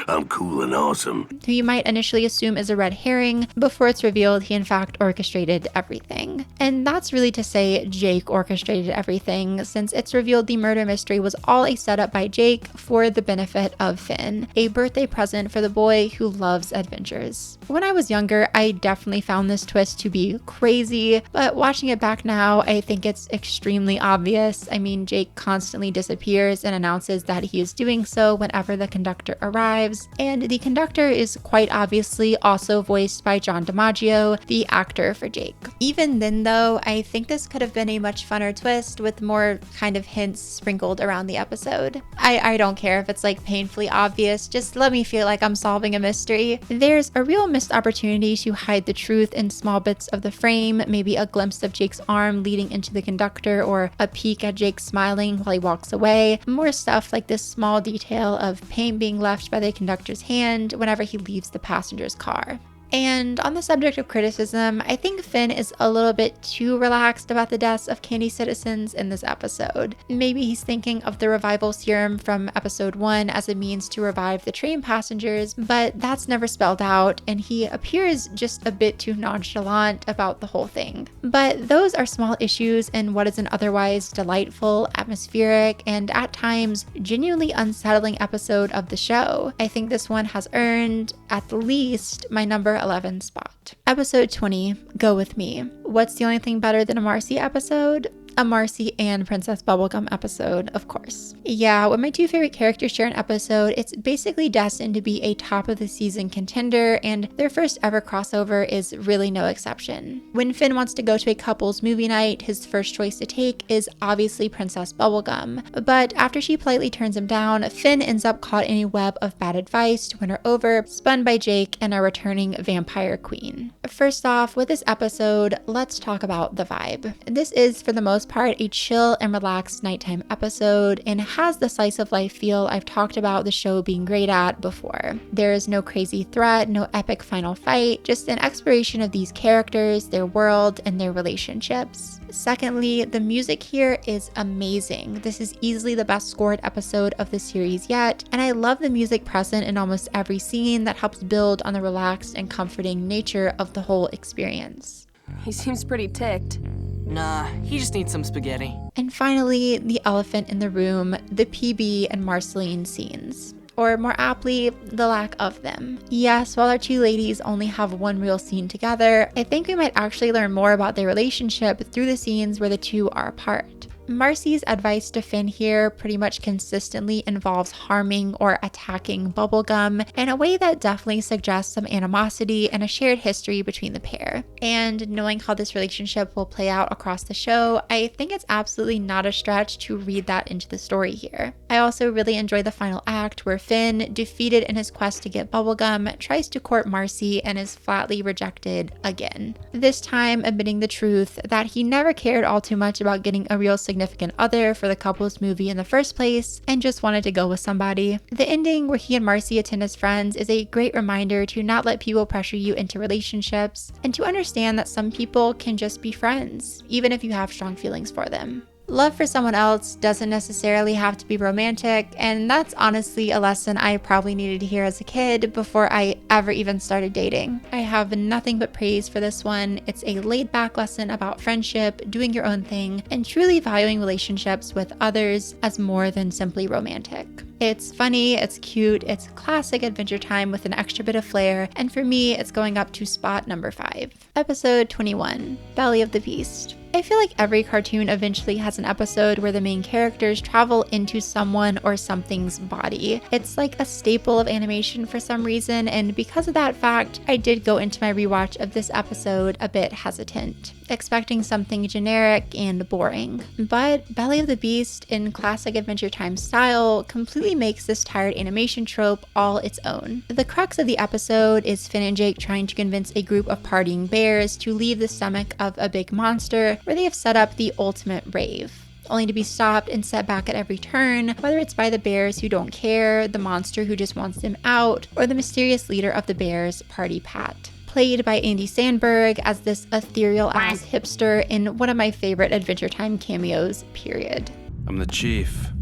Speaker 4: I'm cool and awesome.
Speaker 1: Who you might initially assume is a red herring before it's revealed he in fact orchestrated everything. And that's really to say Jake orchestrated everything, since it's revealed the murder mystery was all a setup by Jake for the benefit of Finn, a birthday present for the boy who loves adventures. When I was younger, I definitely found this twist to be crazy, but watching it back now, I think it's extremely obvious. I mean, Jake constantly disappears and announces that he is doing so whenever the conductor arrives, and the conductor is quite obviously also voiced by John DiMaggio, the actor for Jake. Even then though, I think this could have been a much funner twist with more kind of hints sprinkled around the episode. I don't care if it's like painfully obvious, just let me feel like I'm solving a mystery. There's a real missed opportunity to hide the truth in small bits of the frame, maybe a glimpse of Jake's arm leading into the conductor, or a peek at Jake smiling while he walks away. More stuff like this small detail of paint being left by the conductor's hand whenever he leaves the passenger's car. And on the subject of criticism, I think Finn is a little bit too relaxed about the deaths of candy citizens in this episode. Maybe he's thinking of the revival serum from episode 1 as a means to revive the train passengers, but that's never spelled out, and he appears just a bit too nonchalant about the whole thing. But those are small issues in what is an otherwise delightful, atmospheric, and at times genuinely unsettling episode of the show. I think this one has earned, at the least, my number 11 spot. Episode 20, Go With Me. What's the only thing better than a Marcy episode? a Marcy and Princess Bubblegum episode, of course. Yeah, when my two favorite characters share an episode, it's basically destined to be a top of the season contender, and their first ever crossover is really no exception. When Finn wants to go to a couple's movie night, his first choice to take is obviously Princess Bubblegum, but after she politely turns him down, Finn ends up caught in a web of bad advice to win her over, spun by Jake and a returning vampire queen. First off, with this episode, let's talk about the vibe. This is, for the most part, a chill and relaxed nighttime episode and has the slice of life feel I've talked about the show being great at before. There is no crazy threat, no epic final fight, just an exploration of these characters, their world, and their relationships. Secondly, the music here is amazing. This is easily the best scored episode of the series yet, and I love the music present in almost every scene that helps build on the relaxed and comforting nature of the whole experience.
Speaker 7: He seems pretty ticked.
Speaker 5: Nah, he just needs some spaghetti.
Speaker 1: And finally, the elephant in the room, the PB and Marceline scenes. Or more aptly, the lack of them. Yes, while our two ladies only have one real scene together, I think we might actually learn more about their relationship through the scenes where the two are apart. Marcy's advice to Finn here pretty much consistently involves harming or attacking Bubblegum in a way that definitely suggests some animosity and a shared history between the pair. And knowing how this relationship will play out across the show, I think it's absolutely not a stretch to read that into the story here. I also really enjoy the final act where Finn, defeated in his quest to get Bubblegum, tries to court Marcy and is flatly rejected again. This time admitting the truth that he never cared all too much about getting a real significant other for the couple's movie in the first place and just wanted to go with somebody. The ending where he and Marcy attend as friends is a great reminder to not let people pressure you into relationships and to understand that some people can just be friends, even if you have strong feelings for them. Love for someone else doesn't necessarily have to be romantic, and that's honestly a lesson I probably needed to hear as a kid before I ever even started dating. I have nothing but praise for this one. It's a laid-back lesson about friendship, doing your own thing, and truly valuing relationships with others as more than simply romantic. It's funny, it's cute, it's classic Adventure Time with an extra bit of flair, and for me, it's going up to spot number 5. Episode 21, Belly of the Beast. I feel like every cartoon eventually has an episode where the main characters travel into someone or something's body. It's like a staple of animation for some reason, and because of that fact, I did go into my rewatch of this episode a bit hesitant, expecting something generic and boring. But Belly of the Beast, in classic Adventure Time style, completely makes this tired animation trope all its own. The crux of the episode is Finn and Jake trying to convince a group of partying bears to leave the stomach of a big monster where they have set up the ultimate rave, only to be stopped and set back at every turn, whether it's by the bears who don't care, the monster who just wants them out, or the mysterious leader of the bears, Party Pat, played by Andy Samberg as this ethereal-ass hipster in one of my favorite Adventure Time cameos, period.
Speaker 9: I'm the chief.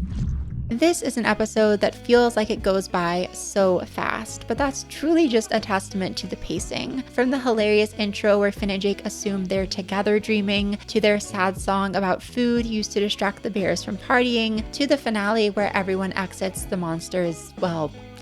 Speaker 1: This is an episode that feels like it goes by so fast, but that's truly just a testament to the pacing. From the hilarious intro where Finn and Jake assume they're together dreaming, to their sad song about food used to distract the bears from partying, to the finale where everyone exits the monster's,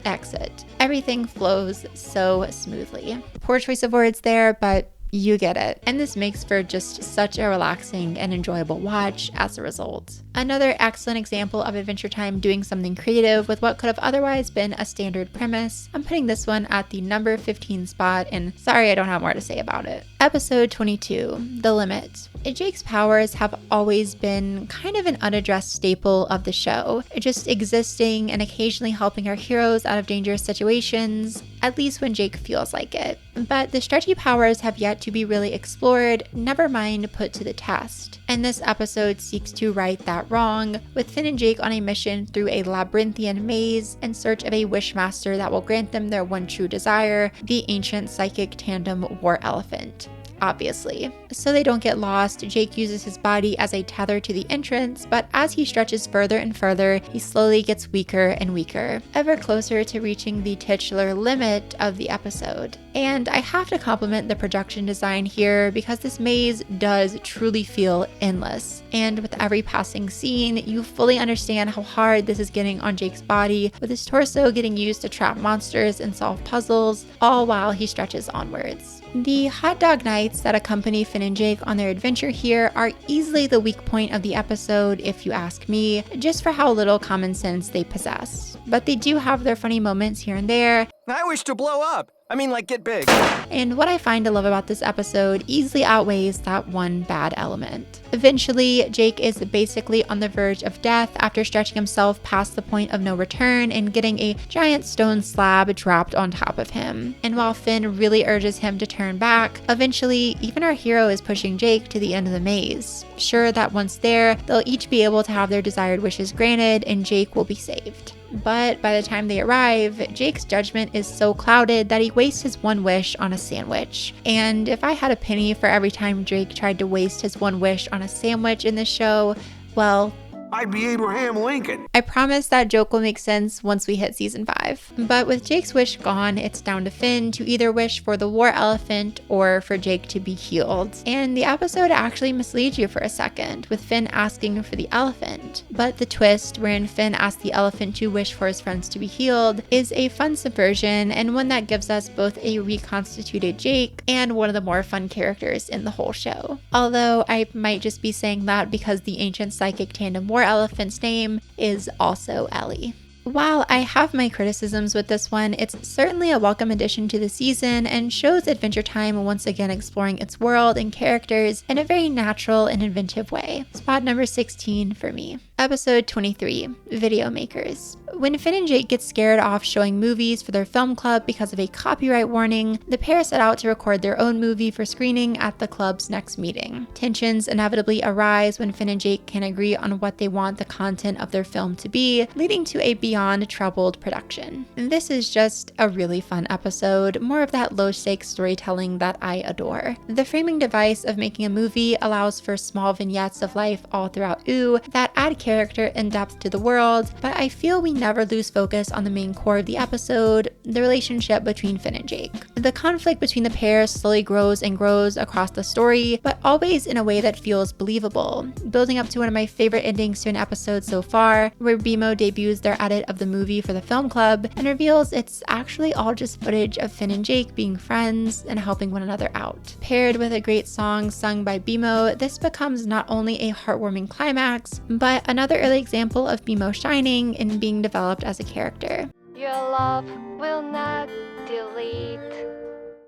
Speaker 1: exit. Everything flows so smoothly. Poor choice of words there, but you get it. And this makes for just such a relaxing and enjoyable watch as a result. Another excellent example of Adventure Time doing something creative with what could have otherwise been a standard premise. I'm putting this one at the number 15 spot, and sorry I don't have more to say about it. Episode 22, The Limit. Jake's powers have always been kind of an unaddressed staple of the show, just existing and occasionally helping our heroes out of dangerous situations, at least when Jake feels like it. But the stretchy powers have yet to be really explored, never mind put to the test. And this episode seeks to right that wrong, with Finn and Jake on a mission through a labyrinthian maze in search of a wishmaster that will grant them their one true desire, the ancient psychic tandem war elephant. Obviously. So they don't get lost, Jake uses his body as a tether to the entrance, but as he stretches further and further, he slowly gets weaker and weaker, ever closer to reaching the titular limit of the episode. And I have to compliment the production design here because this maze does truly feel endless. And with every passing scene, you fully understand how hard this is getting on Jake's body, with his torso getting used to trap monsters and solve puzzles, all while he stretches onwards. The hot dog nights that accompany Finn and Jake on their adventure here are easily the weak point of the episode, if you ask me, just for how little common sense they possess. But they do have their funny moments here and there.
Speaker 8: I wish to blow up. I mean, like, get big.
Speaker 1: And what I find to love about this episode easily outweighs that one bad element. Eventually, Jake is basically on the verge of death after stretching himself past the point of no return and getting a giant stone slab dropped on top of him. And while Finn really urges him to turn back, eventually, even our hero is pushing Jake to the end of the maze. Sure that once there, they'll each be able to have their desired wishes granted and Jake will be saved. But by the time they arrive, Jake's judgment is so clouded that he wastes his one wish on a sandwich. And if I had a penny for every time Jake tried to waste his one wish on a sandwich in this show, well,
Speaker 4: I'd be Abraham Lincoln.
Speaker 1: I promise that joke will make sense once we hit season 5. But with Jake's wish gone, it's down to Finn to either wish for the war elephant or for Jake to be healed. And the episode actually misleads you for a second, with Finn asking for the elephant. But the twist, wherein Finn asks the elephant to wish for his friends to be healed, is a fun subversion and one that gives us both a reconstituted Jake and one of the more fun characters in the whole show. Although I might just be saying that because the ancient psychic tandem war elephant's name is also Ellie. While I have my criticisms with this one, it's certainly a welcome addition to the season and shows Adventure Time once again exploring its world and characters in a very natural and inventive way. Spot number 16 for me. Episode 23, Video Makers. When Finn and Jake get scared off showing movies for their film club because of a copyright warning, the pair set out to record their own movie for screening at the club's next meeting. Tensions inevitably arise when Finn and Jake can't agree on what they want the content of their film to be, leading to a beyond troubled production. And this is just a really fun episode, more of that low-stakes storytelling that I adore. The framing device of making a movie allows for small vignettes of life all throughout OO that add character and depth to the world, but I feel we never lose focus on the main core of the episode, the relationship between Finn and Jake. The conflict between the pair slowly grows and grows across the story, but always in a way that feels believable, building up to one of my favorite endings to an episode so far, where Me-Mow debuts their edit of the movie for the film club and reveals it's actually all just footage of Finn and Jake being friends and helping one another out. Paired with a great song sung by Me-Mow, this becomes not only a heartwarming climax, but another early example of Me-Mow shining and being developed as a character.
Speaker 9: Your love will not delete.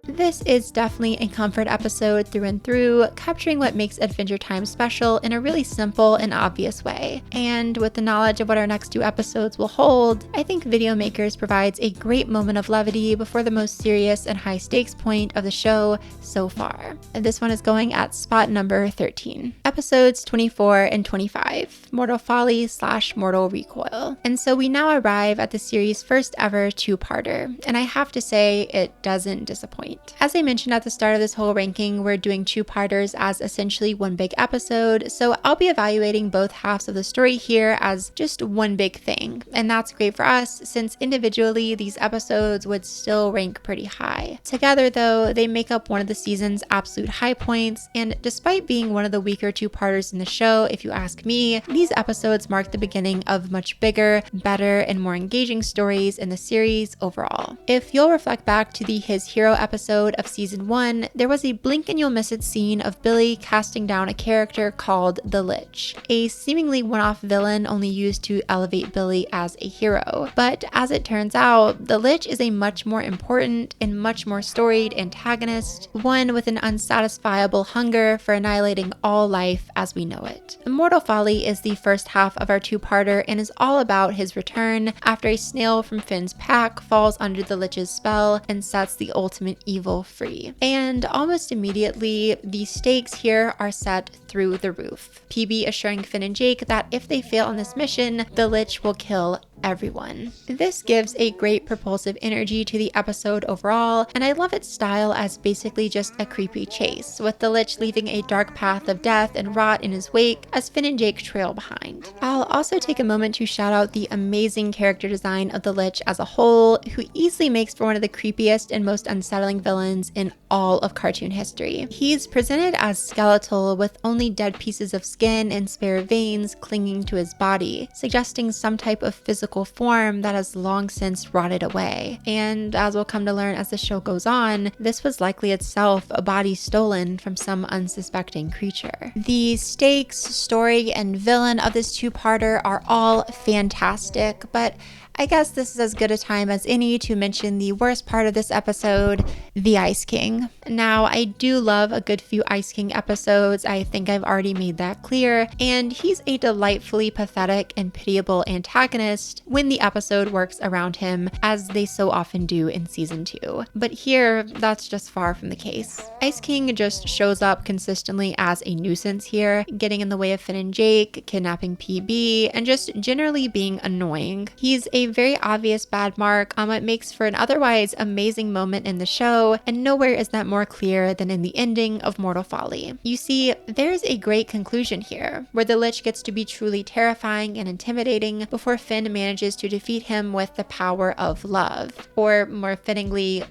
Speaker 1: This is definitely a comfort episode through and through, capturing what makes Adventure Time special in a really simple and obvious way. And with the knowledge of what our next 2 episodes will hold, I think Video Makers provides a great moment of levity before the most serious and high stakes point of the show so far. And this one is going at spot number 13. Episodes 24 and 25, Mortal Folly / Mortal Recoil. And so we now arrive at the series' first ever 2-parter, and I have to say it doesn't disappoint. As I mentioned at the start of this whole ranking, we're doing 2-parters as essentially one big episode, so I'll be evaluating both halves of the story here as just one big thing, and that's great for us since individually these episodes would still rank pretty high. Together though, they make up one of the season's absolute high points, and despite being one of the weaker 2-parters in the show, if you ask me, these episodes mark the beginning of much bigger, better, and more engaging stories in the series overall. If you'll reflect back to the His Hero episode of season 1, there was a blink and you'll miss it scene of Billy casting down a character called the Lich, a seemingly one-off villain only used to elevate Billy as a hero. But as it turns out, the Lich is a much more important and much more storied antagonist, one with an unsatisfiable hunger for annihilating all life as we know it. Immortal Folly is the first half of our 2-parter and is all about his return after a snail from Finn's pack falls under the Lich's spell and sets the ultimate evil free. And almost immediately, the stakes here are set through the roof. PB assuring Finn and Jake that if they fail on this mission, the Lich will kill everyone. This gives a great propulsive energy to the episode overall, and I love its style as basically just a creepy chase, with the Lich leaving a dark path of death and rot in his wake as Finn and Jake trail behind. I'll also take a moment to shout out the amazing character design of the Lich as a whole, who easily makes for one of the creepiest and most unsettling villains in all of cartoon history. He's presented as skeletal with only dead pieces of skin and spare veins clinging to his body, suggesting some type of physical physical form that has long since rotted away. And as we'll come to learn as the show goes on, this was likely itself a body stolen from some unsuspecting creature. The stakes, story, and villain of this two-parter are all fantastic, but I guess this is as good a time as any to mention the worst part of this episode, the Ice King. Now, I do love a good few Ice King episodes. I think I've already made that clear, and he's a delightfully pathetic and pitiable antagonist when the episode works around him, as they so often do in season 2. But here, that's just far from the case. Ice King just shows up consistently as a nuisance here, getting in the way of Finn and Jake, kidnapping PB, and just generally being annoying. He's a very obvious bad mark on what makes for an otherwise amazing moment in the show, and nowhere is that more clear than in the ending of Mortal Folly. You see, there's a great conclusion here, where the Lich gets to be truly terrifying and intimidating before Finn manages to defeat him with the power of love, or more fittingly,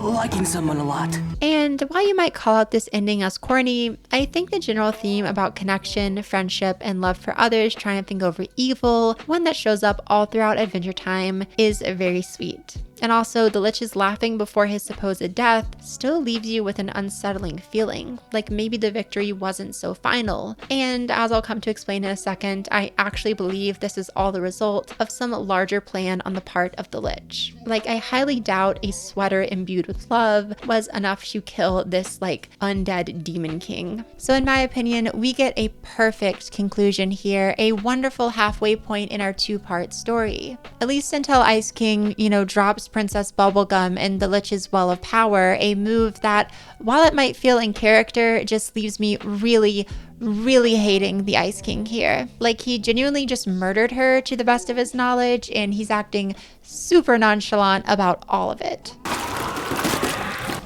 Speaker 5: Liking someone a lot.
Speaker 1: And while you might call out this ending as corny, I think the general theme about connection, friendship, and love for others triumphing over evil, one that shows up all throughout Adventure Time, is very sweet. And also, the Lich's laughing before his supposed death still leaves you with an unsettling feeling, like maybe the victory wasn't so final. And as I'll come to explain in a second, I actually believe this is all the result of some larger plan on the part of the Lich. Like, I highly doubt a sweater imbued with love was enough to kill this, undead demon king. So in my opinion, we get a perfect conclusion here, a wonderful halfway point in our two-part story. At least until Ice King, drops Princess Bubblegum in the Lich's Well of Power, a move that, while it might feel in character, just leaves me really hating the Ice King here. Like, he genuinely just murdered her to the best of his knowledge, and he's acting super nonchalant about all of it.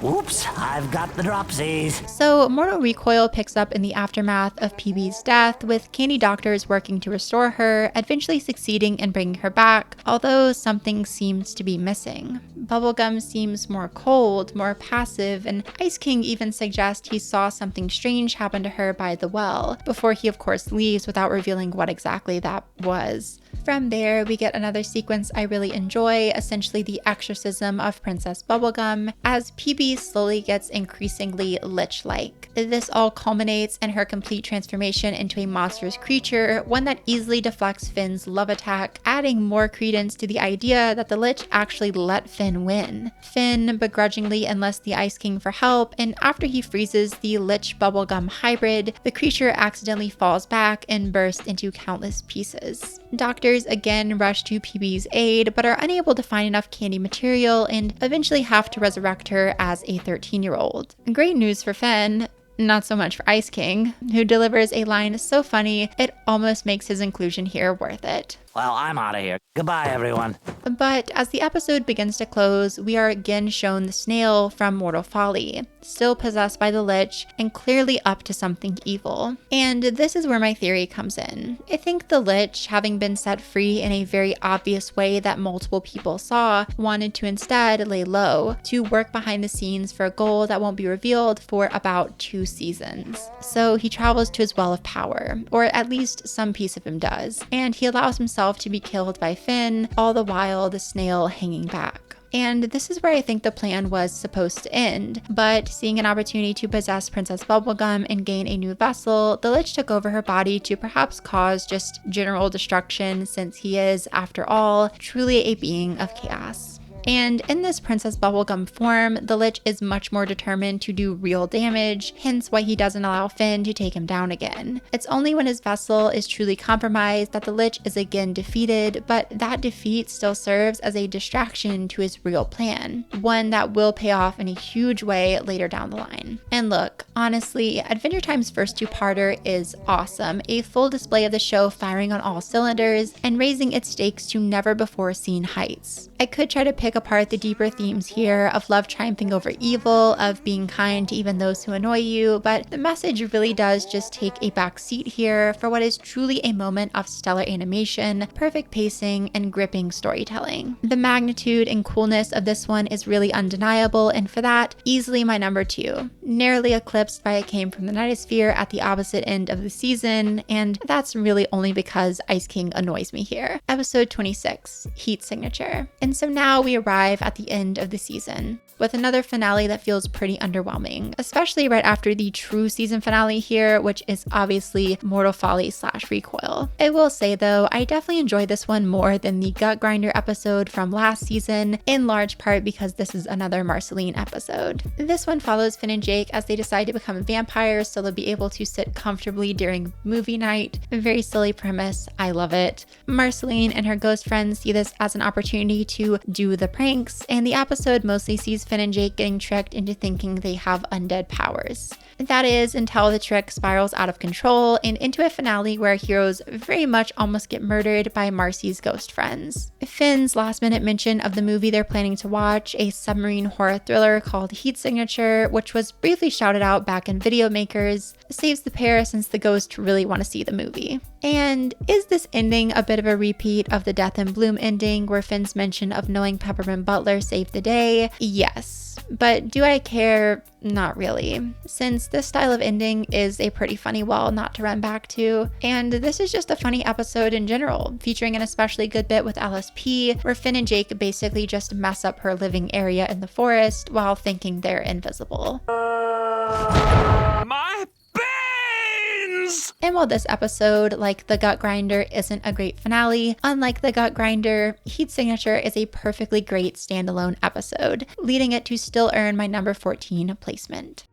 Speaker 10: Oops, I've got the dropsies.
Speaker 1: So, Mortal Recoil picks up in the aftermath of PB's death, with candy doctors working to restore her, eventually succeeding in bringing her back, although something seems to be missing. Bubblegum seems more cold, more passive, and Ice King even suggests he saw something strange happen to her by the well, before he of course leaves without revealing what exactly that was. From there, we get another sequence I really enjoy, essentially the exorcism of Princess Bubblegum, as PB slowly gets increasingly lich-like. This all culminates in her complete transformation into a monstrous creature, one that easily deflects Finn's love attack, adding more credence to the idea that the Lich actually let Finn win. Finn begrudgingly enlists the Ice King for help, and after he freezes the Lich Bubblegum hybrid, the creature accidentally falls back and bursts into countless pieces. Doctors again rush to PB's aid, but are unable to find enough candy material and eventually have to resurrect her as a 13-year-old. Great news for Finn. Not so much for Ice King, who delivers a line so funny it almost makes his inclusion here worth it.
Speaker 10: Well, I'm out of here. Goodbye, everyone.
Speaker 1: But as the episode begins to close, we are again shown the snail from Mortal Folly, still possessed by the Lich and clearly up to something evil. And this is where my theory comes in. I think the Lich, having been set free in a very obvious way that multiple people saw, wanted to instead lay low, to work behind the scenes for a goal that won't be revealed for about 2 seasons. So he travels to his Well of Power, or at least some piece of him does, and he allows himself to be killed by Finn, all the while the snail hanging back. And this is where I think the plan was supposed to end, but seeing an opportunity to possess Princess Bubblegum and gain a new vessel, the Lich took over her body to perhaps cause just general destruction, since he is, after all, truly a being of chaos. And in this Princess Bubblegum form, the Lich is much more determined to do real damage, hence why he doesn't allow Finn to take him down again. It's only when his vessel is truly compromised that the Lich is again defeated, but that defeat still serves as a distraction to his real plan, one that will pay off in a huge way later down the line. And look, honestly, Adventure Time's first two-parter is awesome, a full display of the show firing on all cylinders and raising its stakes to never before seen heights. I could try to pick apart the deeper themes here of love triumphing over evil, of being kind to even those who annoy you, but the message really does just take a back seat here for what is truly a moment of stellar animation, perfect pacing, and gripping storytelling. The magnitude and coolness of this one is really undeniable, and for that, easily my number 2, narrowly eclipsed by It Came from the Nightosphere at the opposite end of the season, and that's really only because Ice King annoys me here. Episode 26, Heat Signature. And so now we arrive at the end of the season, with another finale that feels pretty underwhelming, especially right after the true season finale here, which is obviously Mortal Folly / Recoil. I will say though, I definitely enjoyed this one more than the Gut Grinder episode from last season, in large part because this is another Marceline episode. This one follows Finn and Jake as they decide to become vampires so they'll be able to sit comfortably during movie night. A very silly premise, I love it. Marceline and her ghost friends see this as an opportunity to do the pranks, and the episode mostly sees Finn and Jake getting tricked into thinking they have undead powers. That is until the trick spirals out of control and into a finale where heroes very much almost get murdered by Marcy's ghost friends. Finn's last minute mention of the movie they're planning to watch, a submarine horror thriller called Heat Signature, which was briefly shouted out back in Video Makers, saves the pair since the ghosts really want to see the movie. And is this ending a bit of a repeat of the Death and Bloom ending where Finn's mention of knowing Peppermint Butler saved the day? Yes. But do I care? Not really, since this style of ending is a pretty funny well not to run back to, and this is just a funny episode in general, featuring an especially good bit with LSP, where Finn and Jake basically just mess up her living area in the forest while thinking they're invisible.
Speaker 6: My beans!
Speaker 1: And while this episode, like the Gut Grinder, isn't a great finale, unlike the Gut Grinder, Heat Signature is a perfectly great standalone episode, leading it to still earn my number 14 placement.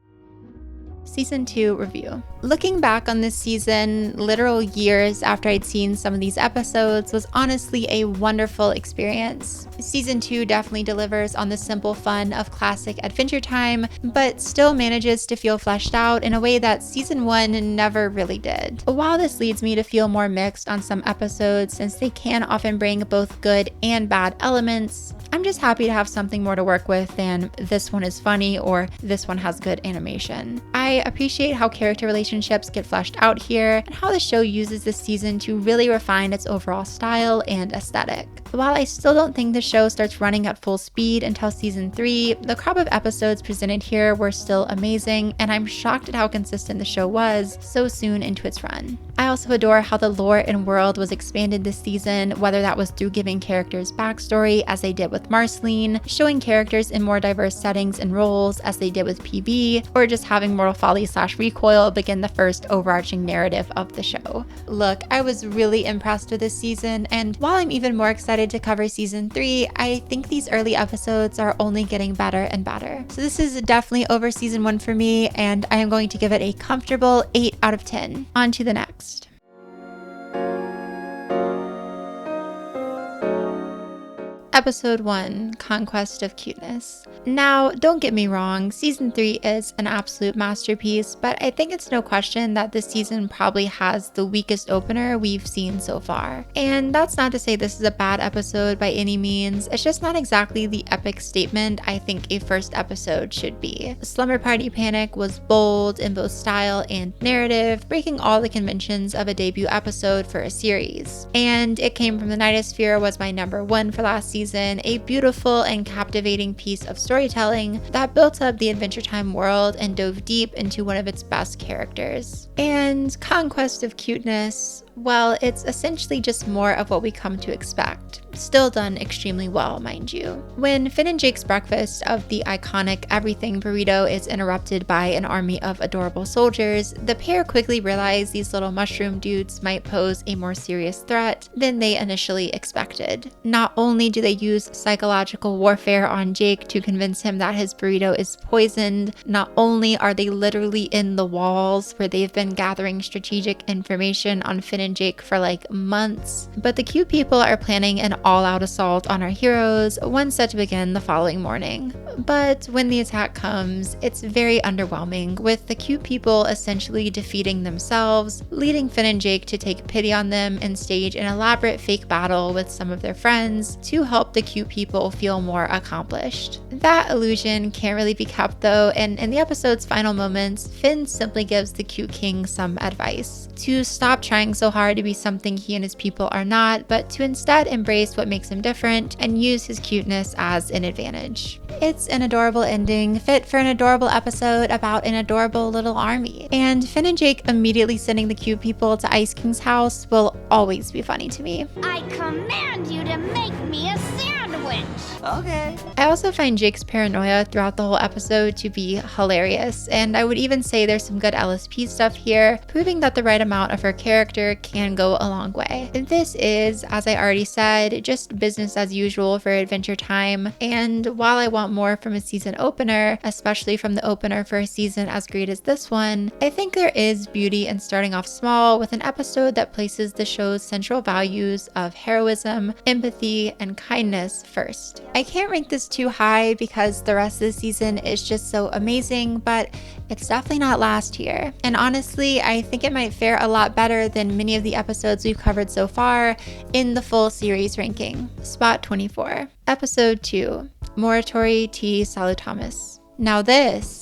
Speaker 1: Season 2 review. Looking back on this season, literal years after I'd seen some of these episodes, was honestly a wonderful experience. Season 2 definitely delivers on the simple fun of classic Adventure Time, but still manages to feel fleshed out in a way that Season 1 never really did. While this leads me to feel more mixed on some episodes since they can often bring both good and bad elements, I'm just happy to have something more to work with than this one is funny or this one has good animation. I appreciate how character relationships get fleshed out here and how the show uses this season to really refine its overall style and aesthetic. While I still don't think the show starts running at full speed until season 3, the crop of episodes presented here were still amazing, and I'm shocked at how consistent the show was so soon into its run. I also adore how the lore and world was expanded this season, whether that was through giving characters backstory as they did with Marceline, showing characters in more diverse settings and roles as they did with PB, or just having Mortal Folly / Recoil begin the first overarching narrative of the show. Look, I was really impressed with this season, and while I'm even more excited to cover season 3, I think these early episodes are only getting better and better. So this is definitely over season 1 for me, and I am going to give it a comfortable 8 out of 10. On to the next. Episode 1, Conquest of Cuteness. Now, don't get me wrong, Season 3 is an absolute masterpiece, but I think it's no question that this season probably has the weakest opener we've seen so far. And that's not to say this is a bad episode by any means, it's just not exactly the epic statement I think a first episode should be. Slumber Party Panic was bold in both style and narrative, breaking all the conventions of a debut episode for a series. And It Came from the Nightosphere was my number 1 for last season, a beautiful and captivating piece of storytelling that built up the Adventure Time world and dove deep into one of its best characters. And Conquest of Cuteness, well, it's essentially just more of what we come to expect. Still done extremely well, mind you. When Finn and Jake's breakfast of the iconic everything burrito is interrupted by an army of adorable soldiers, the pair quickly realize these little mushroom dudes might pose a more serious threat than they initially expected. Not only do they use psychological warfare on Jake to convince him that his burrito is poisoned, not only are they literally in the walls where they've been gathering strategic information on Finn and Jake for like months, but the cute people are planning an all-out assault on our heroes, one set to begin the following morning. But when the attack comes, it's very underwhelming, with the cute people essentially defeating themselves, leading Finn and Jake to take pity on them and stage an elaborate fake battle with some of their friends to help the cute people feel more accomplished. That illusion can't really be kept though, and in the episode's final moments, Finn simply gives the cute king some advice to stop trying so hard to be something he and his people are not, but to instead embrace what makes him different and use his cuteness as an advantage. It's an adorable ending, fit for an adorable episode about an adorable little army. And Finn and Jake immediately sending the cute people to Ice King's house will always be funny to me.
Speaker 9: I command you to make me a sandwich.
Speaker 5: Okay.
Speaker 1: I also find Jake's paranoia throughout the whole episode to be hilarious, and I would even say there's some good LSP stuff here, proving that the right amount of her character can go a long way. This is, as I already said, just business as usual for Adventure Time, and while I want more from a season opener, especially from the opener for a season as great as this one, I think there is beauty in starting off small with an episode that places the show's central values of heroism, empathy, and kindness first. I can't rank this too high because the rest of the season is just so amazing, but it's definitely not last tier. And honestly, I think it might fare a lot better than many of the episodes we've covered so far in the full series ranking. Spot 24. Episode 2, Morituri Te Salutamus. Now this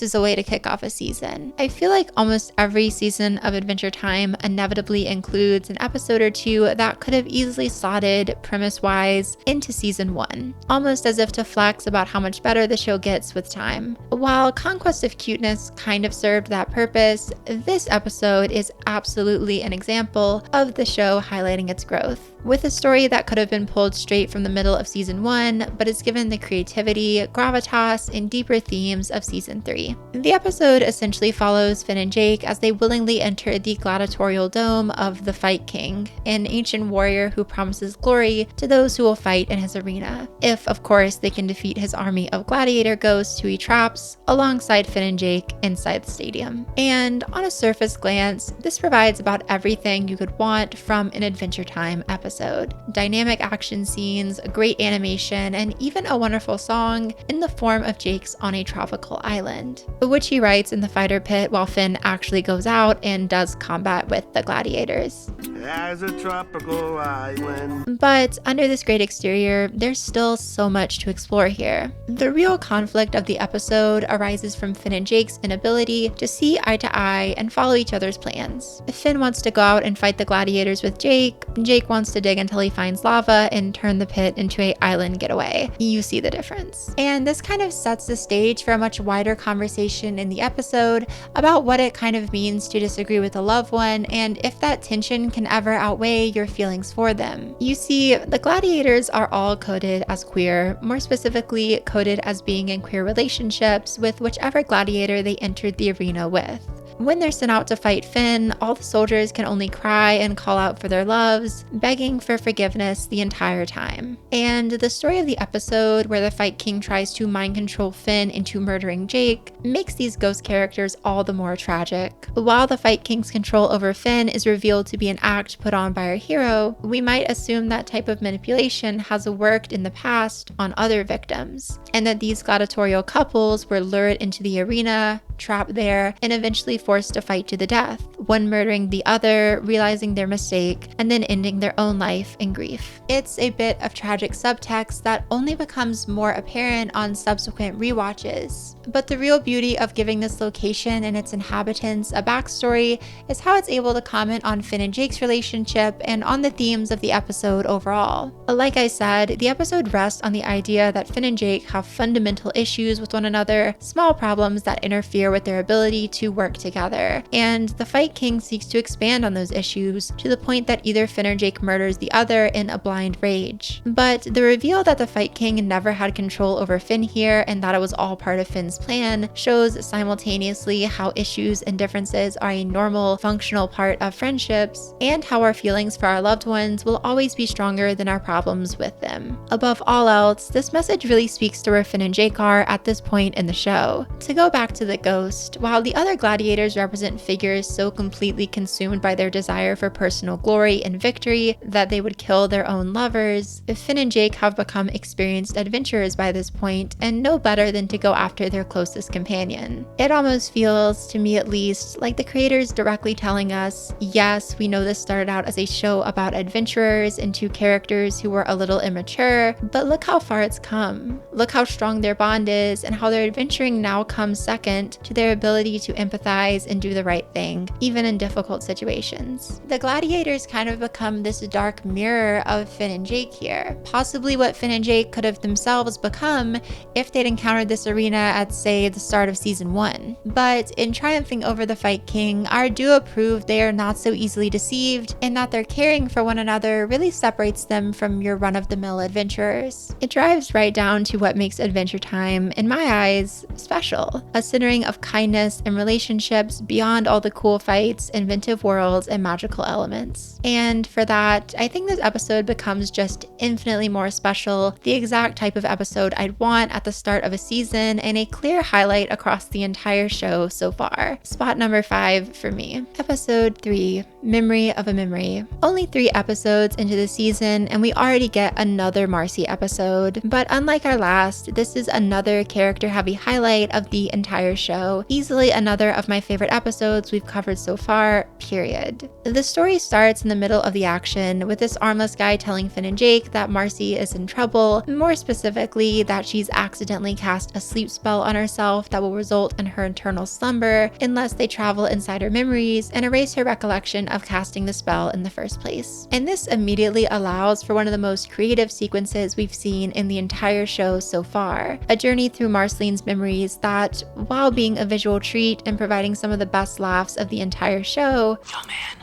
Speaker 1: is a way to kick off a season. I feel like almost every season of Adventure Time inevitably includes an episode or two that could have easily slotted premise-wise into season 1, almost as if to flex about how much better the show gets with time. While Conquest of Cuteness kind of served that purpose, this episode is absolutely an example of the show highlighting its growth, with a story that could have been pulled straight from the middle of season 1, but is given the creativity, gravitas, and deeper themes of season 3. The episode essentially follows Finn and Jake as they willingly enter the gladiatorial dome of the Fight King, an ancient warrior who promises glory to those who will fight in his arena, if of course they can defeat his army of gladiator ghosts who he traps alongside Finn and Jake inside the stadium. And on a surface glance, this provides about everything you could want from an Adventure Time episode. Dynamic action scenes, great animation, and even a wonderful song in the form of Jake's On a Tropical Island, which he writes in the fighter pit while Finn actually goes out and does combat with the gladiators.
Speaker 4: As a tropical island.
Speaker 1: But under this great exterior, there's still so much to explore here. The real conflict of the episode arises from Finn and Jake's inability to see eye to eye and follow each other's plans. Finn wants to go out and fight the gladiators with Jake. Jake wants to dig until he finds lava and turn the pit into an island getaway. You see the difference. And this kind of sets the stage for a much wider conversation in the episode about what it kind of means to disagree with a loved one and if that tension can ever outweigh your feelings for them. You see, the gladiators are all coded as queer, more specifically coded as being in queer relationships with whichever gladiator they entered the arena with. When they're sent out to fight Finn, all the soldiers can only cry and call out for their loves, begging for forgiveness the entire time. And the story of the episode, where the Fight King tries to mind control Finn into murdering Jake, makes these ghost characters all the more tragic. While the Fight King's control over Finn is revealed to be an act put on by our hero, we might assume that type of manipulation has worked in the past on other victims, and that these gladiatorial couples were lured into the arena, trapped there, and eventually forced to fight to the death, one murdering the other, realizing their mistake, and then ending their own life in grief. It's a bit of tragic subtext that only becomes more apparent on subsequent rewatches. But the real beauty of giving this location and its inhabitants a backstory is how it's able to comment on Finn and Jake's relationship and on the themes of the episode overall. Like I said, the episode rests on the idea that Finn and Jake have fundamental issues with one another, small problems that interfere with their ability to work together, and the Fight King seeks to expand on those issues to the point that either Finn or Jake murders the other in a blind rage. But the reveal that the Fight King never had control over Finn here and that it was all part of Finn's plan shows simultaneously how issues and differences are a normal, functional part of friendships, and how our feelings for our loved ones will always be stronger than our problems with them. Above all else, this message really speaks to where Finn and Jake are at this point in the show. To go back to the ghost, while the other gladiators gladiators represent figures so completely consumed by their desire for personal glory and victory that they would kill their own lovers, Finn and Jake have become experienced adventurers by this point and know better than to go after their closest companion. It almost feels, to me at least, like the creators directly telling us, yes, we know this started out as a show about adventurers and two characters who were a little immature, but look how far it's come. Look how strong their bond is and how their adventuring now comes second to their ability to empathize and do the right thing, even in difficult situations. The gladiators kind of become this dark mirror of Finn and Jake here, possibly what Finn and Jake could have themselves become if they'd encountered this arena at, say, the start of season 1. But in triumphing over the Fight King, our duo proved they are not so easily deceived, and that their caring for one another really separates them from your run-of-the-mill adventurers. It drives right down to what makes Adventure Time, in my eyes, special. A centering of kindness and relationships beyond all the cool fights, inventive worlds, and magical elements. And for that, I think this episode becomes just infinitely more special, the exact type of episode I'd want at the start of a season, and a clear highlight across the entire show so far. Spot number 5 for me. Episode 3, Memory of a Memory. Only 3 episodes into the season, and we already get another Marcy episode, but unlike our last, this is another character-heavy highlight of the entire show. Easily another of my favorite episodes we've covered so far, period. The story starts in the middle of the action with this armless guy telling Finn and Jake that Marcy is in trouble, more specifically that she's accidentally cast a sleep spell on herself that will result in her eternal slumber unless they travel inside her memories and erase her recollection of casting the spell in the first place. And this immediately allows for one of the most creative sequences we've seen in the entire show so far. A journey through Marceline's memories that, while being a visual treat and providing some of the best laughs of the entire show,
Speaker 5: Yo, man.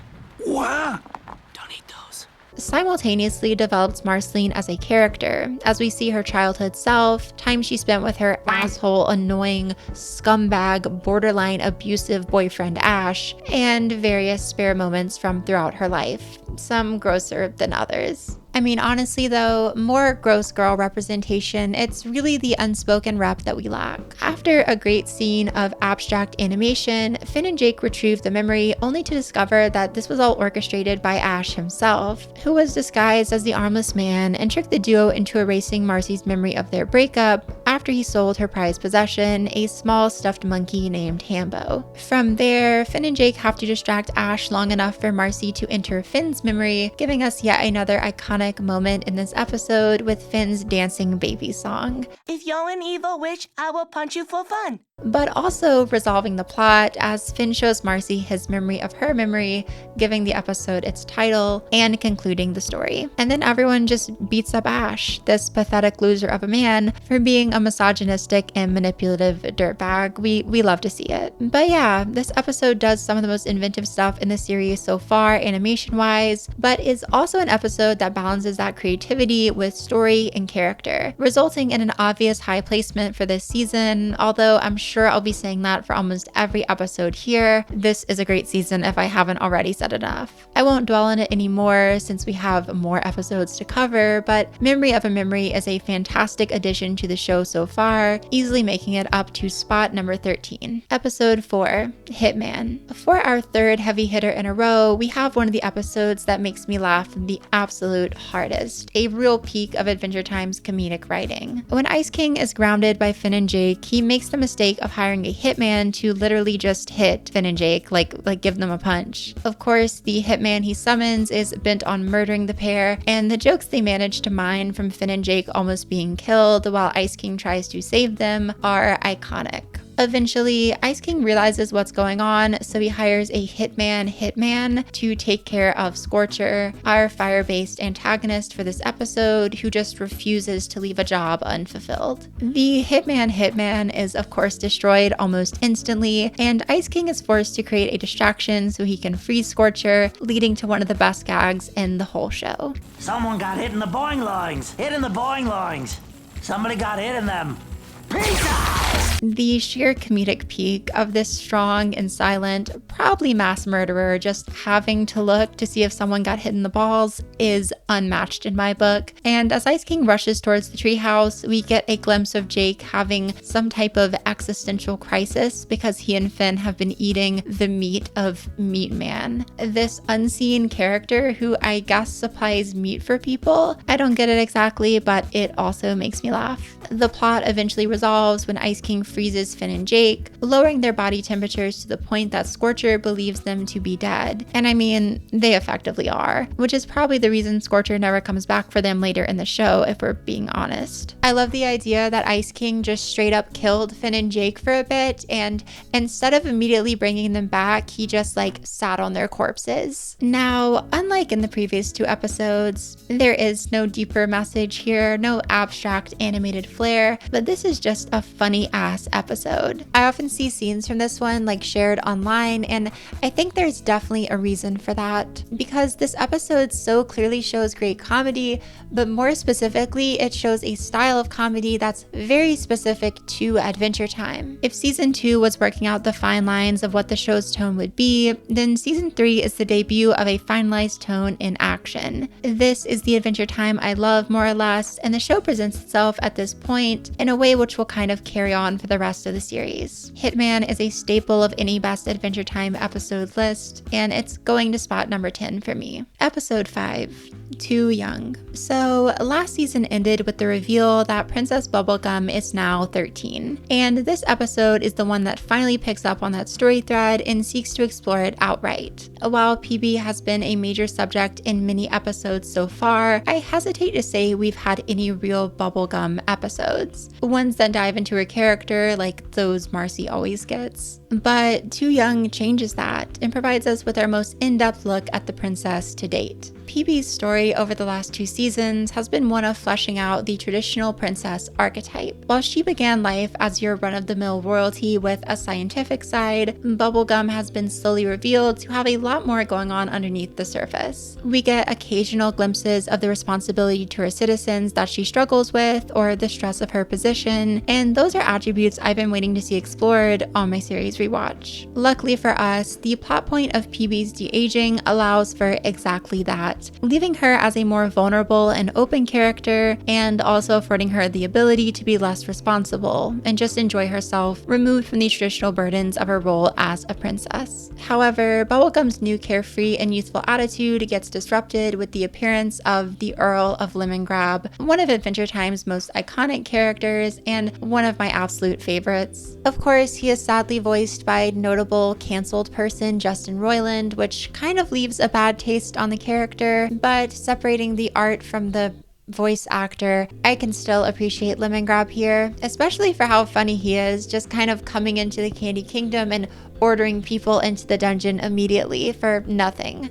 Speaker 5: What? Don't eat those.
Speaker 1: simultaneously develops Marceline as a character, as we see her childhood self, time she spent with her asshole, annoying, scumbag, borderline abusive boyfriend Ash, and various spare moments from throughout her life, some grosser than others. I mean, honestly though, more gross girl representation, it's really the unspoken rep that we lack. After a great scene of abstract animation, Finn and Jake retrieve the memory only to discover that this was all orchestrated by Ash himself, who was disguised as the armless man and tricked the duo into erasing Marcy's memory of their breakup after he sold her prized possession, a small stuffed monkey named Hambo. From there, Finn and Jake have to distract Ash long enough for Marcy to enter Finn's memory, giving us yet another iconic moment in this episode with Finn's dancing baby song.
Speaker 5: If you're an evil witch, I will punch you for fun.
Speaker 1: But also resolving the plot as Finn shows Marcy his memory of her memory, giving the episode its title and concluding the story. And then everyone just beats up Ash, this pathetic loser of a man, for being a misogynistic and manipulative dirtbag. We love to see it. But yeah, this episode does some of the most inventive stuff in the series so far, animation-wise, but is also an episode that balances that creativity with story and character, resulting in an obvious high placement for this season, although I'm sure I'll be saying that for almost every episode here. This is a great season if I haven't already said enough. I won't dwell on it anymore since we have more episodes to cover, but Memory of a Memory is a fantastic addition to the show so far, easily making it up to spot number 13. Episode 4, Hitman. For our third heavy hitter in a row, we have one of the episodes that makes me laugh the absolute hardest, a real peak of Adventure Time's comedic writing. When Ice King is grounded by Finn and Jake, he makes the mistake of hiring a hitman to literally just hit Finn and Jake, like give them a punch. Of course, the hitman he summons is bent on murdering the pair, and the jokes they manage to mine from Finn and Jake almost being killed while Ice King tries to save them are iconic. Eventually, Ice King realizes what's going on, so he hires a hitman to take care of Scorcher, our fire-based antagonist for this episode, who just refuses to leave a job unfulfilled. The hitman is of course destroyed almost instantly, and Ice King is forced to create a distraction so he can free Scorcher, leading to one of the best gags in the whole show.
Speaker 10: Someone got hit in the boing lines. Hit in the boing lines. Somebody got hit in them. Peace out!
Speaker 1: The sheer comedic peak of this strong and silent, probably mass murderer just having to look to see if someone got hit in the balls is unmatched in my book. And as Ice King rushes towards the treehouse, we get a glimpse of Jake having some type of existential crisis because he and Finn have been eating the meat of Meat Man, this unseen character who I guess supplies meat for people. I don't get it exactly, but it also makes me laugh. The plot eventually resolves when Ice King freezes Finn and Jake, lowering their body temperatures to the point that Scorcher believes them to be dead. And I mean, they effectively are, which is probably the reason Scorcher never comes back for them later in the show, if we're being honest. I love the idea that Ice King just straight up killed Finn and Jake for a bit, and instead of immediately bringing them back, he just sat on their corpses. Now, unlike in the previous 2 episodes, there is no deeper message here, no abstract animated flair, but this is just a funny ass episode. I often see scenes from this one shared online, and I think there's definitely a reason for that, because this episode so clearly shows great comedy, but more specifically, it shows a style of comedy that's very specific to Adventure Time. If season 2 was working out the fine lines of what the show's tone would be, then season 3 is the debut of a finalized tone in action. This is the Adventure Time I love, more or less, and the show presents itself at this point in a way which will kind of carry on for the rest of the series. Hitman is a staple of any best Adventure Time episode list, and it's going to spot number 10 for me. Episode 5. Too Young. So last season ended with the reveal that Princess Bubblegum is now 13, and this episode is the one that finally picks up on that story thread and seeks to explore it outright. While PB has been a major subject in many episodes so far, I hesitate to say we've had any real Bubblegum episodes, ones that dive into her character like those Marcy always gets. But Too Young changes that and provides us with our most in-depth look at the princess to date. PB's story over the last 2 seasons has been one of fleshing out the traditional princess archetype. While she began life as your run-of-the-mill royalty with a scientific side, Bubblegum has been slowly revealed to have a lot more going on underneath the surface. We get occasional glimpses of the responsibility to her citizens that she struggles with, or the stress of her position, and those are attributes I've been waiting to see explored on my series rewatch. Luckily for us, the plot point of PB's de-aging allows for exactly that, leaving her as a more vulnerable and open character, and also affording her the ability to be less responsible and just enjoy herself, removed from the traditional burdens of her role as a princess. However, Bubblegum's new carefree and youthful attitude gets disrupted with the appearance of the Earl of Lemongrab, one of Adventure Time's most iconic characters and one of my absolute favorites. Of course, he is sadly voiced by notable cancelled person Justin Roiland, which kind of leaves a bad taste on the character, but separating the art from the voice actor, I can still appreciate Lemongrab here, especially for how funny he is, just kind of coming into the Candy Kingdom and ordering people into the dungeon immediately for nothing.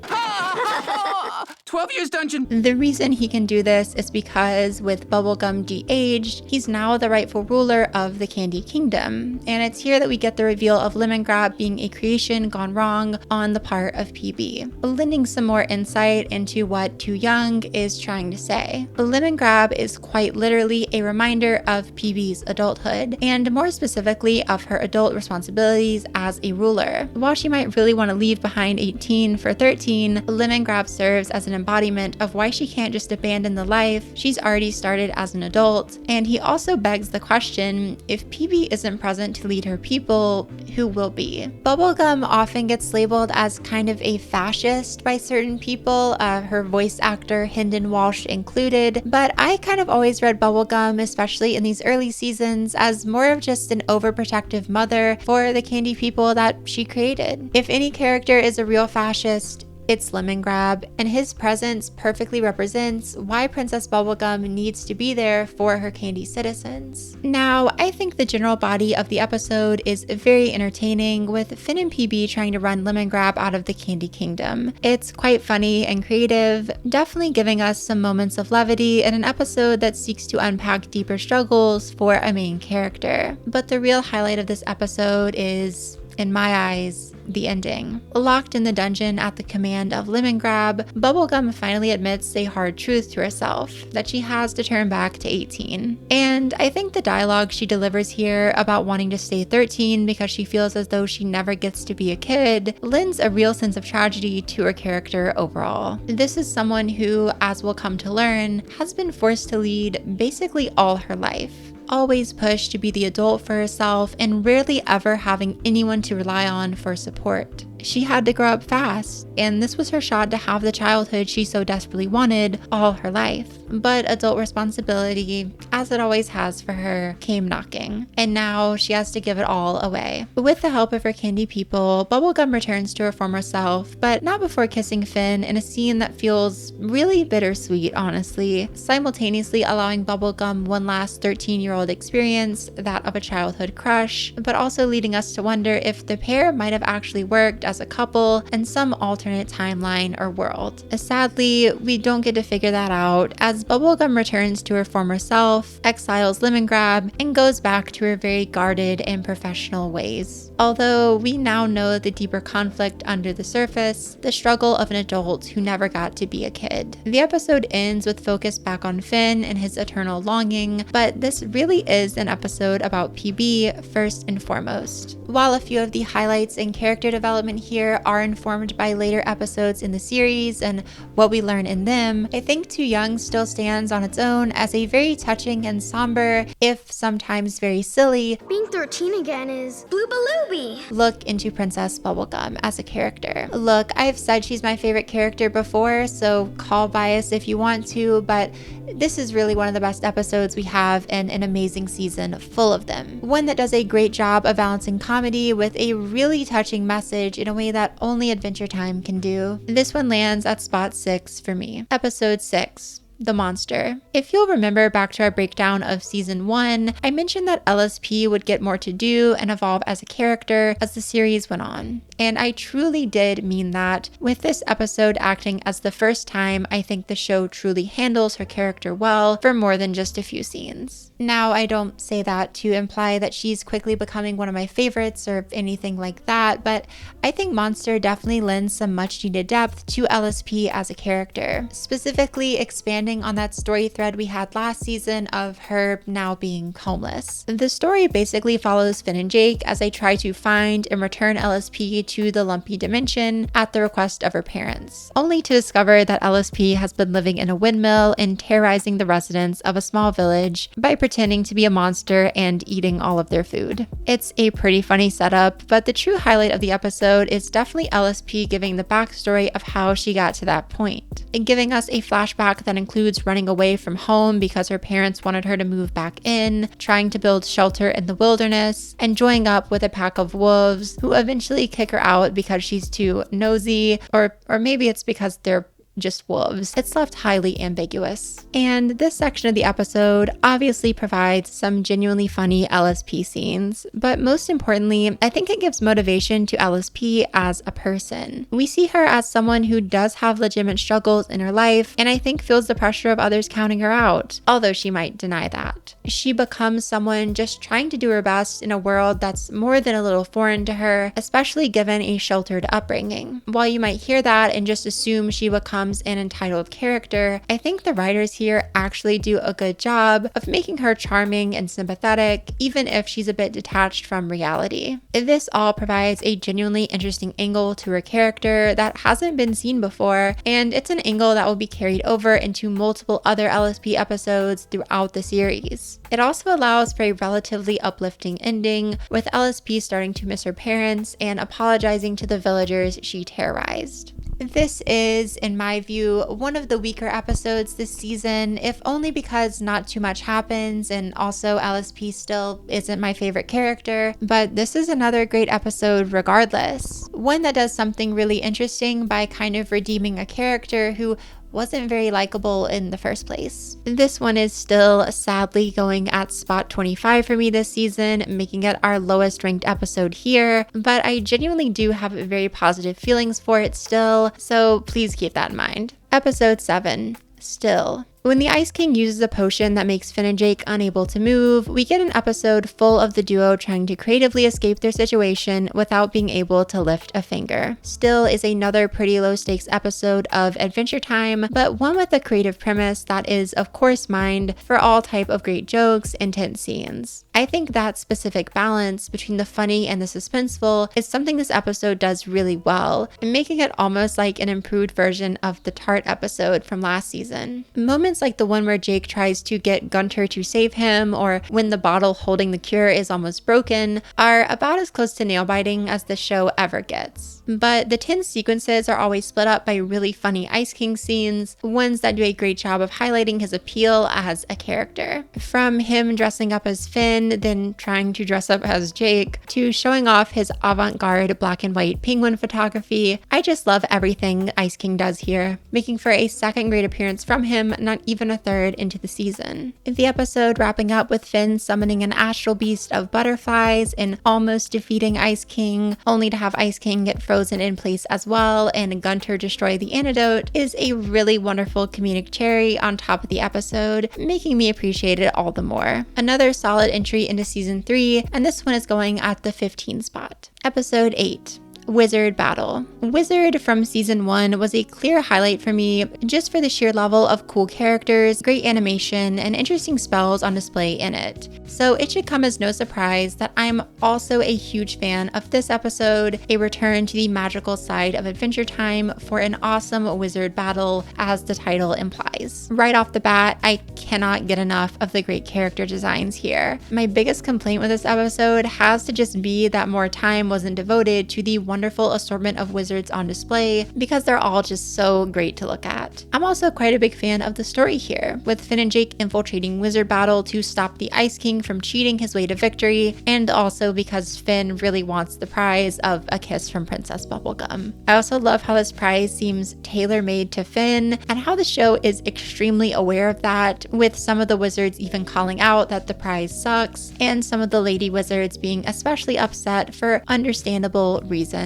Speaker 5: 12 years dungeon!
Speaker 1: The reason he can do this is because with Bubblegum de-aged, he's now the rightful ruler of the Candy Kingdom, and it's here that we get the reveal of Lemongrab being a creation gone wrong on the part of PB, lending some more insight into what Too Young is trying to say. Lemongrab is quite literally a reminder of PB's adulthood, and more specifically of her adult responsibilities as a ruler. While she might really want to leave behind 18 for 13, Lemongrab serves as an embodiment of why she can't just abandon the life she's already started as an adult, and he also begs the question, if PB isn't present to lead her people, who will be? Bubblegum often gets labeled as kind of a fascist by certain people, her voice actor Hynden Walsh included, but I kind of always read Bubblegum, especially in these early seasons, as more of just an overprotective mother for the candy people that she created. If any character is a real fascist, it's Lemongrab, and his presence perfectly represents why Princess Bubblegum needs to be there for her candy citizens. Now, I think the general body of the episode is very entertaining, with Finn and PB trying to run Lemongrab out of the Candy Kingdom. It's quite funny and creative, definitely giving us some moments of levity in an episode that seeks to unpack deeper struggles for a main character. But the real highlight of this episode is in my eyes, the ending. Locked in the dungeon at the command of Lemongrab, Bubblegum finally admits a hard truth to herself, that she has to turn back to 18. And I think the dialogue she delivers here about wanting to stay 13 because she feels as though she never gets to be a kid lends a real sense of tragedy to her character overall. This is someone who, as we'll come to learn, has been forced to lead basically all her life. Always pushed to be the adult for herself and rarely ever having anyone to rely on for support. She had to grow up fast, and this was her shot to have the childhood she so desperately wanted all her life. But adult responsibility, as it always has for her, came knocking, and now she has to give it all away. With the help of her candy people, Bubblegum returns to her former self, but not before kissing Finn in a scene that feels really bittersweet, honestly, simultaneously allowing Bubblegum one last 13-year-old experience, that of a childhood crush, but also leading us to wonder if the pair might have actually worked as a couple in some alternate timeline or world. Sadly, we don't get to figure that out, as Bubblegum returns to her former self, exiles Lemongrab, and goes back to her very guarded and professional ways. Although we now know the deeper conflict under the surface, the struggle of an adult who never got to be a kid. The episode ends with focus back on Finn and his eternal longing, but this really is an episode about PB first and foremost. While a few of the highlights in character development here are informed by later episodes in the series and what we learn in them, I think Too Young still stands on its own as a very touching and somber, if sometimes very silly,
Speaker 9: Being 13 again is bloobalooby.
Speaker 1: Look into Princess Bubblegum as a character. Look, I've said she's my favorite character before, so call bias if you want to, but this is really one of the best episodes we have in an amazing season full of them. One that does a great job of balancing comedy with a really touching message in a way that only Adventure Time can do. This one lands at spot 6 for me. Episode 6. The Monster. If you'll remember back to our breakdown of season 1, I mentioned that LSP would get more to do and evolve as a character as the series went on. And I truly did mean that, with this episode acting as the first time I think the show truly handles her character well for more than just a few scenes. Now, I don't say that to imply that she's quickly becoming one of my favorites or anything like that, but I think Monster definitely lends some much needed depth to LSP as a character, specifically expanding on that story thread we had last season of her now being homeless. The story basically follows Finn and Jake as they try to find and return LSP to the Lumpy dimension at the request of her parents, only to discover that LSP has been living in a windmill and terrorizing the residents of a small village by pretending to be a monster and eating all of their food. It's a pretty funny setup, but the true highlight of the episode is definitely LSP giving the backstory of how she got to that point, and giving us a flashback that includes running away from home because her parents wanted her to move back in, trying to build shelter in the wilderness, and joining up with a pack of wolves who eventually kick her out because she's too nosy, or maybe it's because they're just wolves. It's left highly ambiguous. And this section of the episode obviously provides some genuinely funny LSP scenes, but most importantly, I think it gives motivation to LSP as a person. We see her as someone who does have legitimate struggles in her life, and I think feels the pressure of others counting her out, although she might deny that. She becomes someone just trying to do her best in a world that's more than a little foreign to her, especially given a sheltered upbringing. While you might hear that and just assume she becomes an entitled character, I think the writers here actually do a good job of making her charming and sympathetic, even if she's a bit detached from reality. This all provides a genuinely interesting angle to her character that hasn't been seen before, and it's an angle that will be carried over into multiple other LSP episodes throughout the series. It also allows for a relatively uplifting ending, with LSP starting to miss her parents and apologizing to the villagers she terrorized. This is, in my view, one of the weaker episodes this season, if only because not too much happens, and also LSP still isn't my favorite character, but this is another great episode regardless. One that does something really interesting by kind of redeeming a character who wasn't very likable in the first place. This one is still sadly going at spot 25 for me this season, making it our lowest ranked episode here, but I genuinely do have very positive feelings for it still, so please keep that in mind. Episode 7, Still. When the Ice King uses a potion that makes Finn and Jake unable to move, we get an episode full of the duo trying to creatively escape their situation without being able to lift a finger. Still is another pretty low stakes episode of Adventure Time, but one with a creative premise that is of course mined for all type of great jokes and tense scenes. I think that specific balance between the funny and the suspenseful is something this episode does really well, making it almost like an improved version of the Tart episode from last season. Moments like the one where Jake tries to get Gunter to save him, or when the bottle holding the cure is almost broken, are about as close to nail-biting as the show ever gets. But the tense sequences are always split up by really funny Ice King scenes, ones that do a great job of highlighting his appeal as a character. From him dressing up as Finn, then trying to dress up as Jake, to showing off his avant-garde black and white penguin photography, I just love everything Ice King does here, making for a second great appearance from him, not even a third into the season. The episode wrapping up with Finn summoning an astral beast of butterflies and almost defeating Ice King, only to have Ice King get frozen in place as well and Gunter destroy the antidote, is a really wonderful comedic cherry on top of the episode, making me appreciate it all the more. Another solid entry into season 3, and this one is going at the 15 spot. Episode 8. Wizard Battle. Wizard from season 1 was a clear highlight for me just for the sheer level of cool characters, great animation, and interesting spells on display in it. So it should come as no surprise that I'm also a huge fan of this episode, a return to the magical side of Adventure Time for an awesome wizard battle, as the title implies. Right off the bat, I cannot get enough of the great character designs here. My biggest complaint with this episode has to just be that more time wasn't devoted to the wonderful assortment of wizards on display, because they're all just so great to look at. I'm also quite a big fan of the story here, with Finn and Jake infiltrating Wizard Battle to stop the Ice King from cheating his way to victory, and also because Finn really wants the prize of a kiss from Princess Bubblegum. I also love how this prize seems tailor-made to Finn, and how the show is extremely aware of that, with some of the wizards even calling out that the prize sucks, and some of the lady wizards being especially upset for understandable reasons.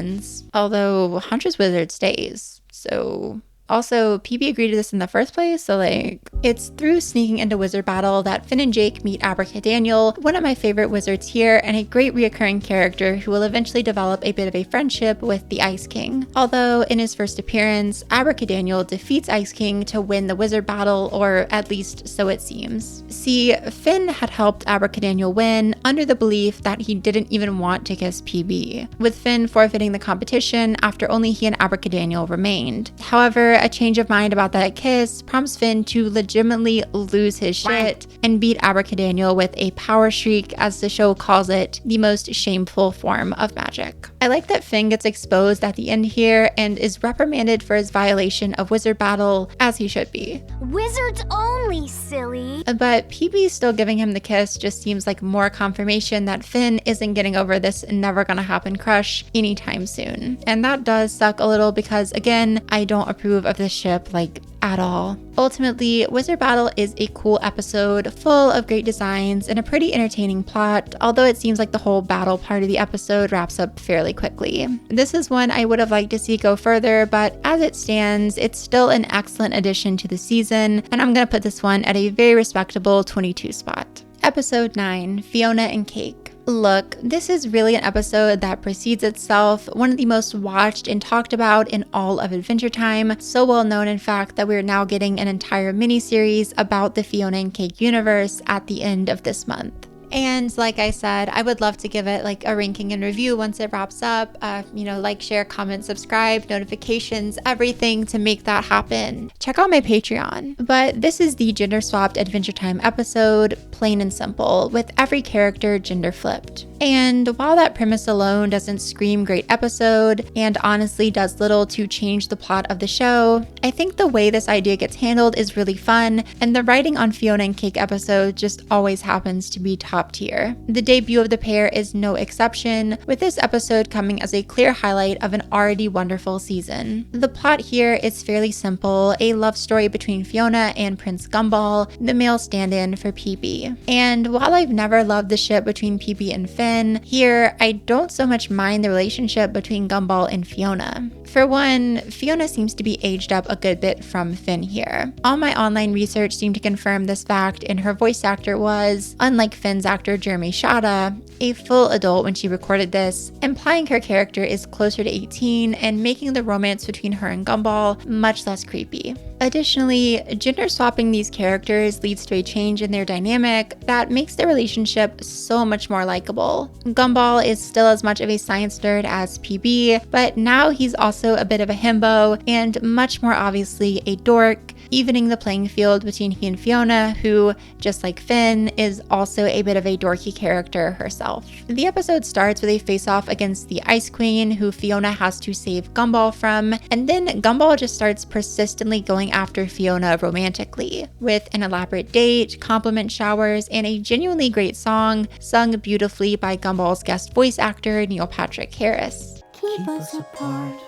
Speaker 1: Although Huntress Wizard stays, so... Also, PB agreed to this in the first place, so it's through sneaking into Wizard Battle that Finn and Jake meet Abracadaniel, one of my favorite wizards here, and a great reoccurring character who will eventually develop a bit of a friendship with the Ice King. Although, in his first appearance, Abracadaniel defeats Ice King to win the Wizard Battle, or at least so it seems. See, Finn had helped Abracadaniel win under the belief that he didn't even want to kiss PB, with Finn forfeiting the competition after only he and Abracadaniel remained. However, a change of mind about that kiss prompts Finn to legitimately lose his shit and beat Abracadaniel with a power shriek, as the show calls it, the most shameful form of magic. I like that Finn gets exposed at the end here and is reprimanded for his violation of Wizard Battle, as he should be.
Speaker 9: Wizards only, silly.
Speaker 1: But PB still giving him the kiss just seems like more confirmation that Finn isn't getting over this never gonna happen crush anytime soon. And that does suck a little because, again, I don't approve of this ship at all. Ultimately, Wizard Battle is a cool episode full of great designs and a pretty entertaining plot, although it seems like the whole battle part of the episode wraps up fairly quickly. This is one I would have liked to see go further, but as it stands, it's still an excellent addition to the season, and I'm gonna put this one at a very respectable 22 spot. Episode 9, Fionna and Cake. Look, this is really an episode that precedes itself, one of the most watched and talked about in all of Adventure Time, so well known in fact that we're now getting an entire mini-series about the Fionna and Cake universe at the end of this month. And like I said, I would love to give it a ranking and review once it wraps up. Like, share, comment, subscribe, notifications, everything to make that happen. Check out my Patreon. But this is the gender swapped Adventure Time episode, plain and simple, with every character gender flipped. And while that premise alone doesn't scream great episode, and honestly does little to change the plot of the show, I think the way this idea gets handled is really fun, and the writing on Fionna and Cake episode just always happens to be top tier. The debut of the pair is no exception, with this episode coming as a clear highlight of an already wonderful season. The plot here is fairly simple, a love story between Fionna and Prince Gumball, the male stand-in for PB. And while I've never loved the ship between PB and Finn, here I don't so much mind the relationship between Gumball and Fionna. For one, Fionna seems to be aged up a good bit from Finn here. All my online research seemed to confirm this fact, and her voice actor was, unlike Finn's actor Jeremy Shada, a full adult when she recorded this, implying her character is closer to 18 and making the romance between her and Gumball much less creepy. Additionally, gender swapping these characters leads to a change in their dynamic that makes their relationship so much more likable. Gumball is still as much of a science nerd as PB, but now he's also a bit of a himbo and much more obviously a dork, evening the playing field between he and Fionna, who, just like Finn, is also a bit of a dorky character herself. The episode starts with a face-off against the Ice Queen, who Fionna has to save Gumball from, and then Gumball just starts persistently going after Fionna romantically, with an elaborate date, compliment showers, and a genuinely great song sung beautifully by Gumball's guest voice actor Neil Patrick Harris.
Speaker 9: Keep us apart.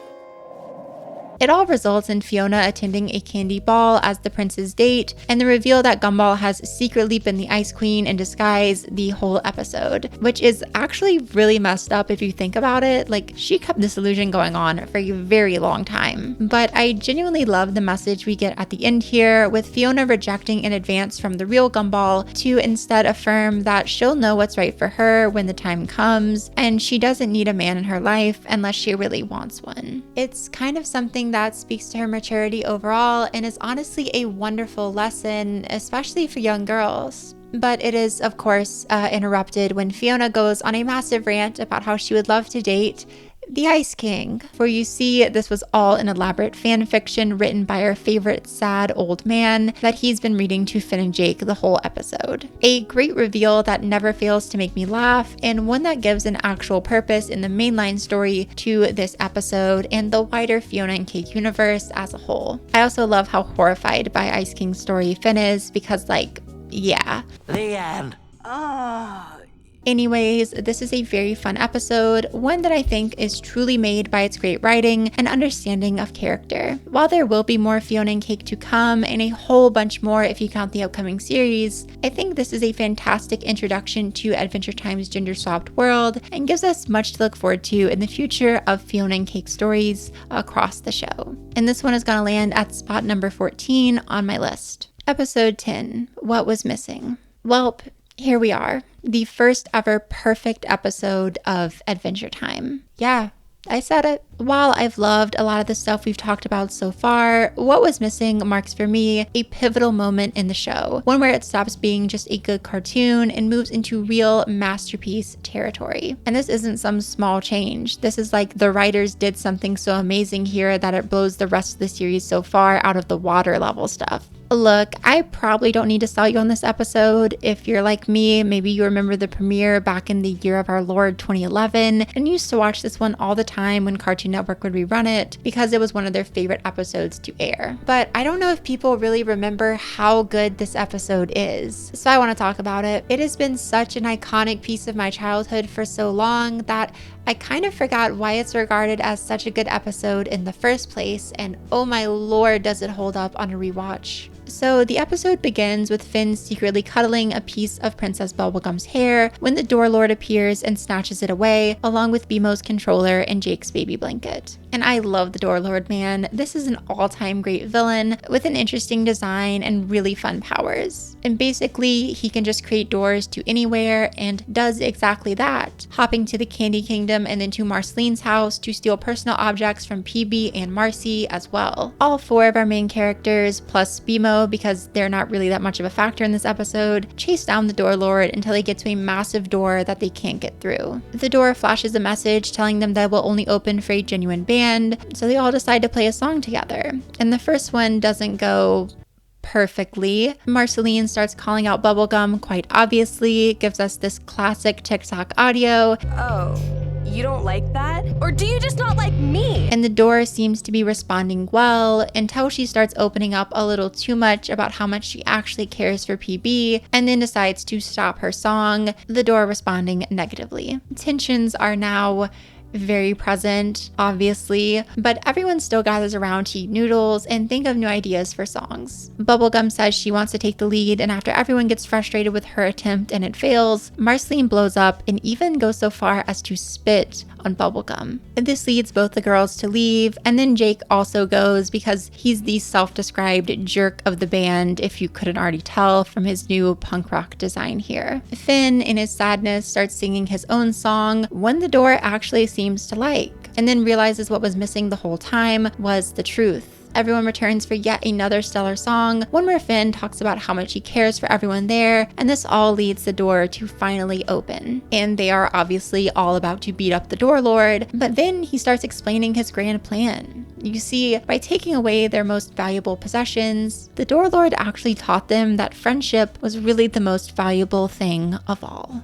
Speaker 1: It all results in Fionna attending a candy ball as the prince's date, and the reveal that Gumball has secretly been the Ice Queen in disguise the whole episode, which is actually really messed up if you think about it. Like, she kept this illusion going on for a very long time. But I genuinely love the message we get at the end here, with Fionna rejecting in advance from the real Gumball to instead affirm that she'll know what's right for her when the time comes, and she doesn't need a man in her life unless she really wants one. It's kind of something that speaks to her maturity overall and is honestly a wonderful lesson, especially for young girls. But it is, of course, interrupted when Fionna goes on a massive rant about how she would love to date the Ice King. For you see, this was all an elaborate fan fiction written by our favorite sad old man that he's been reading to Finn and Jake the whole episode. A great reveal that never fails to make me laugh, and one that gives an actual purpose in the mainline story to this episode and the wider Fionna and Cake universe as a whole. I also love how horrified by Ice King's story Finn is, because yeah.
Speaker 10: The end.
Speaker 1: Anyways, this is a very fun episode, one that I think is truly made by its great writing and understanding of character. While there will be more Fionna and Cake to come, and a whole bunch more if you count the upcoming series, I think this is a fantastic introduction to Adventure Time's gender-swapped world and gives us much to look forward to in the future of Fionna and Cake stories across the show. And this one is going to land at spot number 14 on my list. Episode 10, What Was Missing? Welp, here we are. The first ever perfect episode of Adventure Time. Yeah, I said it. While I've loved a lot of the stuff we've talked about so far, What Was Missing marks for me a pivotal moment in the show, one where it stops being just a good cartoon and moves into real masterpiece territory. And this isn't some small change. This is like the writers did something so amazing here that it blows the rest of the series so far out of the water level stuff. Look, I probably don't need to sell you on this episode. If you're like me, maybe you remember the premiere back in the year of our Lord 2011 and used to watch this one all the time when Cartoon Network would rerun it because it was one of their favorite episodes to air. But I don't know if people really remember how good this episode is, so I want to talk about it. It has been such an iconic piece of my childhood for so long that I kind of forgot why it's regarded as such a good episode in the first place, and oh my lord, does it hold up on a rewatch. So the episode begins with Finn secretly cuddling a piece of Princess Bubblegum's hair when the Door Lord appears and snatches it away, along with Me-Mow's controller and Jake's baby blanket. And I love the Door Lord, man. This is an all-time great villain with an interesting design and really fun powers. And basically, he can just create doors to anywhere and does exactly that, hopping to the Candy Kingdom and then to Marceline's house to steal personal objects from PB and Marcy as well. All four of our main characters, plus Me-Mow, because they're not really that much of a factor in this episode, chase down the Door Lord until they get to a massive door that they can't get through. The door flashes a message telling them that it will only open for a genuine band, so they all decide to play a song together. And the first one doesn't go perfectly. Marceline starts calling out Bubblegum quite obviously, gives us this classic TikTok audio.
Speaker 11: Oh, you don't like that? Or do you just not like me?
Speaker 1: And the door seems to be responding well until she starts opening up a little too much about how much she actually cares for PB and then decides to stop her song, the door responding negatively. Tensions are now very present, obviously, but everyone still gathers around to eat noodles and think of new ideas for songs. Bubblegum says she wants to take the lead, and after everyone gets frustrated with her attempt and it fails, Marceline blows up and even goes so far as to spit on bubblegum. This leads both the girls to leave, and then Jake also goes because he's the self-described jerk of the band, if you couldn't already tell from his new punk rock design here. Finn, in his sadness, starts singing his own song, one the door actually seems to like, and then realizes what was missing the whole time was the truth. Everyone returns for yet another stellar song, one where Finn talks about how much he cares for everyone there, and this all leads the door to finally open. And they are obviously all about to beat up the door lord, but then he starts explaining his grand plan. You see, by taking away their most valuable possessions, the door lord actually taught them that friendship was really the most valuable thing of all.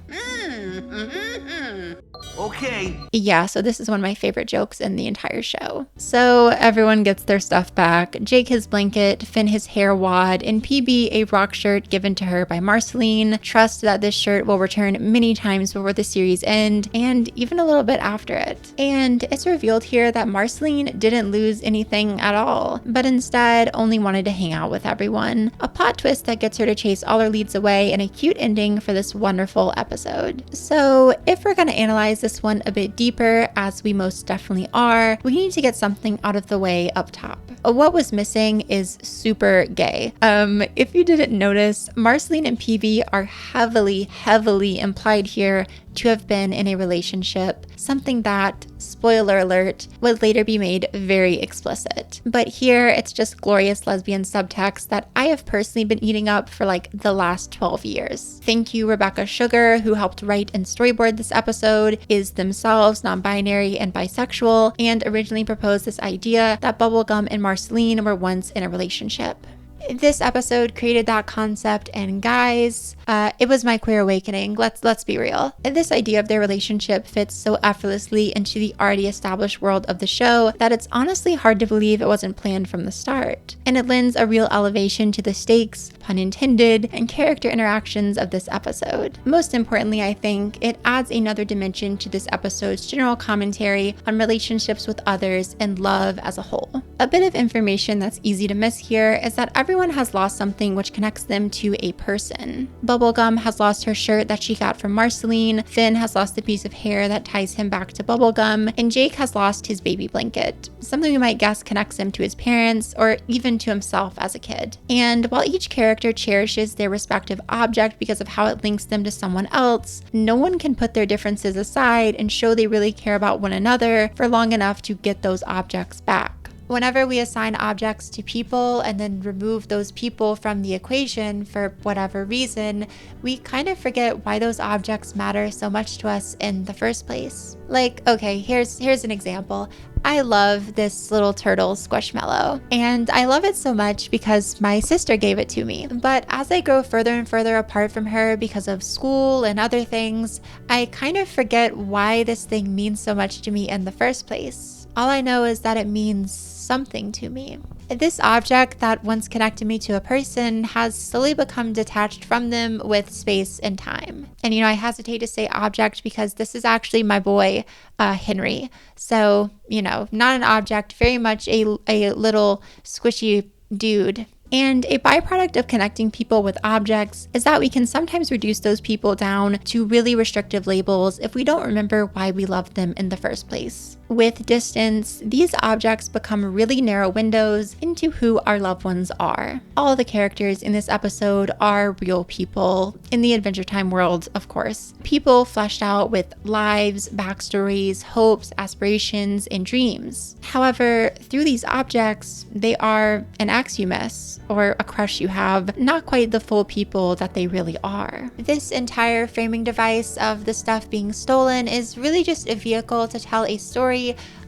Speaker 4: Okay.
Speaker 1: Yeah, so this is one of my favorite jokes in the entire show. So everyone gets their stuff back. Jake his blanket, Finn his hair wad, and PB a rock shirt given to her by Marceline. Trust that this shirt will return many times before the series end, and even a little bit after it. And it's revealed here that Marceline didn't lose anything at all, but instead only wanted to hang out with everyone. A plot twist that gets her to chase all her leads away, and a cute ending for this wonderful episode. So if we're going to analyze this one a bit deeper, as we most definitely are, we need to get something out of the way up top. What was missing is super gay. If you didn't notice, Marceline and PB are heavily implied here to have been in a relationship, something that, spoiler alert, would later be made very explicit. But here, it's just glorious lesbian subtext that I have personally been eating up for like the last 12 years. Thank you, Rebecca Sugar, who helped write and storyboard this episode, is themselves non-binary and bisexual, and originally proposed this idea that Bubblegum and Marceline were once in a relationship. This episode created that concept, and guys, it was my queer awakening. Let's be real. This idea of their relationship fits so effortlessly into the already established world of the show that it's honestly hard to believe it wasn't planned from the start. And it lends a real elevation to the stakes, pun intended, and character interactions of this episode. Most importantly, I think, it adds another dimension to this episode's general commentary on relationships with others and love as a whole. A bit of information that's easy to miss here is that everyone has lost something which connects them to a person. Bubblegum has lost her shirt that she got from Marceline, Finn has lost the piece of hair that ties him back to Bubblegum, and Jake has lost his baby blanket, something we might guess connects him to his parents or even to himself as a kid. And while each character cherishes their respective object because of how it links them to someone else, no one can put their differences aside and show they really care about one another for long enough to get those objects back. Whenever we assign objects to people and then remove those people from the equation for whatever reason, we kind of forget why those objects matter so much to us in the first place. Like, okay, here's an example. I love this little turtle Squishmallow, and I love it so much because my sister gave it to me. But as I grow further and further apart from her because of school and other things, I kind of forget why this thing means so much to me in the first place. All I know is that it means something to me. This object that once connected me to a person has slowly become detached from them with space and time. And I hesitate to say object because this is actually my boy, Henry. So, not an object, very much a little squishy dude. And a byproduct of connecting people with objects is that we can sometimes reduce those people down to really restrictive labels if we don't remember why we loved them in the first place. With distance, these objects become really narrow windows into who our loved ones are. All the characters in this episode are real people, in the Adventure Time world, of course. People fleshed out with lives, backstories, hopes, aspirations, and dreams. However, through these objects, they are an ex you miss, or a crush you have, not quite the full people that they really are. This entire framing device of the stuff being stolen is really just a vehicle to tell a story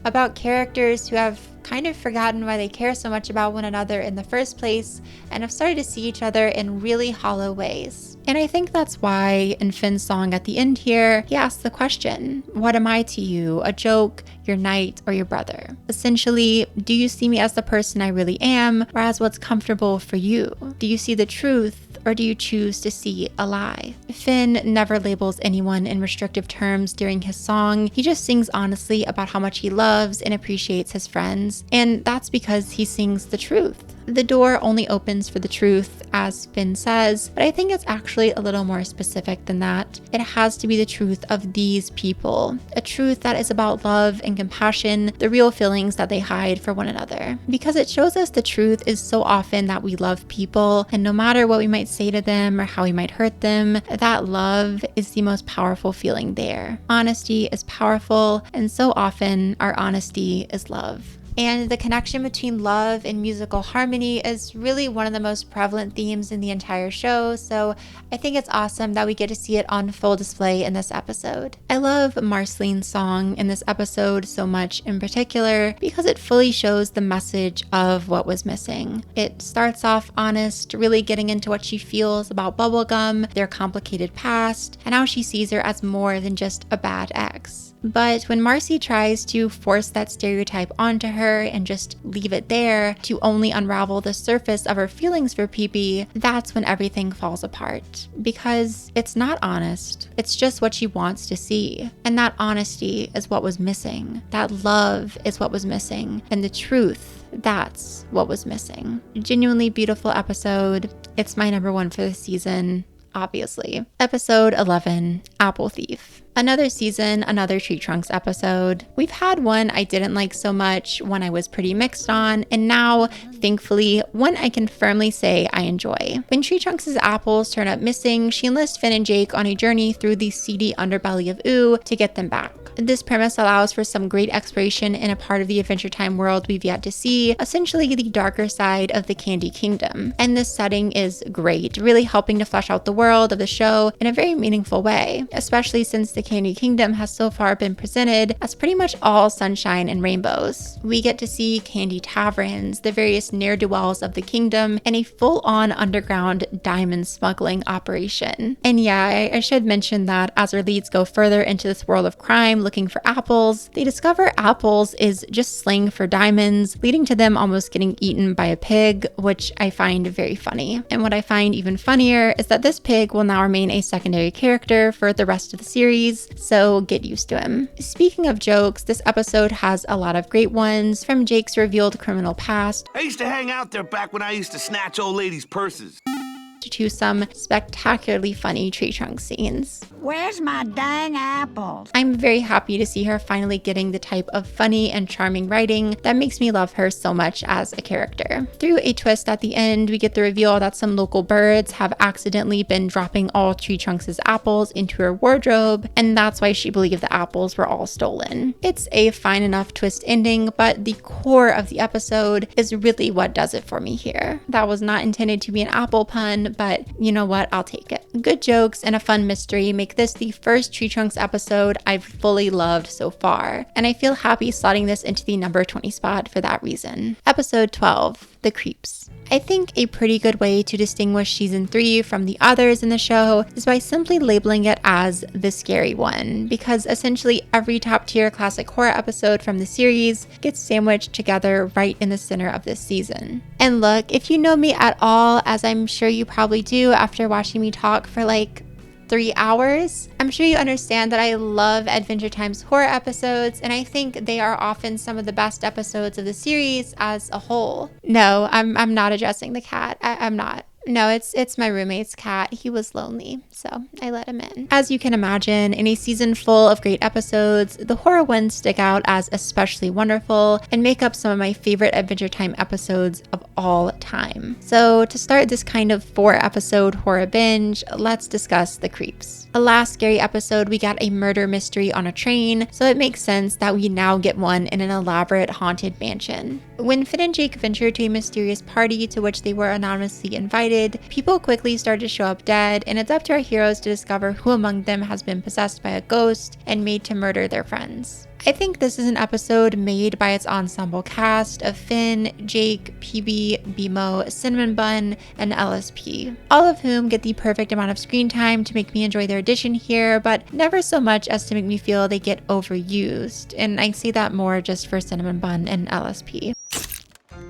Speaker 1: about characters who have kind of forgotten why they care so much about one another in the first place and have started to see each other in really hollow ways. And I think that's why in Finn's song at the end here, he asks the question, what am I to you? A joke, your knight, or your brother? Essentially, do you see me as the person I really am, or as what's comfortable for you? Do you see the truth, or do you choose to see a lie? Finn never labels anyone in restrictive terms during his song. He just sings honestly about how much he loves and appreciates his friends, and that's because he sings the truth. The door only opens for the truth, as Finn says, but I think it's actually a little more specific than that. It has to be the truth of these people, a truth that is about love and compassion, the real feelings that they hide for one another. Because it shows us the truth is so often that we love people, and no matter what we might say to them or how we might hurt them, that love is the most powerful feeling there. Honesty is powerful, and so often our honesty is love. And the connection between love and musical harmony is really one of the most prevalent themes in the entire show, so I think it's awesome that we get to see it on full display in this episode. I love Marceline's song in this episode so much in particular because it fully shows the message of what was missing. It starts off honest, really getting into what she feels about Bubblegum, their complicated past, and how she sees her as more than just a bad ex. But when Marcy tries to force that stereotype onto her and just leave it there to only unravel the surface of her feelings for Pee-Pee, that's when everything falls apart. Because it's not honest, it's just what she wants to see. And that honesty is what was missing. That love is what was missing. And the truth, that's what was missing. Genuinely beautiful episode. It's my number one for the season, obviously. Episode 11, Apple Thief. Another season, another Tree Trunks episode. We've had one I didn't like so much, one I was pretty mixed on, and now, thankfully, one I can firmly say I enjoy. When Tree Trunks' apples turn up missing, she enlists Finn and Jake on a journey through the seedy underbelly of Ooh to get them back. This premise allows for some great exploration in a part of the Adventure Time world we've yet to see, essentially the darker side of the Candy Kingdom. And this setting is great, really helping to flesh out the world of the show in a very meaningful way, especially since the Candy Kingdom has so far been presented as pretty much all sunshine and rainbows. We get to see candy taverns, the various ne'er-do-wells of the kingdom, and a full-on underground diamond smuggling operation. And yeah, I should mention that as our leads go further into this world of crime looking for apples, they discover apples is just slang for diamonds, leading to them almost getting eaten by a pig, which I find very funny. And what I find even funnier is that this pig will now remain a secondary character for the rest of the series, so get used to him. Speaking of jokes, this episode has a lot of great ones, from Jake's revealed criminal past.
Speaker 4: I used to hang out there back when I used to snatch old ladies' purses.
Speaker 1: To some spectacularly funny Tree Trunks scenes.
Speaker 12: Where's my dang apples?
Speaker 1: I'm very happy to see her finally getting the type of funny and charming writing that makes me love her so much as a character. Through a twist at the end, we get the reveal that some local birds have accidentally been dropping all Tree Trunks' apples into her wardrobe, and that's why she believed the apples were all stolen. It's a fine enough twist ending, but the core of the episode is really what does it for me here. That was not intended to be an apple pun, but you know what, I'll take it. Good jokes and a fun mystery make this the first Tree Trunks episode I've fully loved so far, and I feel happy slotting this into the number 20 spot for that reason. Episode 12, The Creeps. I think a pretty good way to distinguish season 3 from the others in the show is by simply labeling it as the scary one, because essentially every top tier classic horror episode from the series gets sandwiched together right in the center of this season. And look, if you know me at all, as I'm sure you probably do after watching me talk for like 3 hours, I'm sure you understand that I love Adventure Time's horror episodes, and I think they are often some of the best episodes of the series as a whole. No, I'm not addressing the cat. I'm not. No, it's my roommate's cat. He was lonely, so I let him in. As you can imagine, in a season full of great episodes, the horror ones stick out as especially wonderful and make up some of my favorite Adventure Time episodes of all time. So to start this kind of 4-episode horror binge, let's discuss The Creeps. The last scary episode, we got a murder mystery on a train, so it makes sense that we now get one in an elaborate haunted mansion. When Finn and Jake ventured to a mysterious party to which they were anonymously invited, people quickly started to show up dead, and it's up to our heroes to discover who among them has been possessed by a ghost and made to murder their friends. I think this is an episode made by its ensemble cast of Finn, Jake, PB, Me-Mow, Cinnamon Bun, and LSP, all of whom get the perfect amount of screen time to make me enjoy their addition here, but never so much as to make me feel they get overused, and I see that more just for Cinnamon Bun and LSP.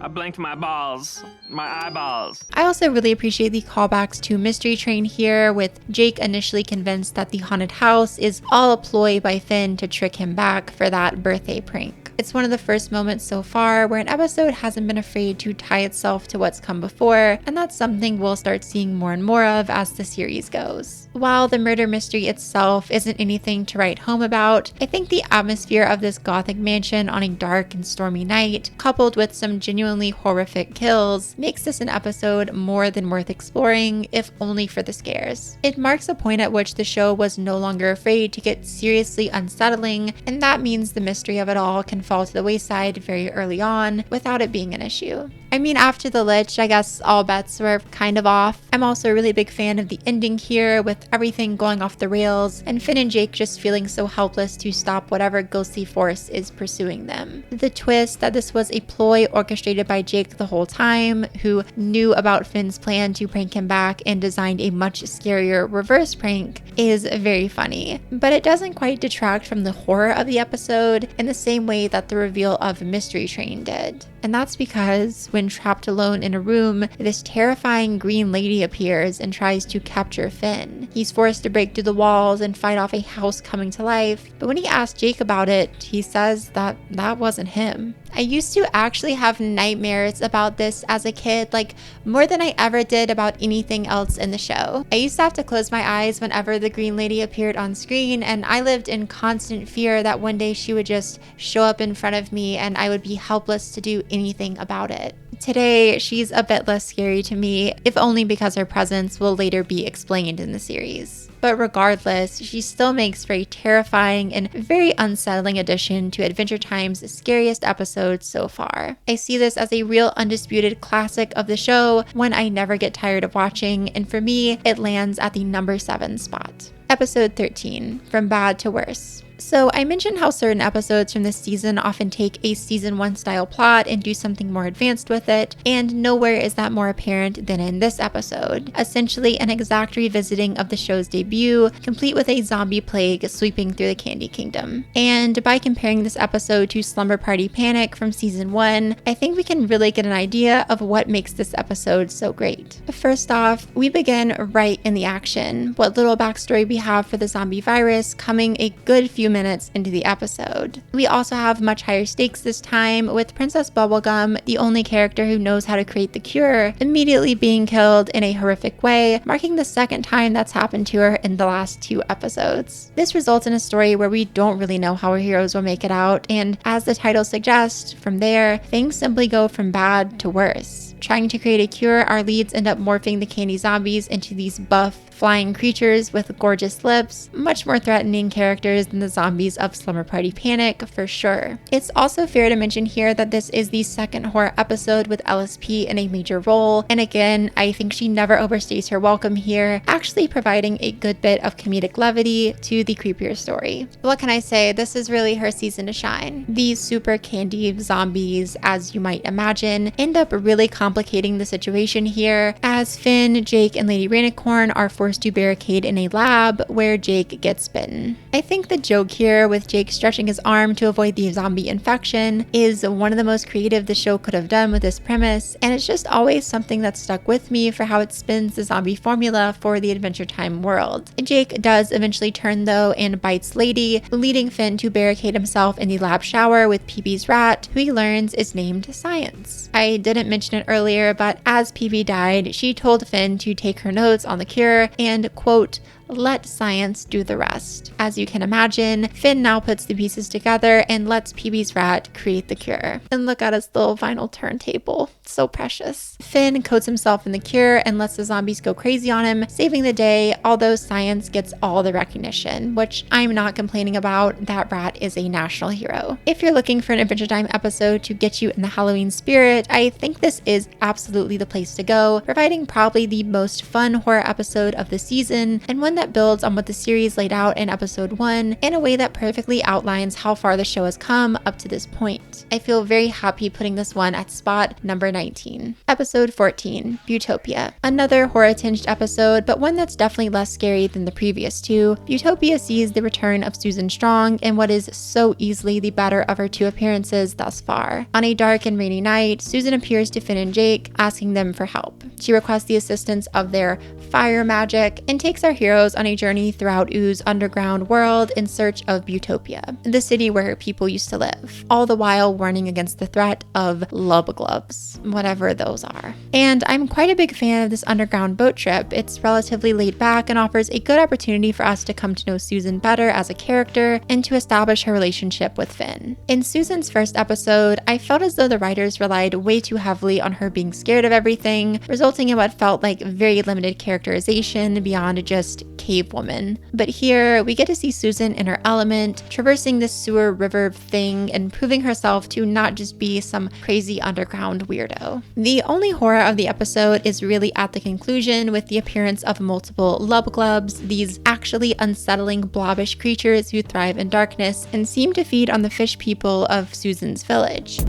Speaker 6: I blinked my balls. My eyeballs.
Speaker 1: I also really appreciate the callbacks to Mystery Train here, with Jake initially convinced that the haunted house is all a ploy by Finn to trick him back for that birthday prank. It's one of the first moments so far where an episode hasn't been afraid to tie itself to what's come before, and that's something we'll start seeing more and more of as the series goes. While the murder mystery itself isn't anything to write home about, I think the atmosphere of this gothic mansion on a dark and stormy night, coupled with some genuinely horrific kills, makes this an episode more than worth exploring, if only for the scares. It marks a point at which the show was no longer afraid to get seriously unsettling, and that means the mystery of it all can fall to the wayside very early on without it being an issue. I mean, after the Lich, I guess all bets were kind of off. I'm also a really big fan of the ending here, with everything going off the rails, and Finn and Jake just feeling so helpless to stop whatever ghostly force is pursuing them. The twist that this was a ploy orchestrated by Jake the whole time, who knew about Finn's plan to prank him back and designed a much scarier reverse prank, is very funny. But it doesn't quite detract from the horror of the episode in the same way that the reveal of Mystery Train did. And that's because when trapped alone in a room, this terrifying green lady appears and tries to capture Finn. He's forced to break through the walls and fight off a house coming to life, but when he asks Jake about it, he says that wasn't him. I used to actually have nightmares about this as a kid, like more than I ever did about anything else in the show. I used to have to close my eyes whenever the green lady appeared on screen, and I lived in constant fear that one day she would just show up in front of me and I would be helpless to do anything about it. Today, she's a bit less scary to me, if only because her presence will later be explained in the series. But regardless, she still makes for a terrifying and very unsettling addition to Adventure Time's scariest episodes so far. I see this as a real undisputed classic of the show, one I never get tired of watching, and for me, it lands at the number 7 spot. Episode 13, From Bad to Worse. So I mentioned how certain episodes from this season often take a season 1 style plot and do something more advanced with it, and nowhere is that more apparent than in this episode. Essentially an exact revisiting of the show's debut, complete with a zombie plague sweeping through the Candy Kingdom. And by comparing this episode to Slumber Party Panic from season 1, I think we can really get an idea of what makes this episode so great. First off, we begin right in the action, what little backstory we have for the zombie virus coming a good few minutes into the episode. We also have much higher stakes this time, with Princess Bubblegum, the only character who knows how to create the cure, immediately being killed in a horrific way, marking the second time that's happened to her in the last 2 episodes. This results in a story where we don't really know how our heroes will make it out, and as the title suggests, from there, things simply go from bad to worse. Trying to create a cure, our leads end up morphing the candy zombies into these buff, flying creatures with gorgeous lips, much more threatening characters than the zombies of Slumber Party Panic, for sure. It's also fair to mention here that this is the second horror episode with LSP in a major role, and again, I think she never overstays her welcome here, actually providing a good bit of comedic levity to the creepier story. What can I say? This is really her season to shine. These super candy zombies, as you might imagine, end up really complicating the situation here, as Finn, Jake, and Lady Rainicorn are forced to barricade in a lab where Jake gets bitten. I think the joke here with Jake stretching his arm to avoid the zombie infection is one of the most creative the show could have done with this premise, and it's just always something that stuck with me for how it spins the zombie formula for the Adventure Time world. Jake does eventually turn though and bites Lady, leading Finn to barricade himself in the lab shower with PB's rat, who he learns is named Science. I didn't mention it earlier, but as PB died, she told Finn to take her notes on the cure and, quote, let science do the rest. As you can imagine, Finn now puts the pieces together and lets PB's rat create the cure. And look at his little vinyl turntable. So precious. Finn coats himself in the cure and lets the zombies go crazy on him, saving the day, although science gets all the recognition, which I'm not complaining about. That rat is a national hero. If you're looking for an Adventure Time episode to get you in the Halloween spirit, I think this is absolutely the place to go, providing probably the most fun horror episode of the season, and one that builds on what the series laid out in episode 1 in a way that perfectly outlines how far the show has come up to this point. I feel very happy putting this one at spot number 19. Episode 14, Beautopia. Another horror-tinged episode, but one that's definitely less scary than the previous 2. Beautopia sees the return of Susan Strong in what is so easily the better of her 2 appearances thus far. On a dark and rainy night, Susan appears to Finn and Jake, asking them for help. She requests the assistance of their fire magic and takes our heroes goes on a journey throughout Oo's underground world in search of Beautopia, the city where people used to live, all the while warning against the threat of lubbuglubs, whatever those are. And I'm quite a big fan of this underground boat trip. It's relatively laid back and offers a good opportunity for us to come to know Susan better as a character and to establish her relationship with Finn. In Susan's first episode, I felt as though the writers relied way too heavily on her being scared of everything, resulting in what felt like very limited characterization beyond just cave woman. But here, we get to see Susan in her element, traversing this sewer river thing and proving herself to not just be some crazy underground weirdo. The only horror of the episode is really at the conclusion with the appearance of multiple lubbuglubs, these actually unsettling blobbish creatures who thrive in darkness and seem to feed on the fish people of Susan's village.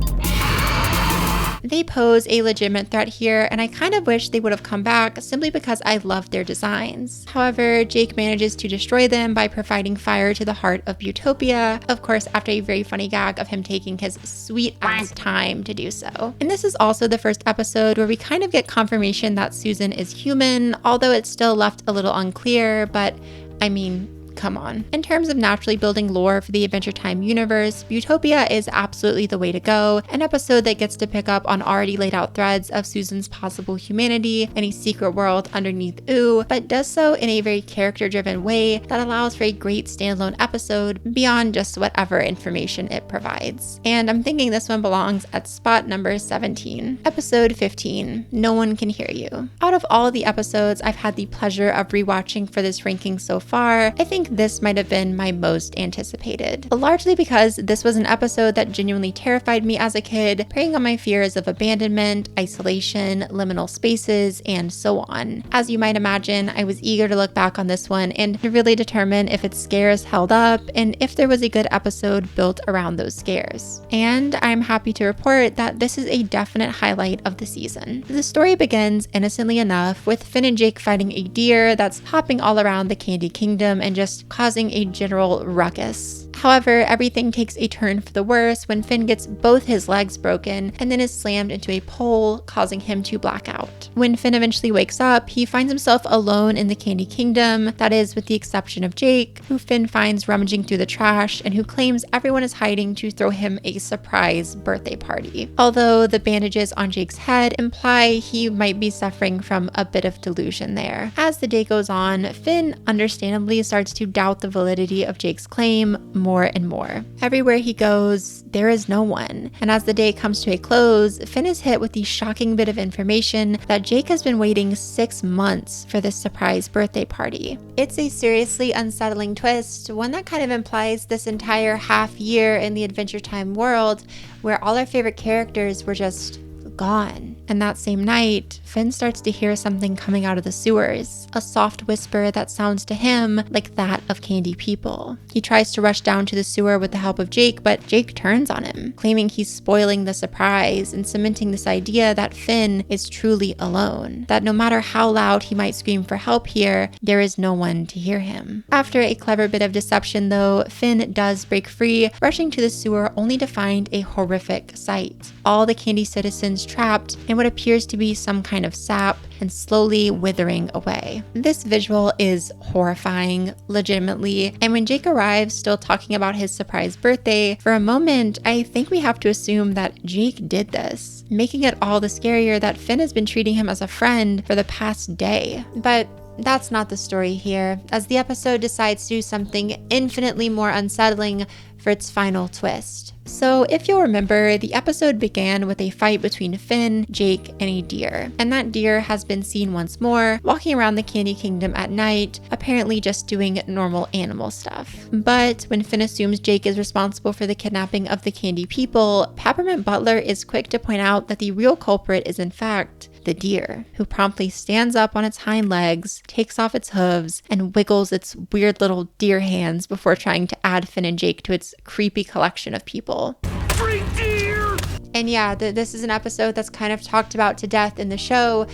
Speaker 1: They pose a legitimate threat here, and I kind of wish they would have come back simply because I loved their designs. However, Jake manages to destroy them by providing fire to the heart of Beautopia, of course after a very funny gag of him taking his sweet ass time to do so. And this is also the first episode where we kind of get confirmation that Susan is human, although it's still left a little unclear, but I mean, come on. In terms of naturally building lore for the Adventure Time universe, Beautopia is absolutely the way to go, an episode that gets to pick up on already laid out threads of Susan's possible humanity and a secret world underneath Ooh, but does so in a very character-driven way that allows for a great standalone episode beyond just whatever information it provides. And I'm thinking this one belongs at spot number 17. Episode 15, No One Can Hear You. Out of all of the episodes I've had the pleasure of rewatching for this ranking so far, I think this might have been my most anticipated, largely because this was an episode that genuinely terrified me as a kid, preying on my fears of abandonment, isolation, liminal spaces, and so on. As you might imagine, I was eager to look back on this one and to really determine if its scares held up and if there was a good episode built around those scares. And I'm happy to report that this is a definite highlight of the season. The story begins innocently enough with Finn and Jake fighting a deer that's hopping all around the Candy Kingdom and just causing a general ruckus. However, everything takes a turn for the worse when Finn gets both his legs broken and then is slammed into a pole, causing him to black out. When Finn eventually wakes up, he finds himself alone in the Candy Kingdom, that is with the exception of Jake, who Finn finds rummaging through the trash and who claims everyone is hiding to throw him a surprise birthday party. Although the bandages on Jake's head imply he might be suffering from a bit of delusion there. As the day goes on, Finn understandably starts to doubt the validity of Jake's claim more and more. Everywhere he goes, there is no one. And as the day comes to a close, Finn is hit with the shocking bit of information that Jake has been waiting 6 months for this surprise birthday party. It's a seriously unsettling twist, one that kind of implies this entire half year in the Adventure Time world where all our favorite characters were just gone. And that same night, Finn starts to hear something coming out of the sewers, a soft whisper that sounds to him like that of candy people. He tries to rush down to the sewer with the help of Jake, but Jake turns on him, claiming he's spoiling the surprise and cementing this idea that Finn is truly alone, that no matter how loud he might scream for help here, there is no one to hear him. After a clever bit of deception though, Finn does break free, rushing to the sewer only to find a horrific sight. All the candy citizens trapped in what appears to be some kind of sap and slowly withering away. This visual is horrifying, legitimately, and when Jake arrives still talking about his surprise birthday, for a moment I think we have to assume that Jake did this, making it all the scarier that Finn has been treating him as a friend for the past day. But that's not the story here, as the episode decides to do something infinitely more unsettling for its final twist. So if you'll remember, the episode began with a fight between Finn, Jake, and a deer. And that deer has been seen once more, walking around the Candy Kingdom at night, apparently just doing normal animal stuff. But when Finn assumes Jake is responsible for the kidnapping of the candy people, Peppermint Butler is quick to point out that the real culprit is in fact the deer, who promptly stands up on its hind legs, takes off its hooves, and wiggles its weird little deer hands before trying to add Finn and Jake to its creepy collection of people.
Speaker 4: Free deer!
Speaker 1: And yeah, this is an episode that's kind of talked about to death in the show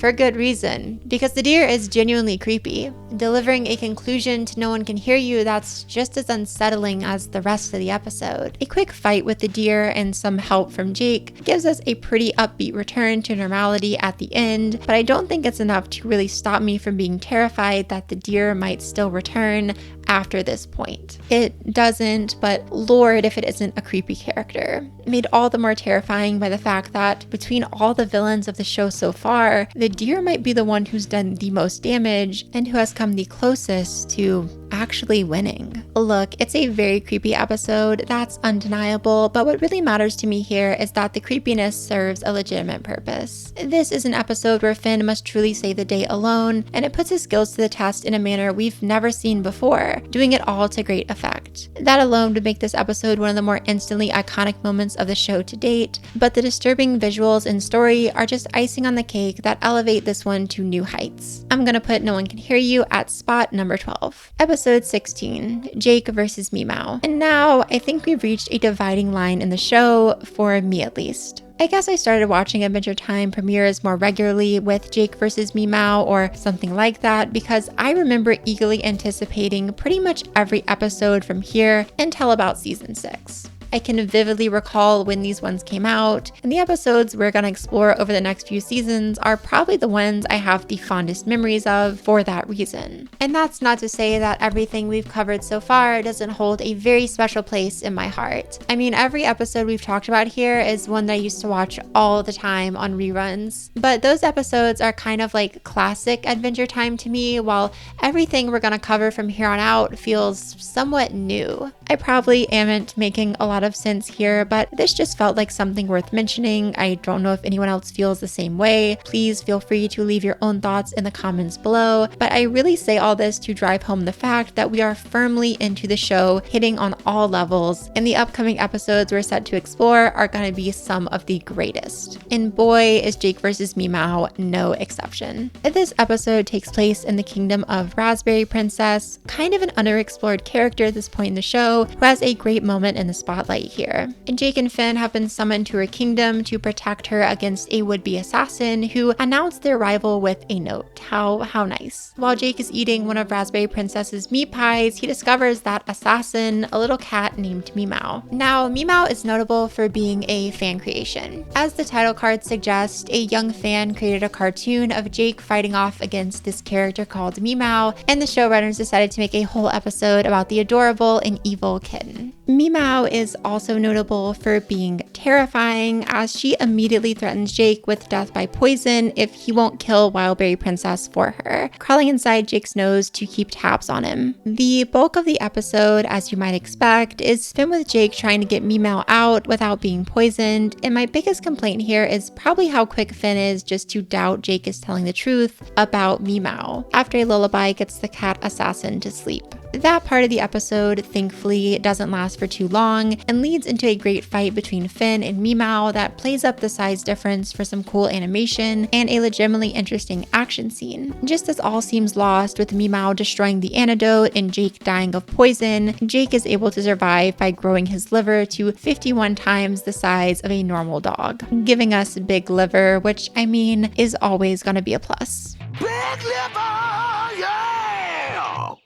Speaker 1: for good reason, because the deer is genuinely creepy, delivering a conclusion to no one can hear you that's just as unsettling as the rest of the episode. A quick fight with the deer and some help from Jake gives us a pretty upbeat return to normality at the end, but I don't think it's enough to really stop me from being terrified that the deer might still return after this point. It doesn't, but Lord, if it isn't a creepy character. Made all the more terrifying by the fact that between all the villains of the show so far, the deer might be the one who's done the most damage and who has come the closest to actually winning. Look, it's a very creepy episode, that's undeniable, but what really matters to me here is that the creepiness serves a legitimate purpose. This is an episode where Finn must truly save the day alone, and it puts his skills to the test in a manner we've never seen before, doing it all to great effect. That alone would make this episode one of the more instantly iconic moments of the show to date, but the disturbing visuals and story are just icing on the cake that elevate this one to new heights. I'm gonna put No One Can Hear You at spot number 12. Episode 16, Jake versus Me-Mow. And now I think we've reached a dividing line in the show, for me at least. I guess I started watching Adventure Time premieres more regularly with Jake vs. Me-Mow or something like that because I remember eagerly anticipating pretty much every episode from here until about season 6. I can vividly recall when these ones came out, and the episodes we're going to explore over the next few seasons are probably the ones I have the fondest memories of for that reason. And that's not to say that everything we've covered so far doesn't hold a very special place in my heart. I mean, every episode we've talked about here is one that I used to watch all the time on reruns, but those episodes are kind of like classic Adventure Time to me, while everything we're going to cover from here on out feels somewhat new. I probably amn't making a lot of sense here, but this just felt like something worth mentioning. I don't know if anyone else feels the same way. Please feel free to leave your own thoughts in the comments below, but I really say all this to drive home the fact that we are firmly into the show, hitting on all levels, and the upcoming episodes we're set to explore are going to be some of the greatest. And boy, is Jake vs. Me-Mow no exception. This episode takes place in the kingdom of Raspberry Princess, kind of an underexplored character at this point in the show, who has a great moment in the spotlight here. And Jake and Finn have been summoned to her kingdom to protect her against a would-be assassin who announced their arrival with a note. How nice. While Jake is eating one of Raspberry Princess's meat pies, he discovers that assassin, a little cat named Me-Mow. Now, Me-Mow is notable for being a fan creation. As the title card suggests, a young fan created a cartoon of Jake fighting off against this character called Me-Mow, and the showrunners decided to make a whole episode about the adorable and evil kitten. Me-Mow is also notable for being terrifying, as she immediately threatens Jake with death by poison if he won't kill Wildberry Princess for her, crawling inside Jake's nose to keep tabs on him. The bulk of the episode, as you might expect, is Finn with Jake trying to get Me-Mow out without being poisoned, and my biggest complaint here is probably how quick Finn is just to doubt Jake is telling the truth about Me-Mow after a lullaby gets the cat assassin to sleep. That part of the episode, thankfully, doesn't last for too long and leads into a great fight between Finn and Me-Mow that plays up the size difference for some cool animation and a legitimately interesting action scene. Just as all seems lost with Me-Mow destroying the antidote and Jake dying of poison, Jake is able to survive by growing his liver to 51 times the size of a normal dog, giving us big liver, which, I mean, is always going to be a plus.
Speaker 4: Big liver, yeah!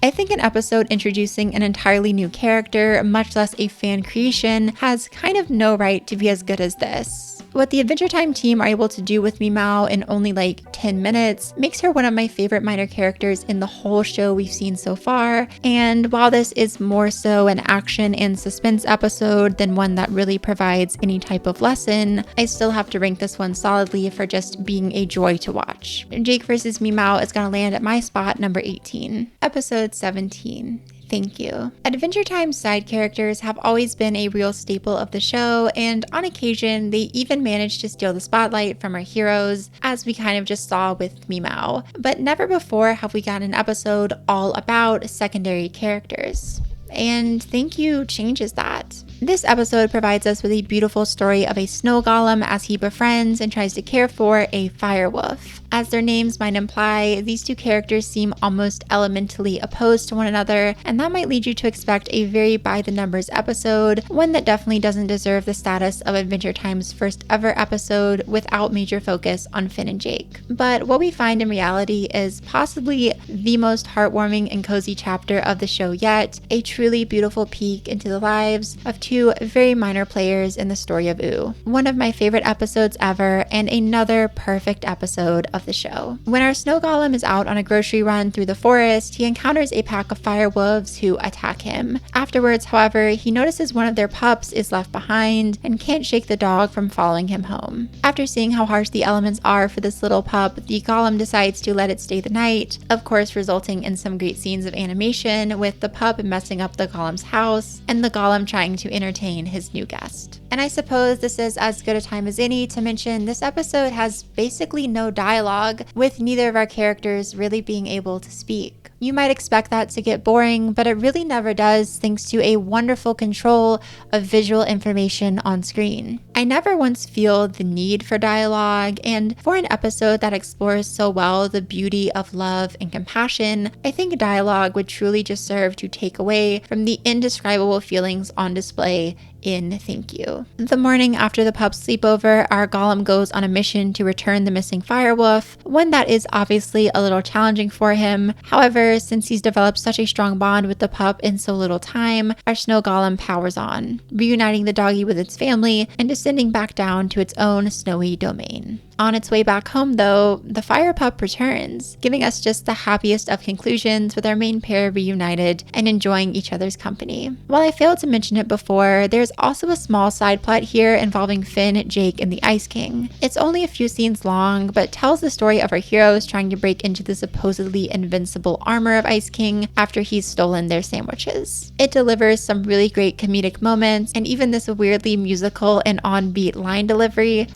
Speaker 1: I think an episode introducing an entirely new character, much less a fan creation, has kind of no right to be as good as this. What the Adventure Time team are able to do with Me-Mow in only like 10 minutes makes her one of my favorite minor characters in the whole show we've seen so far. And while this is more so an action and suspense episode than one that really provides any type of lesson, I still have to rank this one solidly for just being a joy to watch. Jake vs. Me-Mow is gonna land at my spot number 18. Episode 17. Thank you. Adventure Time side characters have always been a real staple of the show, and on occasion, they even manage to steal the spotlight from our heroes, as we kind of just saw with Me-Mow. But never before have we gotten an episode all about secondary characters. And Thank You changes that. This episode provides us with a beautiful story of a snow golem as he befriends and tries to care for a fire wolf. As their names might imply, these two characters seem almost elementally opposed to one another, and that might lead you to expect a very by-the-numbers episode, one that definitely doesn't deserve the status of Adventure Time's first ever episode without major focus on Finn and Jake. But what we find in reality is possibly the most heartwarming and cozy chapter of the show yet, a truly beautiful peek into the lives of two very minor players in the story of Ooh. One of my favorite episodes ever, and another perfect episode of the show. When our snow golem is out on a grocery run through the forest, he encounters a pack of fire wolves who attack him. Afterwards, however, he notices one of their pups is left behind and can't shake the dog from following him home. After seeing how harsh the elements are for this little pup, the golem decides to let it stay the night, of course resulting in some great scenes of animation with the pup messing up the golem's house and the golem trying to entertain his new guest. And I suppose this is as good a time as any to mention this episode has basically no dialogue, with neither of our characters really being able to speak. You might expect that to get boring, but it really never does thanks to a wonderful control of visual information on screen. I never once feel the need for dialogue, and for an episode that explores so well the beauty of love and compassion, I think dialogue would truly just serve to take away from the indescribable feelings on display in Thank You. The morning after the pup's sleepover, our golem goes on a mission to return the missing firewolf, one that is obviously a little challenging for him. However, since he's developed such a strong bond with the pup in so little time, our snow golem powers on, reuniting the doggy with its family and descending back down to its own snowy domain. On its way back home, though, the fire pup returns, giving us just the happiest of conclusions with our main pair reunited and enjoying each other's company. While I failed to mention it before, there's also a small side plot here involving Finn, Jake, and the Ice King. It's only a few scenes long, but tells the story of our heroes trying to break into the supposedly invincible armor of Ice King after he's stolen their sandwiches. It delivers some really great comedic moments, and even this weirdly musical and on-beat line delivery.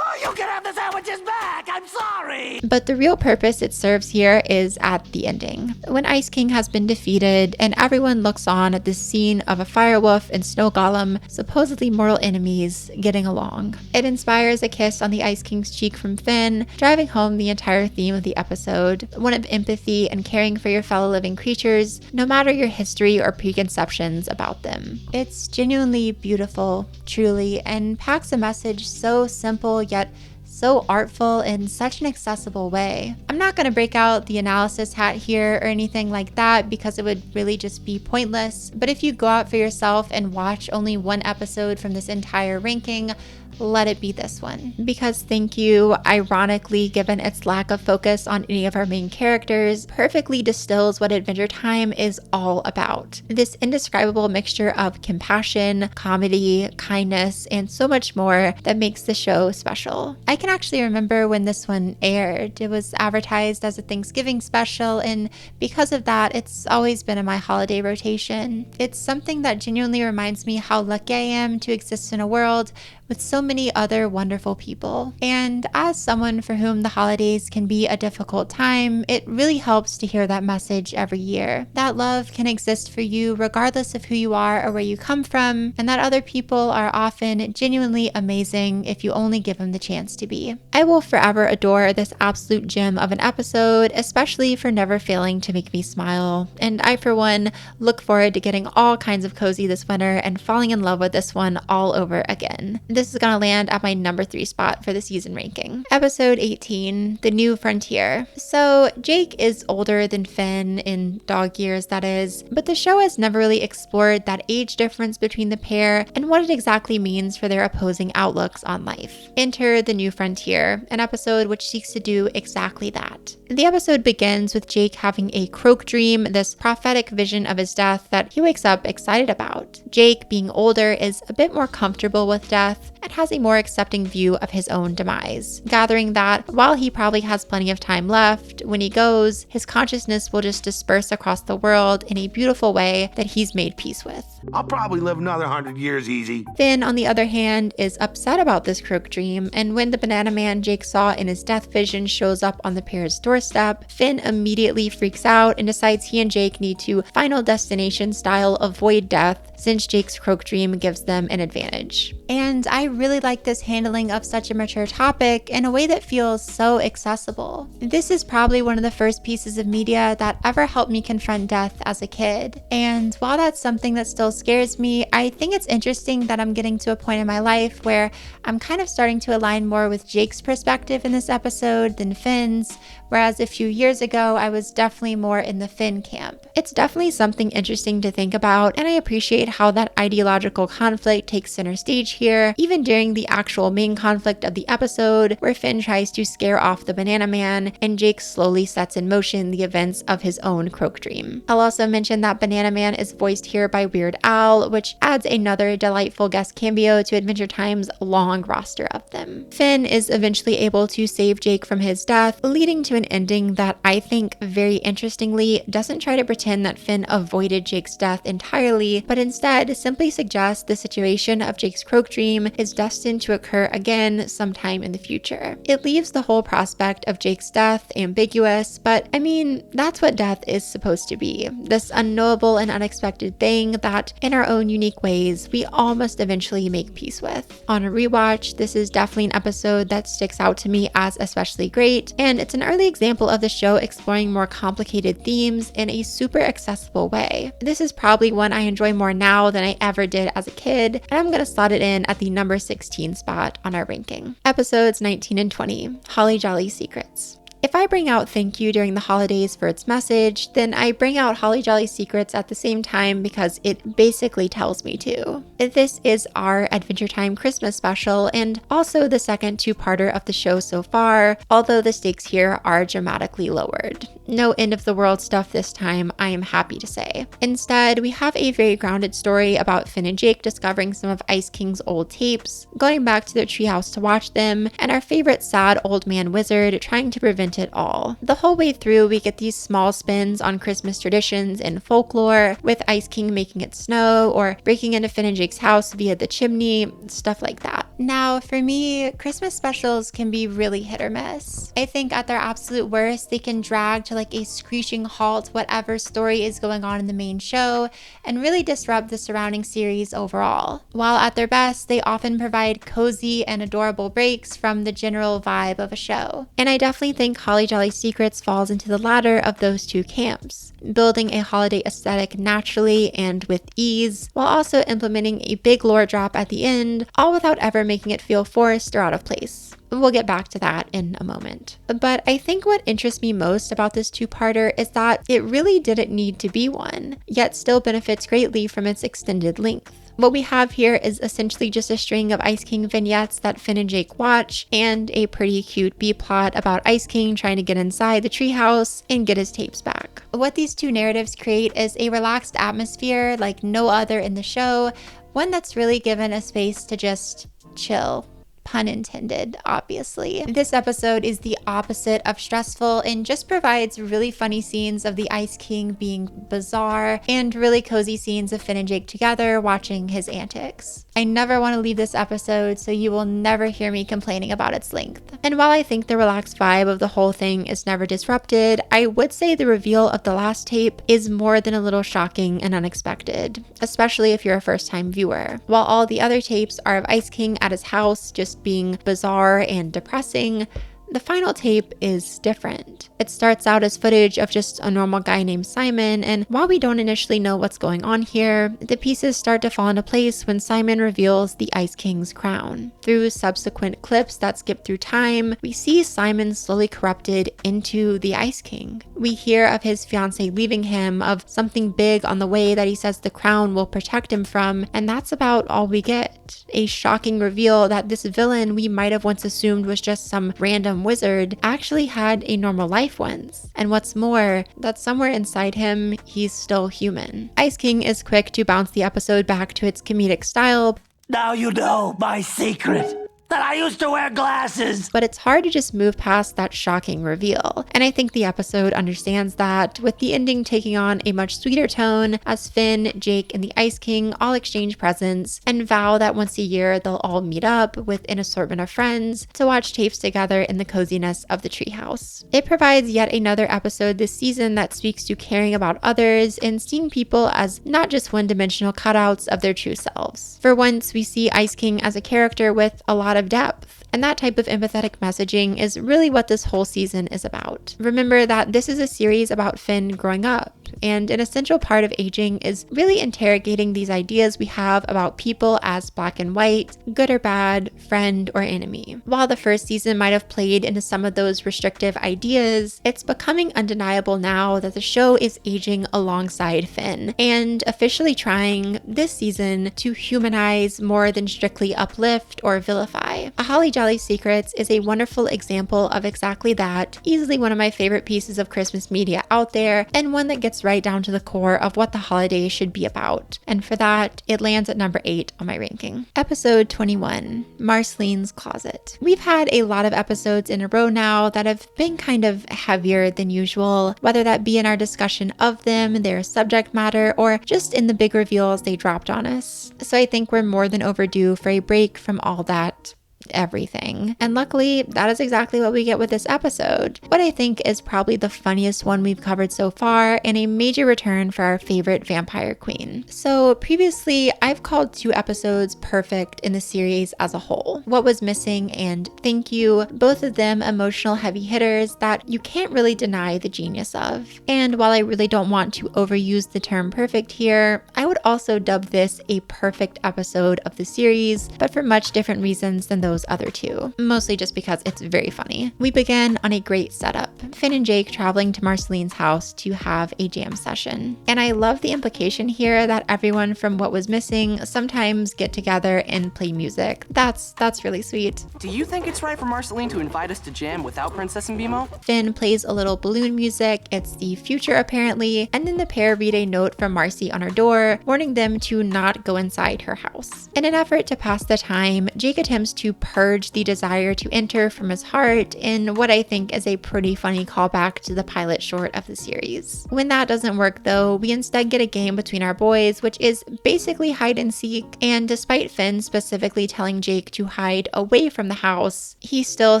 Speaker 10: You can have the sandwiches back! I'm sorry!
Speaker 1: But the real purpose it serves here is at the ending, when Ice King has been defeated and everyone looks on at this scene of a firewolf and snow golem, supposedly mortal enemies, getting along. It inspires a kiss on the Ice King's cheek from Finn, driving home the entire theme of the episode, one of empathy and caring for your fellow living creatures, no matter your history or preconceptions about them. It's genuinely beautiful, truly, and packs a message so simple yet so artful in such an accessible way. I'm not going to break out the analysis hat here or anything like that because it would really just be pointless, but if you go out for yourself and watch only one episode from this entire ranking, let it be this one. Because Thank You, ironically given its lack of focus on any of our main characters, perfectly distills what Adventure Time is all about. This indescribable mixture of compassion, comedy, kindness, and so much more that makes the show special. I can actually remember when this one aired. It was advertised as a Thanksgiving special, and because of that, it's always been in my holiday rotation. It's something that genuinely reminds me how lucky I am to exist in a world with so many other wonderful people. And as someone for whom the holidays can be a difficult time, it really helps to hear that message every year. That love can exist for you regardless of who you are or where you come from, and that other people are often genuinely amazing if you only give them the chance to be. I will forever adore this absolute gem of an episode, especially for never failing to make me smile. And I, for one, look forward to getting all kinds of cozy this winter and falling in love with this one all over again. This is gonna land at my number 3 spot for the season ranking. Episode 18, The New Frontier. So Jake is older than Finn, in dog years that is, but the show has never really explored that age difference between the pair and what it exactly means for their opposing outlooks on life. Enter The New Frontier, an episode which seeks to do exactly that. The episode begins with Jake having a croak dream, this prophetic vision of his death that he wakes up excited about. Jake, being older, is a bit more comfortable with death, and has a more accepting view of his own demise, gathering that while he probably has plenty of time left, when he goes, his consciousness will just disperse across the world in a beautiful way that he's made peace with.
Speaker 4: I'll probably live another 100 years easy.
Speaker 1: Finn, on the other hand, is upset about this croak dream, and when the banana man Jake saw in his death vision shows up on the pair's doorstep, Finn immediately freaks out and decides he and Jake need to Final Destination style avoid death, since Jake's croak dream gives them an advantage. And I really like this handling of such a mature topic in a way that feels so accessible. This is probably one of the first pieces of media that ever helped me confront death as a kid. And while that's something that still scares me, I think it's interesting that I'm getting to a point in my life where I'm kind of starting to align more with Jake's perspective in this episode than Finn's, whereas a few years ago, I was definitely more in the Finn camp. It's definitely something interesting to think about, and I appreciate how that ideological conflict takes center stage here, even during the actual main conflict of the episode, where Finn tries to scare off the banana man, and Jake slowly sets in motion the events of his own croak dream. I'll also mention that Banana Man is voiced here by Weird Al, which adds another delightful guest cameo to Adventure Time's long roster of them. Finn is eventually able to save Jake from his death, leading to an ending that I think, very interestingly, doesn't try to pretend that Finn avoided Jake's death entirely, but instead simply suggests the situation of Jake's croak dream is destined to occur again sometime in the future. It leaves the whole prospect of Jake's death ambiguous, but I mean, that's what death is supposed to be. This unknowable and unexpected thing that, in our own unique ways, we all must eventually make peace with. On a rewatch, this is definitely an episode that sticks out to me as especially great, and it's an early example of the show exploring more complicated themes in a super accessible way. This is probably one I enjoy more now than I ever did as a kid, and I'm gonna slot it in at the number 16 spot on our ranking. Episodes 19 and 20, Holly Jolly Secrets. If I bring out Thank You during the holidays for its message, then I bring out Holly Jolly Secrets at the same time because it basically tells me to. This is our Adventure Time Christmas special and also the second two-parter of the show so far, although the stakes here are dramatically lowered. No end of the world stuff this time, I am happy to say. Instead, we have a very grounded story about Finn and Jake discovering some of Ice King's old tapes, going back to their treehouse to watch them, and our favorite sad old man wizard trying to prevent it all. The whole way through, we get these small spins on Christmas traditions and folklore, with Ice King making it snow or breaking into Finn and Jake's house via the chimney, stuff like that. Now, for me, Christmas specials can be really hit or miss. I think at their absolute worst, they can drag to like a screeching halt whatever story is going on in the main show and really disrupt the surrounding series overall. While at their best, they often provide cozy and adorable breaks from the general vibe of a show. And I definitely think Holly Jolly Secrets falls into the latter of those two camps, building a holiday aesthetic naturally and with ease, while also implementing a big lore drop at the end, all without ever making it feel forced or out of place. We'll get back to that in a moment. But I think what interests me most about this two-parter is that it really didn't need to be one, yet still benefits greatly from its extended length. What we have here is essentially just a string of Ice King vignettes that Finn and Jake watch, and a pretty cute B-plot about Ice King trying to get inside the treehouse and get his tapes back. What these two narratives create is a relaxed atmosphere like no other in the show, one that's really given a space to just chill. Pun intended, obviously. This episode is the opposite of stressful and just provides really funny scenes of the Ice King being bizarre and really cozy scenes of Finn and Jake together watching his antics. I never want to leave this episode, so you will never hear me complaining about its length. And while I think the relaxed vibe of the whole thing is never disrupted, I would say the reveal of the last tape is more than a little shocking and unexpected, especially if you're a first-time viewer. While all the other tapes are of Ice King at his house just being bizarre and depressing, the final tape is different. It starts out as footage of just a normal guy named Simon, and while we don't initially know what's going on here, the pieces start to fall into place when Simon reveals the Ice King's crown. Through subsequent clips that skip through time, we see Simon slowly corrupted into the Ice King. We hear of his fiancée leaving him, of something big on the way that he says the crown will protect him from, and that's about all we get. A shocking reveal that this villain we might have once assumed was just some random wizard actually had a normal life once. And what's more, that somewhere inside him, he's still human. Ice King is quick to bounce the episode back to its comedic style,
Speaker 10: Now you know my secret. That I used to wear glasses.
Speaker 1: But it's hard to just move past that shocking reveal. And I think the episode understands that, with the ending taking on a much sweeter tone as Finn, Jake, and the Ice King all exchange presents and vow that once a year they'll all meet up with an assortment of friends to watch tapes together in the coziness of the treehouse. It provides yet another episode this season that speaks to caring about others and seeing people as not just one-dimensional cutouts of their true selves. For once, we see Ice King as a character with a lot of depth, and that type of empathetic messaging is really what this whole season is about. Remember that this is a series about Finn growing up, and an essential part of aging is really interrogating these ideas we have about people as black and white, good or bad, friend or enemy. While the first season might have played into some of those restrictive ideas, it's becoming undeniable now that the show is aging alongside Finn, and officially trying this season to humanize more than strictly uplift or vilify. A Holly Jolly Secrets is a wonderful example of exactly that, easily one of my favorite pieces of Christmas media out there, and one that gets right down to the core of what the holiday should be about. And for that, it lands at number 8 on my ranking. Episode 21, Marceline's Closet. We've had a lot of episodes in a row now that have been kind of heavier than usual, whether that be in our discussion of them, their subject matter, or just in the big reveals they dropped on us. So I think we're more than overdue for a break from all that everything. And luckily, that is exactly what we get with this episode. What I think is probably the funniest one we've covered so far, and a major return for our favorite vampire queen. So previously, I've called 2 episodes perfect in the series as a whole. What Was Missing and Thank You, both of them emotional heavy hitters that you can't really deny the genius of. And while I really don't want to overuse the term perfect here, I would also dub this a perfect episode of the series, but for much different reasons than those other 2, mostly just because it's very funny. We begin on a great setup. Finn and Jake traveling to Marceline's house to have a jam session. And I love the implication here that everyone from What Was Missing sometimes get together and play music. That's really sweet.
Speaker 7: Do you think it's right for Marceline to invite us to jam without Princess and Me-Mow?
Speaker 1: Finn plays a little balloon music. It's the future apparently, and then the pair read a note from Marcy on her door, warning them to not go inside her house. In an effort to pass the time, Jake attempts to purge the desire to enter from his heart in what I think is a pretty funny callback to the pilot short of the series. When that doesn't work though, we instead get a game between our boys, which is basically hide and seek, and despite Finn specifically telling Jake to hide away from the house, he still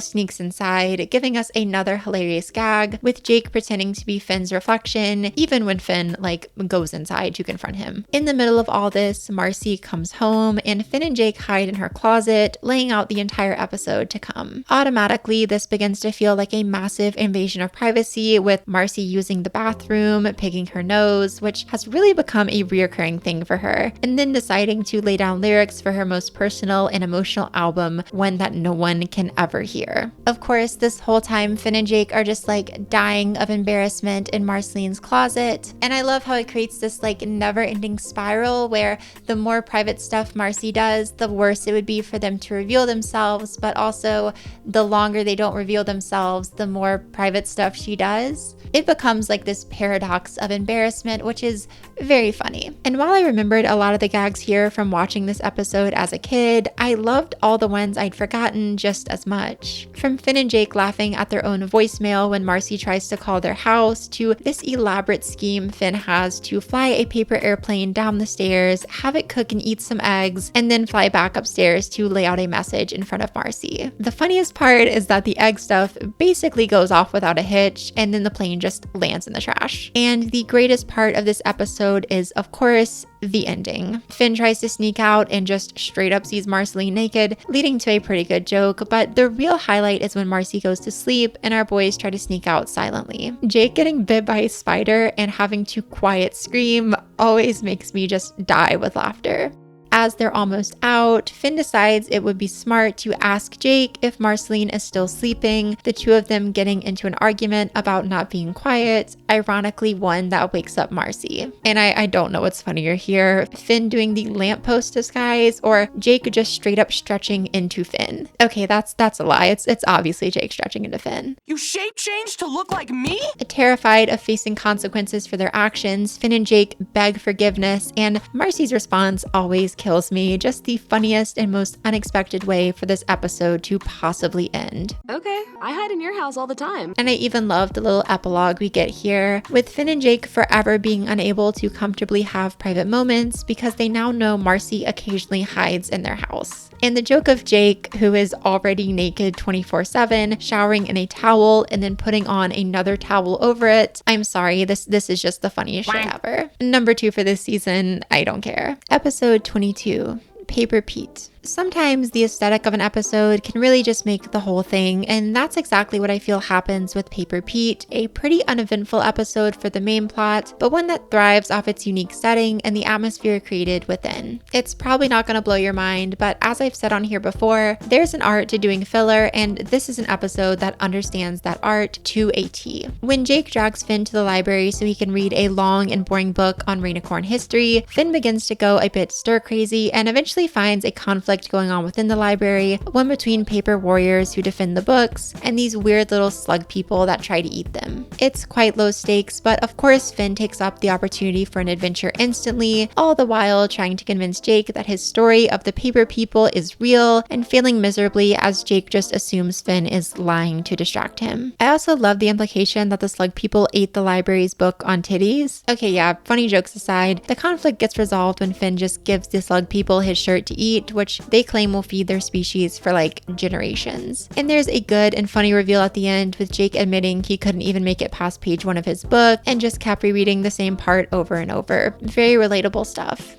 Speaker 1: sneaks inside, giving us another hilarious gag, with Jake pretending to be Finn's reflection, even when Finn goes inside to confront him. In the middle of all this, Marcy comes home, and Finn and Jake hide in her closet, laying out the entire episode to come. Automatically, this begins to feel like a massive invasion of privacy, with Marcy using the bathroom, picking her nose, which has really become a reoccurring thing for her, and then deciding to lay down lyrics for her most personal and emotional album, one that no one can ever hear. Of course, this whole time, Finn and Jake are just dying of embarrassment in Marceline's closet, and I love how it creates this never-ending spiral where the more private stuff Marcy does, the worse it would be for them to reveal themselves, but also the longer they don't reveal themselves, the more private stuff she does. It becomes this paradox of embarrassment, which is very funny. And while I remembered a lot of the gags here from watching this episode as a kid, I loved all the ones I'd forgotten just as much. From Finn and Jake laughing at their own voicemail when Marcy tries to call their house, to this elaborate scheme Finn has to fly a paper airplane down the stairs, have it cook and eat some eggs, and then fly back upstairs to lay out a message in front of Marcy. The funniest part is that the egg stuff basically goes off without a hitch, and then the plane just lands in the trash. And the greatest part of this episode is, of course, the ending. Finn tries to sneak out and just straight up sees Marceline naked, leading to a pretty good joke, but the real highlight is when Marcy goes to sleep and our boys try to sneak out silently. Jake getting bit by a spider and having to quiet scream always makes me just die with laughter. As they're almost out, Finn decides it would be smart to ask Jake if Marceline is still sleeping, the two of them getting into an argument about not being quiet, ironically one that wakes up Marcy. And I don't know what's funnier here, Finn doing the lamppost disguise or Jake just straight up stretching into Finn. Okay, that's a lie. It's obviously Jake stretching into Finn.
Speaker 7: You shape changed to look like me?
Speaker 1: Terrified of facing consequences for their actions, Finn and Jake beg forgiveness, and Marcy's response always kills me. Just the funniest and most unexpected way for this episode to possibly end.
Speaker 11: Okay, I hide in your house all the time.
Speaker 1: And I even love the little epilogue we get here, with Finn and Jake forever being unable to comfortably have private moments because they now know Marcy occasionally hides in their house. And the joke of Jake, who is already naked 24/7, showering in a towel and then putting on another towel over it. I'm sorry, this is just the funniest shit ever. Number 2 for this season, I don't care. Episode 22, Paper Pete. Sometimes the aesthetic of an episode can really just make the whole thing, and that's exactly what I feel happens with Paper Pete, a pretty uneventful episode for the main plot, but one that thrives off its unique setting and the atmosphere created within. It's probably not going to blow your mind, but as I've said on here before, there's an art to doing filler, and this is an episode that understands that art to a T. When Jake drags Finn to the library so he can read a long and boring book on Rainicorn history, Finn begins to go a bit stir-crazy and eventually finds a conflict going on within the library, one between paper warriors who defend the books and these weird little slug people that try to eat them. It's quite low stakes, but of course Finn takes up the opportunity for an adventure instantly, all the while trying to convince Jake that his story of the paper people is real and failing miserably as Jake just assumes Finn is lying to distract him. I also love the implication that the slug people ate the library's book on titties. Okay, yeah, funny jokes aside, the conflict gets resolved when Finn just gives the slug people his shirt to eat, which they claim will feed their species for like generations. And there's a good and funny reveal at the end with Jake admitting he couldn't even make it past page 1 of his book and just kept rereading the same part over and over. Very relatable stuff.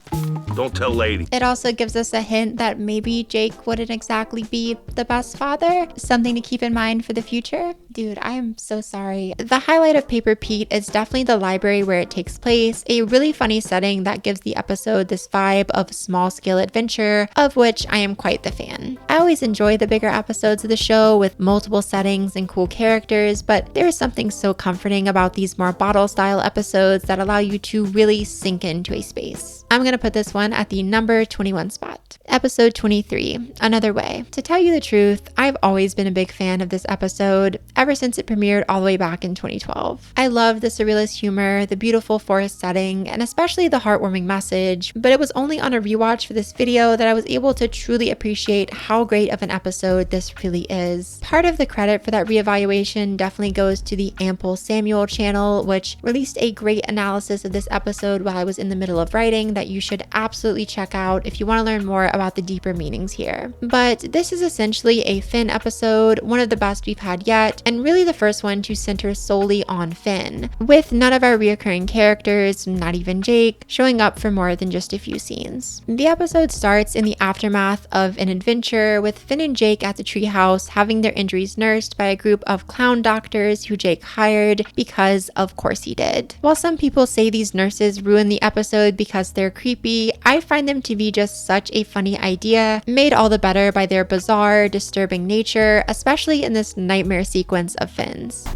Speaker 4: Don't tell lady.
Speaker 1: It also gives us a hint that maybe Jake wouldn't exactly be the best father. Something to keep in mind for the future. Dude, I am so sorry. The highlight of Paper Pete is definitely the library where it takes place, a really funny setting that gives the episode this vibe of small-scale adventure, of which I am quite the fan. I always enjoy the bigger episodes of the show with multiple settings and cool characters, but there is something so comforting about these more bottle-style episodes that allow you to really sink into a space. I'm gonna put this one at the number 21 spot. Episode 23, Another Way. To tell you the truth, I've always been a big fan of this episode, ever since it premiered all the way back in 2012. I love the surrealist humor, the beautiful forest setting, and especially the heartwarming message, but it was only on a rewatch for this video that I was able to truly appreciate how great of an episode this really is. Part of the credit for that reevaluation definitely goes to the Ample Samuel channel, which released a great analysis of this episode while I was in the middle of writing that you should absolutely check out if you want to learn more about the deeper meanings here. But this is essentially a Finn episode, one of the best we've had yet, and really the first one to center solely on Finn, with none of our reoccurring characters, not even Jake, showing up for more than just a few scenes. The episode starts in the aftermath of an adventure with Finn and Jake at the treehouse having their injuries nursed by a group of clown doctors who Jake hired because of course he did. While some people say these nurses ruin the episode because they're creepy, I find them to be just such a funny idea, made all the better by their bizarre, disturbing nature, especially in this nightmare sequence of Finn's.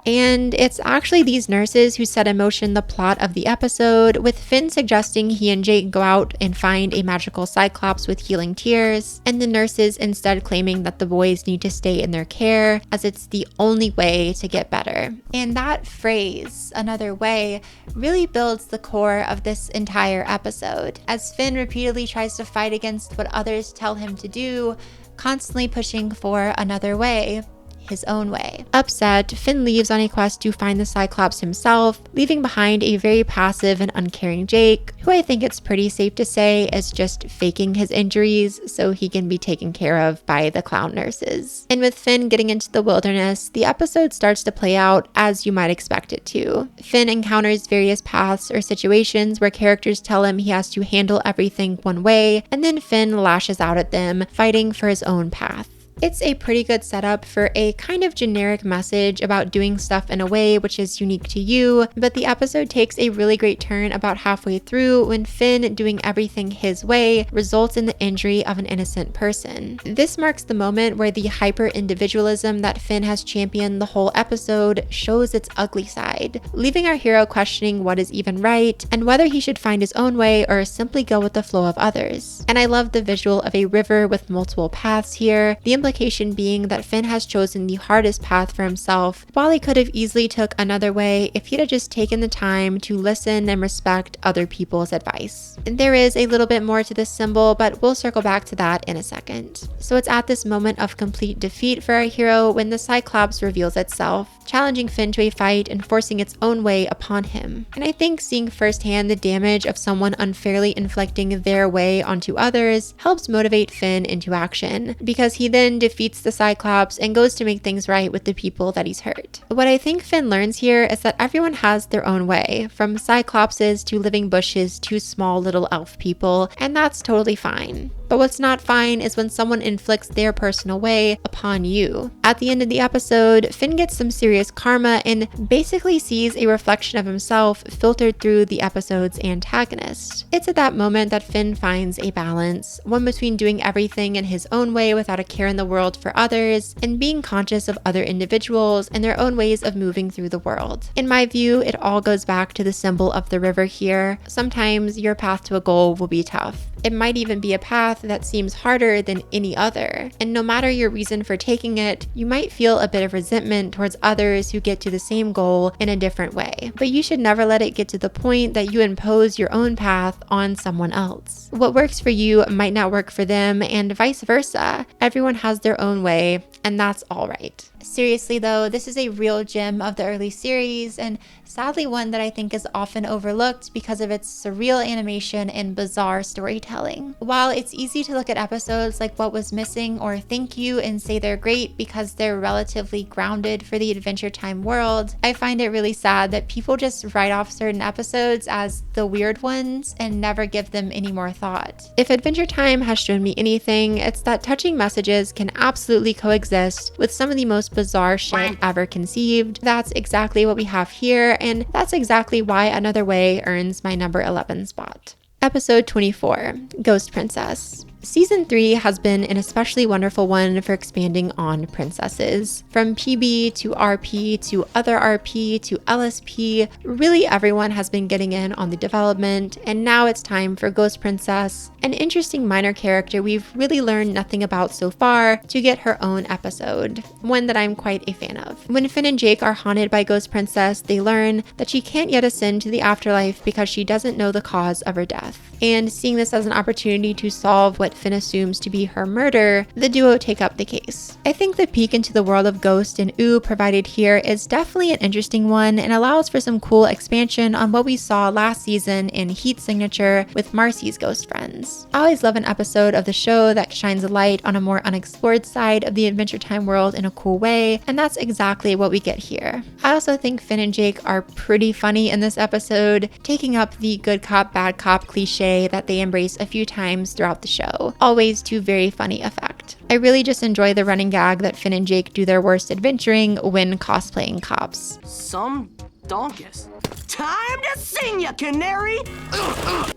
Speaker 1: And it's actually these nurses who set in motion the plot of the episode, with Finn suggesting he and Jake go out and find a magical cyclops with healing tears, and the nurses instead claiming that the boys need to stay in their care as it's the only way to get better. And that phrase, another way, really builds the core of this entire episode, as Finn repeatedly tries to fight against what others tell him to do, constantly pushing for another way. His own way. Upset, Finn leaves on a quest to find the Cyclops himself, leaving behind a very passive and uncaring Jake, who I think it's pretty safe to say is just faking his injuries so he can be taken care of by the clown nurses. And with Finn getting into the wilderness, the episode starts to play out as you might expect it to. Finn encounters various paths or situations where characters tell him he has to handle everything one way, and then Finn lashes out at them, fighting for his own path. It's a pretty good setup for a kind of generic message about doing stuff in a way which is unique to you, but the episode takes a really great turn about halfway through when Finn doing everything his way results in the injury of an innocent person. This marks the moment where the hyper-individualism that Finn has championed the whole episode shows its ugly side, leaving our hero questioning what is even right and whether he should find his own way or simply go with the flow of others. And I love the visual of a river with multiple paths here. The implication being that Finn has chosen the hardest path for himself, while he could have easily took another way if he'd have just taken the time to listen and respect other people's advice. There is a little bit more to this symbol, but we'll circle back to that in a second. So it's at this moment of complete defeat for our hero when the Cyclops reveals itself, challenging Finn to a fight and forcing its own way upon him. And I think seeing firsthand the damage of someone unfairly inflicting their way onto others helps motivate Finn into action, because he then defeats the Cyclops and goes to make things right with the people that he's hurt. What I think Finn learns here is that everyone has their own way, from Cyclopses to living bushes to small little elf people, and that's totally fine. But what's not fine is when someone inflicts their personal way upon you. At the end of the episode, Finn gets some serious karma and basically sees a reflection of himself filtered through the episode's antagonist. It's at that moment that Finn finds a balance, one between doing everything in his own way without a care in the world for others, and being conscious of other individuals and their own ways of moving through the world. In my view, it all goes back to the symbol of the river here. Sometimes your path to a goal will be tough. It might even be a path that seems harder than any other. And no matter your reason for taking it, you might feel a bit of resentment towards others who get to the same goal in a different way. But you should never let it get to the point that you impose your own path on someone else. What works for you might not work for them, and vice versa. Everyone has their own way, and that's all right. Seriously though, this is a real gem of the early series, and sadly one that I think is often overlooked because of its surreal animation and bizarre storytelling. While it's easy to look at episodes like What Was Missing or Thank You and say they're great because they're relatively grounded for the Adventure Time world, I find it really sad that people just write off certain episodes as the weird ones and never give them any more thought. If Adventure Time has shown me anything, it's that touching messages can absolutely coexist with some of the most bizarre shit ever conceived. That's exactly what we have here, and that's exactly why Another Way earns my number 11 spot. Episode 24, Ghost Princess. Season 3 has been an especially wonderful one for expanding on princesses. From PB to RP to other RP to LSP, really everyone has been getting in on the development, and now it's time for Ghost Princess, an interesting minor character we've really learned nothing about so far, to get her own episode, one that I'm quite a fan of. When Finn and Jake are haunted by Ghost Princess, they learn that she can't yet ascend to the afterlife because she doesn't know the cause of her death. And seeing this as an opportunity to solve what Finn assumes to be her murder, the duo take up the case. I think the peek into the world of Ghost and Ooh provided here is definitely an interesting one and allows for some cool expansion on what we saw last season in Heat Signature with Marcy's ghost friends. I always love an episode of the show that shines a light on a more unexplored side of the Adventure Time world in a cool way, and that's exactly what we get here. I also think Finn and Jake are pretty funny in this episode, taking up the good cop, bad cop cliche that they embrace a few times throughout the show, always to very funny effect. I really just enjoy the running gag that Finn and Jake do their worst adventuring when cosplaying cops.
Speaker 5: Some donkus. Time to sing, ya canary!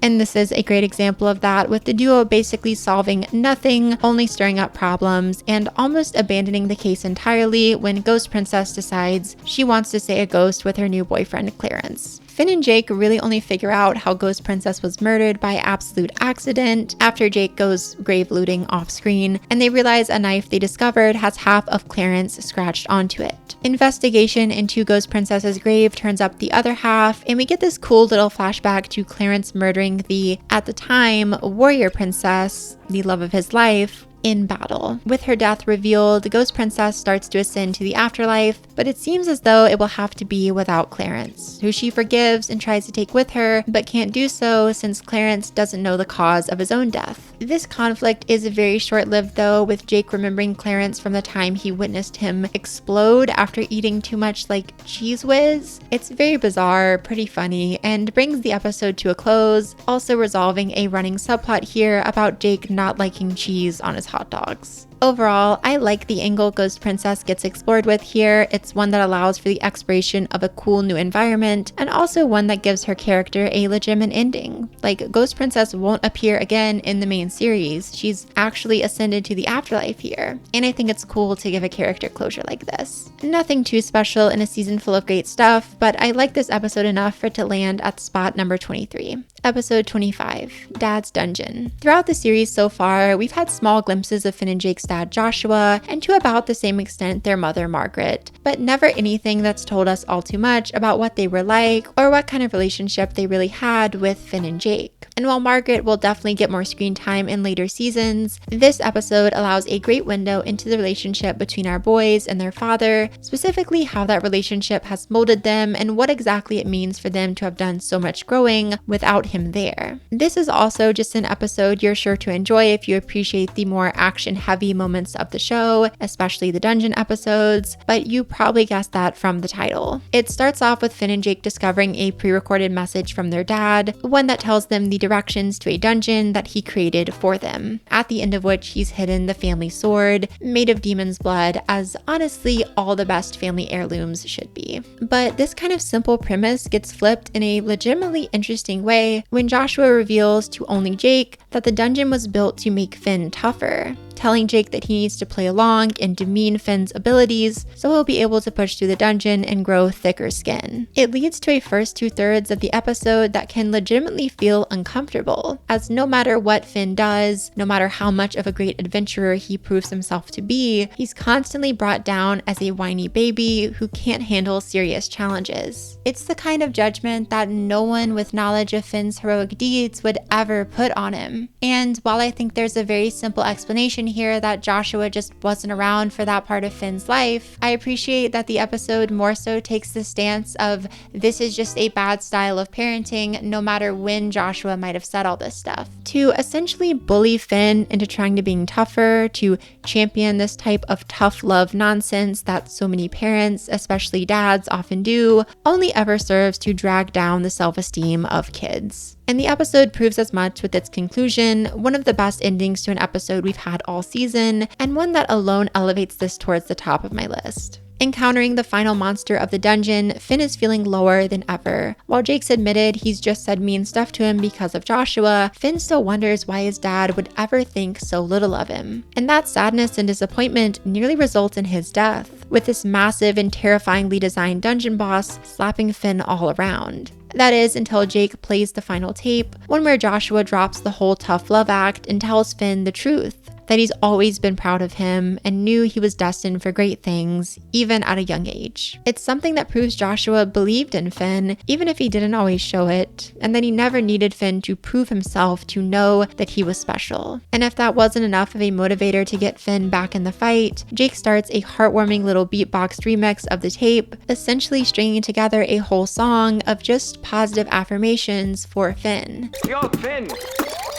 Speaker 1: And this is a great example of that, with the duo basically solving nothing, only stirring up problems, and almost abandoning the case entirely when Ghost Princess decides she wants to say a ghost with her new boyfriend, Clarence. Finn and Jake really only figure out how Ghost Princess was murdered by absolute accident after Jake goes grave looting off screen, and they realize a knife they discovered has half of Clarence scratched onto it. Investigation into Ghost Princess's grave turns up the other half, and we get this cool little flashback to Clarence murdering the, at the time, warrior princess, the love of his life, in battle. With her death revealed, the Ghost Princess starts to ascend to the afterlife, but it seems as though it will have to be without Clarence, who she forgives and tries to take with her, but can't do so since Clarence doesn't know the cause of his own death. This conflict is very short-lived though, with Jake remembering Clarence from the time he witnessed him explode after eating too much like Cheese Whiz. It's very bizarre, pretty funny, and brings the episode to a close, also resolving a running subplot here about Jake not liking cheese on his hot dogs. Overall, I like the angle Ghost Princess gets explored with here. It's one that allows for the exploration of a cool new environment, and also one that gives her character a legitimate ending. Like, Ghost Princess won't appear again in the main series. She's actually ascended to the afterlife here, and I think it's cool to give a character closure like this. Nothing too special in a season full of great stuff, but I like this episode enough for it to land at spot number 23. Episode 25, Dad's Dungeon. Throughout the series so far, we've had small glimpses of Finn and Jake's dad Joshua, and to about the same extent their mother Margaret, but never anything that's told us all too much about what they were like or what kind of relationship they really had with Finn and Jake. And while Margaret will definitely get more screen time in later seasons, this episode allows a great window into the relationship between our boys and their father, specifically how that relationship has molded them and what exactly it means for them to have done so much growing without him there. This is also just an episode you're sure to enjoy if you appreciate the more action-heavy moments of the show, especially the dungeon episodes, but you probably guessed that from the title. It starts off with Finn and Jake discovering a pre-recorded message from their dad, one that tells them the directions to a dungeon that he created for them, at the end of which he's hidden the family sword, made of demon's blood, as honestly all the best family heirlooms should be. But this kind of simple premise gets flipped in a legitimately interesting way when Joshua reveals to only Jake that the dungeon was built to make Finn tougher, telling Jake that he needs to play along and demean Finn's abilities so he'll be able to push through the dungeon and grow thicker skin. It leads to a first 2/3 of the episode that can legitimately feel uncomfortable, as no matter what Finn does, no matter how much of a great adventurer he proves himself to be, he's constantly brought down as a whiny baby who can't handle serious challenges. It's the kind of judgment that no one with knowledge of Finn's heroic deeds would ever put on him. And while I think there's a very simple explanation here that Joshua just wasn't around for that part of Finn's life, I appreciate that the episode more so takes the stance of this is just a bad style of parenting no matter when Joshua might have said all this stuff. To essentially bully Finn into trying to being tougher, to champion this type of tough love nonsense that so many parents, especially dads, often do, only ever serves to drag down the self-esteem of kids. And the episode proves as much with its conclusion, one of the best endings to an episode we've had all season, and one that alone elevates this towards the top of my list. Encountering the final monster of the dungeon, Finn is feeling lower than ever. While Jake's admitted he's just said mean stuff to him because of Joshua, Finn still wonders why his dad would ever think so little of him. And that sadness and disappointment nearly results in his death, with this massive and terrifyingly designed dungeon boss slapping Finn all around. That is, until Jake plays the final tape, one where Joshua drops the whole tough love act and tells Finn the truth, that he's always been proud of him and knew he was destined for great things, even at a young age. It's something that proves Joshua believed in Finn, even if he didn't always show it, and that he never needed Finn to prove himself to know that he was special. And if that wasn't enough of a motivator to get Finn back in the fight, Jake starts a heartwarming little beatbox remix of the tape, essentially stringing together a whole song of just positive affirmations for Finn.
Speaker 6: Yo, Finn,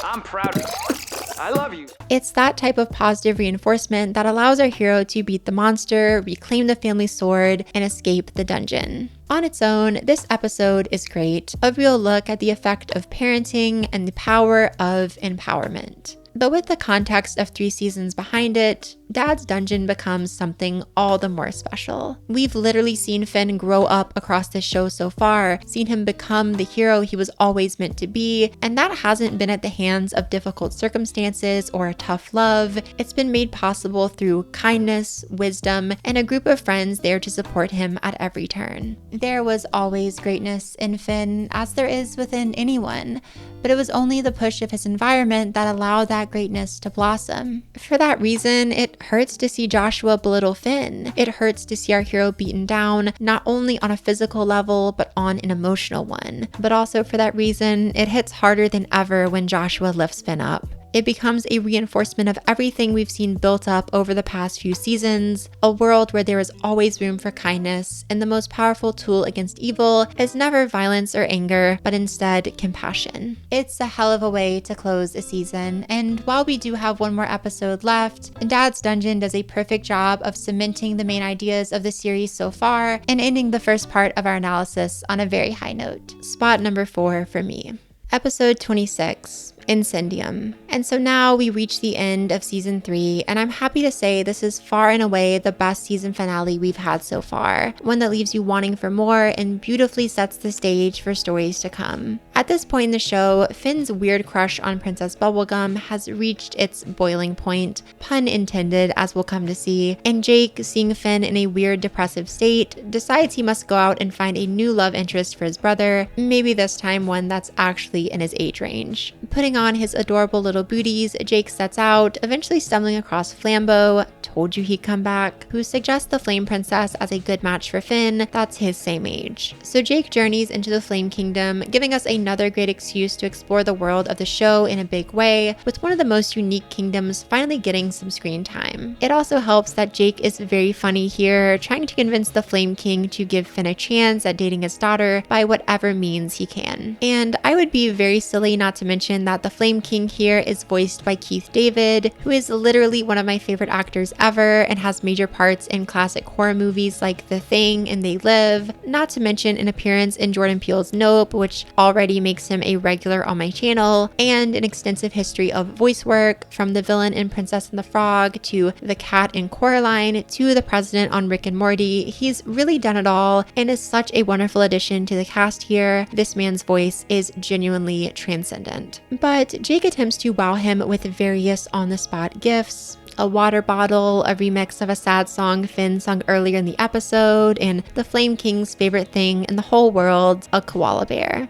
Speaker 6: I'm proud of you. I love you.
Speaker 1: It's that type of positive reinforcement that allows our hero to beat the monster, reclaim the family sword, and escape the dungeon. On its own, this episode is great, a real look at the effect of parenting and the power of empowerment. But with the context of 3 seasons behind it, Dad's Dungeon becomes something all the more special. We've literally seen Finn grow up across this show so far, seen him become the hero he was always meant to be, and that hasn't been at the hands of difficult circumstances or a tough love. It's been made possible through kindness, wisdom, and a group of friends there to support him at every turn. There was always greatness in Finn, as there is within anyone, but it was only the push of his environment that allowed that greatness to blossom. For that reason, it hurts to see Joshua belittle Finn. It hurts to see our hero beaten down, not only on a physical level, but on an emotional one. But also for that reason, it hits harder than ever when Joshua lifts Finn up. It becomes a reinforcement of everything we've seen built up over the past few seasons, a world where there is always room for kindness, and the most powerful tool against evil is never violence or anger, but instead compassion. It's a hell of a way to close a season, and while we do have one more episode left, Dad's Dungeon does a perfect job of cementing the main ideas of the series so far and ending the first part of our analysis on a very high note. Spot number 4 for me. Episode 26, Incendium. And so now we reach the end of season 3, and I'm happy to say this is far and away the best season finale we've had so far, one that leaves you wanting for more and beautifully sets the stage for stories to come. At this point in the show, Finn's weird crush on Princess Bubblegum has reached its boiling point, pun intended, as we'll come to see, and Jake, seeing Finn in a weird depressive state, decides he must go out and find a new love interest for his brother, maybe this time one that's actually in his age range. Putting on his adorable little booties, Jake sets out, eventually stumbling across Flambeau, told you he'd come back, who suggests the Flame Princess as a good match for Finn, that's his same age. So Jake journeys into the Flame Kingdom, giving us another great excuse to explore the world of the show in a big way, with one of the most unique kingdoms finally getting some screen time. It also helps that Jake is very funny here, trying to convince the Flame King to give Finn a chance at dating his daughter by whatever means he can. And I would be very silly not to mention that the Flame King here is voiced by Keith David, who is literally one of my favorite actors ever and has major parts in classic horror movies like The Thing and They Live, not to mention an appearance in Jordan Peele's Nope, which already makes him a regular on my channel, and an extensive history of voice work, from the villain in Princess and the Frog to the cat in Coraline to the president on Rick and Morty. He's really done it all and is such a wonderful addition to the cast here. This man's voice is genuinely transcendent. But Jake attempts to wow him with various on-the-spot gifts. A water bottle, a remix of a sad song Finn sung earlier in the episode, and the Flame King's favorite thing in the whole world, a koala bear.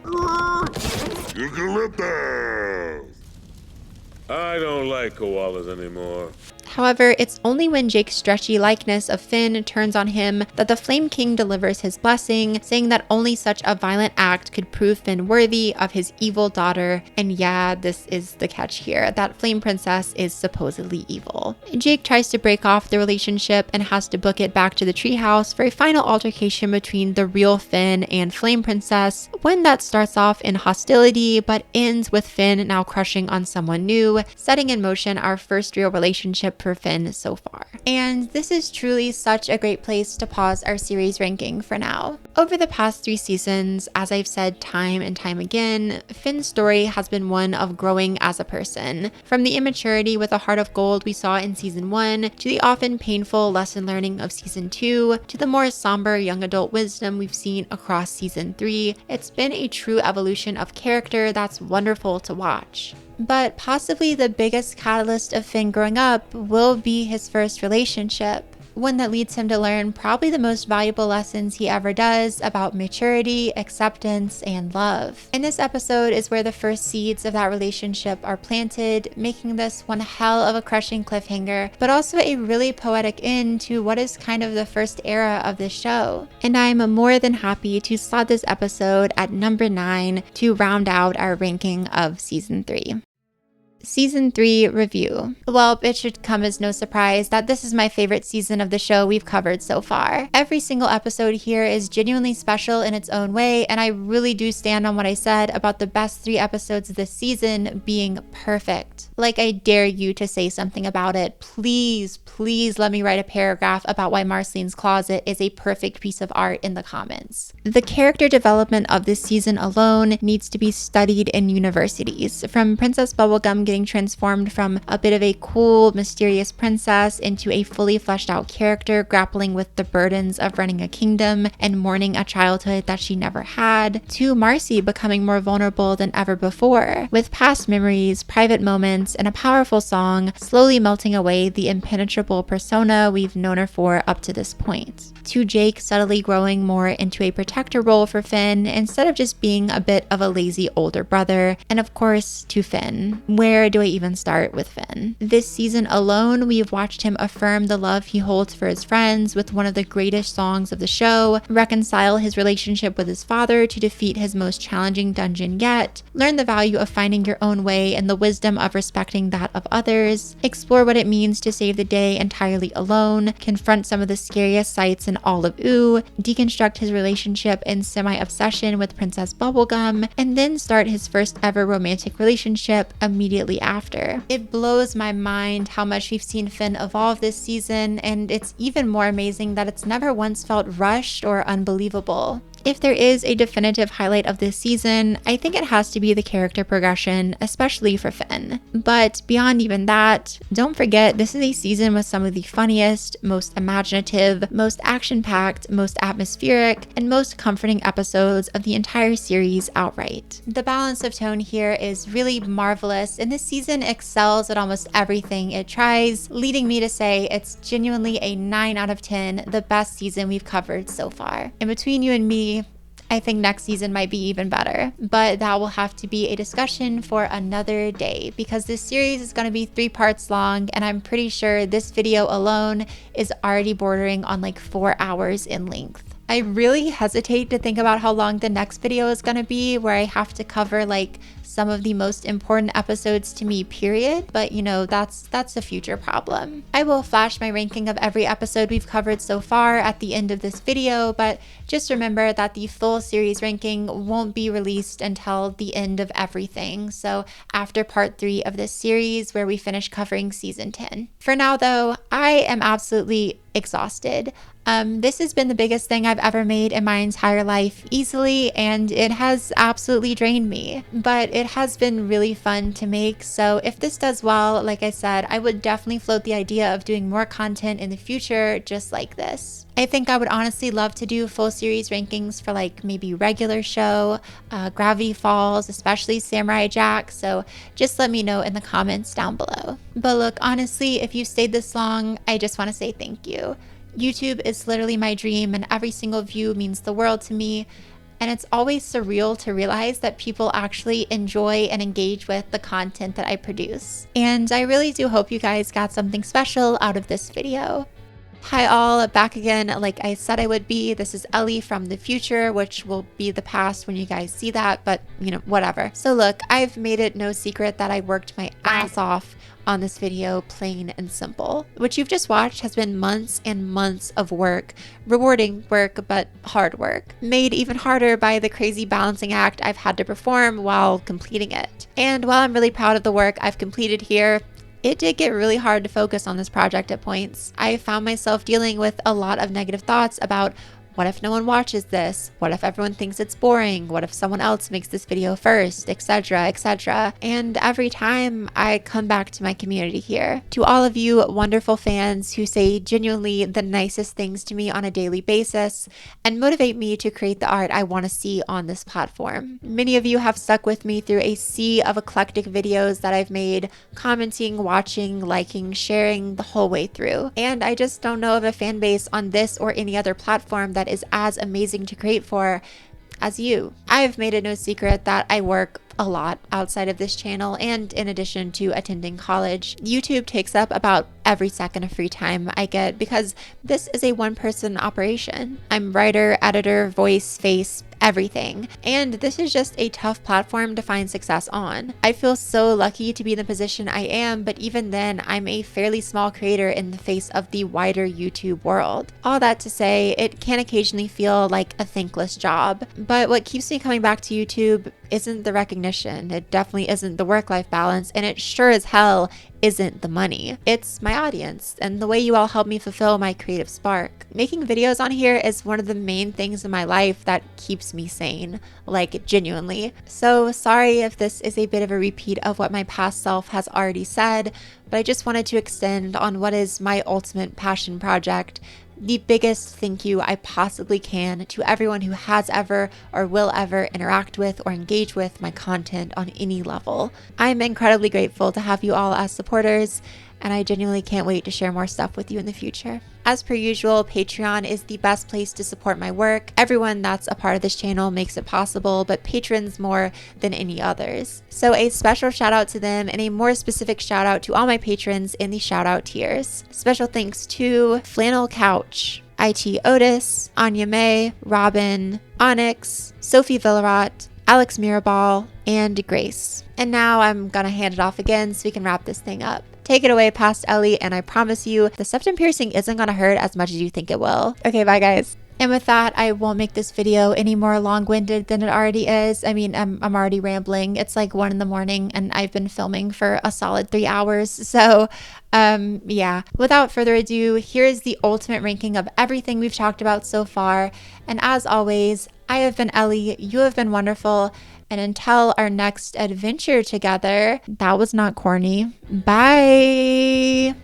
Speaker 4: Eucalyptus! I don't like koalas anymore.
Speaker 1: However, it's only when Jake's stretchy likeness of Finn turns on him that the Flame King delivers his blessing, saying that only such a violent act could prove Finn worthy of his evil daughter. And yeah, this is the catch here, that Flame Princess is supposedly evil. Jake tries to break off the relationship and has to book it back to the treehouse for a final altercation between the real Finn and Flame Princess, one that starts off in hostility but ends with Finn now crushing on someone new, setting in motion our first real relationship for Finn so far. And this is truly such a great place to pause our series ranking for now. Over the past 3 seasons, as I've said time and time again, Finn's story has been one of growing as a person. From the immaturity with a heart of gold we saw in season 1, to the often painful lesson learning of season 2, to the more somber young adult wisdom we've seen across season 3, it's been a true evolution of character that's wonderful to watch. But possibly the biggest catalyst of Finn growing up will be his first relationship, one that leads him to learn probably the most valuable lessons he ever does about maturity, acceptance, and love. And this episode is where the first seeds of that relationship are planted, making this one hell of a crushing cliffhanger, but also a really poetic end to what is kind of the first era of this show. And I'm more than happy to slot this episode at number 9 to round out our ranking of season 3. Season 3 review. Well, it should come as no surprise that this is my favorite season of the show we've covered so far. Every single episode here is genuinely special in its own way, and I really do stand on what I said about the best 3 episodes this season being perfect. Like, I dare you to say something about it. Please, please let me write a paragraph about why Marceline's closet is a perfect piece of art in the comments. The character development of this season alone needs to be studied in universities. From Princess Bubblegum getting transformed from a bit of a cool, mysterious princess into a fully fleshed out character grappling with the burdens of running a kingdom and mourning a childhood that she never had, to Marcy becoming more vulnerable than ever before, with past memories, private moments, and a powerful song slowly melting away the impenetrable persona we've known her for up to this point, to Jake subtly growing more into a protector role for Finn instead of just being a bit of a lazy older brother, and of course to Finn. Where do I even start with Finn? This season alone, we've watched him affirm the love he holds for his friends with one of the greatest songs of the show, reconcile his relationship with his father to defeat his most challenging dungeon yet, learn the value of finding your own way and the wisdom of respecting that of others, explore what it means to save the day entirely alone, confront some of the scariest sights in all of OO, deconstruct his relationship and semi-obsession with Princess Bubblegum, and then start his first ever romantic relationship immediately after. It blows my mind how much we've seen Finn evolve this season, and it's even more amazing that it's never once felt rushed or unbelievable. If there is a definitive highlight of this season, I think it has to be the character progression, especially for Finn. But beyond even that, don't forget this is a season with some of the funniest, most imaginative, most action-packed, most atmospheric, and most comforting episodes of the entire series outright. The balance of tone here is really marvelous, and this season excels at almost everything it tries, leading me to say it's genuinely a 9 out of 10, the best season we've covered so far. And between you and me, I think next season might be even better, but that will have to be a discussion for another day because this series is going to be 3 parts long, and I'm pretty sure this video alone is already bordering on like 4 hours in length. I really hesitate to think about how long the next video is going to be, where I have to cover like some of the most important episodes to me, period. But you know, that's a future problem. I will flash my ranking of every episode we've covered so far at the end of this video, but just remember that the full series ranking won't be released until the end of everything. So after part 3 of this series, where we finish covering season 10. For now though, I am absolutely exhausted. This has been the biggest thing I've ever made in my entire life, easily, and it has absolutely drained me. But it has been really fun to make, so if this does well, like I said, I would definitely float the idea of doing more content in the future just like this. I think I would honestly love to do full series rankings for like maybe regular show, Gravity Falls, especially Samurai Jack, so just let me know in the comments down below. But look, honestly, if you've stayed this long, I just want to say thank you. YouTube is literally my dream, and every single view means the world to me. And it's always surreal to realize that people actually enjoy and engage with the content that I produce. And I really do hope you guys got something special out of this video. Hi all, back again like I said I would be. This is Ellie from the future, which will be the past when you guys see that, but you know, whatever. So look, I've made it no secret that I worked my ass off on this video, plain and simple. What you've just watched has been months and months of work, rewarding work, but hard work, made even harder by the crazy balancing act I've had to perform while completing it. And while I'm really proud of the work I've completed here, it did get really hard to focus on this project at points. I found myself dealing with a lot of negative thoughts about what if no one watches this? What if everyone thinks it's boring? What if someone else makes this video first? Etc, etc. And every time I come back to my community here, to all of you wonderful fans who say genuinely the nicest things to me on a daily basis and motivate me to create the art I want to see on this platform. Many of you have stuck with me through a sea of eclectic videos that I've made, commenting, watching, liking, sharing the whole way through. And I just don't know of a fan base on this or any other platform that is as amazing to create for as you. I've made it no secret that I work a lot outside of this channel, and in addition to attending college, YouTube takes up about every second of free time I get because this is a one-person operation. I'm writer, editor, voice, face, everything. And this is just a tough platform to find success on. I feel so lucky to be in the position I am, but even then, I'm a fairly small creator in the face of the wider YouTube world. All that to say, it can occasionally feel like a thankless job, but what keeps me coming back to YouTube isn't the recognition, it definitely isn't the work-life balance, and it sure as hell isn't the money. It's my audience and the way you all help me fulfill my creative spark. Making videos on here is one of the main things in my life that keeps me sane, like genuinely. So sorry if this is a bit of a repeat of what my past self has already said, but I just wanted to extend on what is my ultimate passion project, the biggest thank you I possibly can to everyone who has ever or will ever interact with or engage with my content on any level. I'm incredibly grateful to have you all as supporters, and I genuinely can't wait to share more stuff with you in the future. As per usual, Patreon is the best place to support my work. Everyone that's a part of this channel makes it possible, but patrons more than any others. So a special shout out to them and a more specific shout out to all my patrons in the shout out tiers. Special thanks to Flannel Couch, IT Otis, Anya May, Robin, Onyx, Sophie Villarot, Alex Mirabal, and Grace. And now I'm gonna hand it off again so we can wrap this thing up. Take it away, past Ellie, and I promise you, the septum piercing isn't gonna hurt as much as you think it will. Okay, bye guys. And with that, I won't make this video any more long-winded than it already is. I mean, I'm already rambling. It's like 1 in the morning and I've been filming for a solid 3 hours. So yeah, without further ado, here's the ultimate ranking of everything we've talked about so far. And as always, I have been Ellie, you have been wonderful. And until our next adventure together, that was not corny. Bye.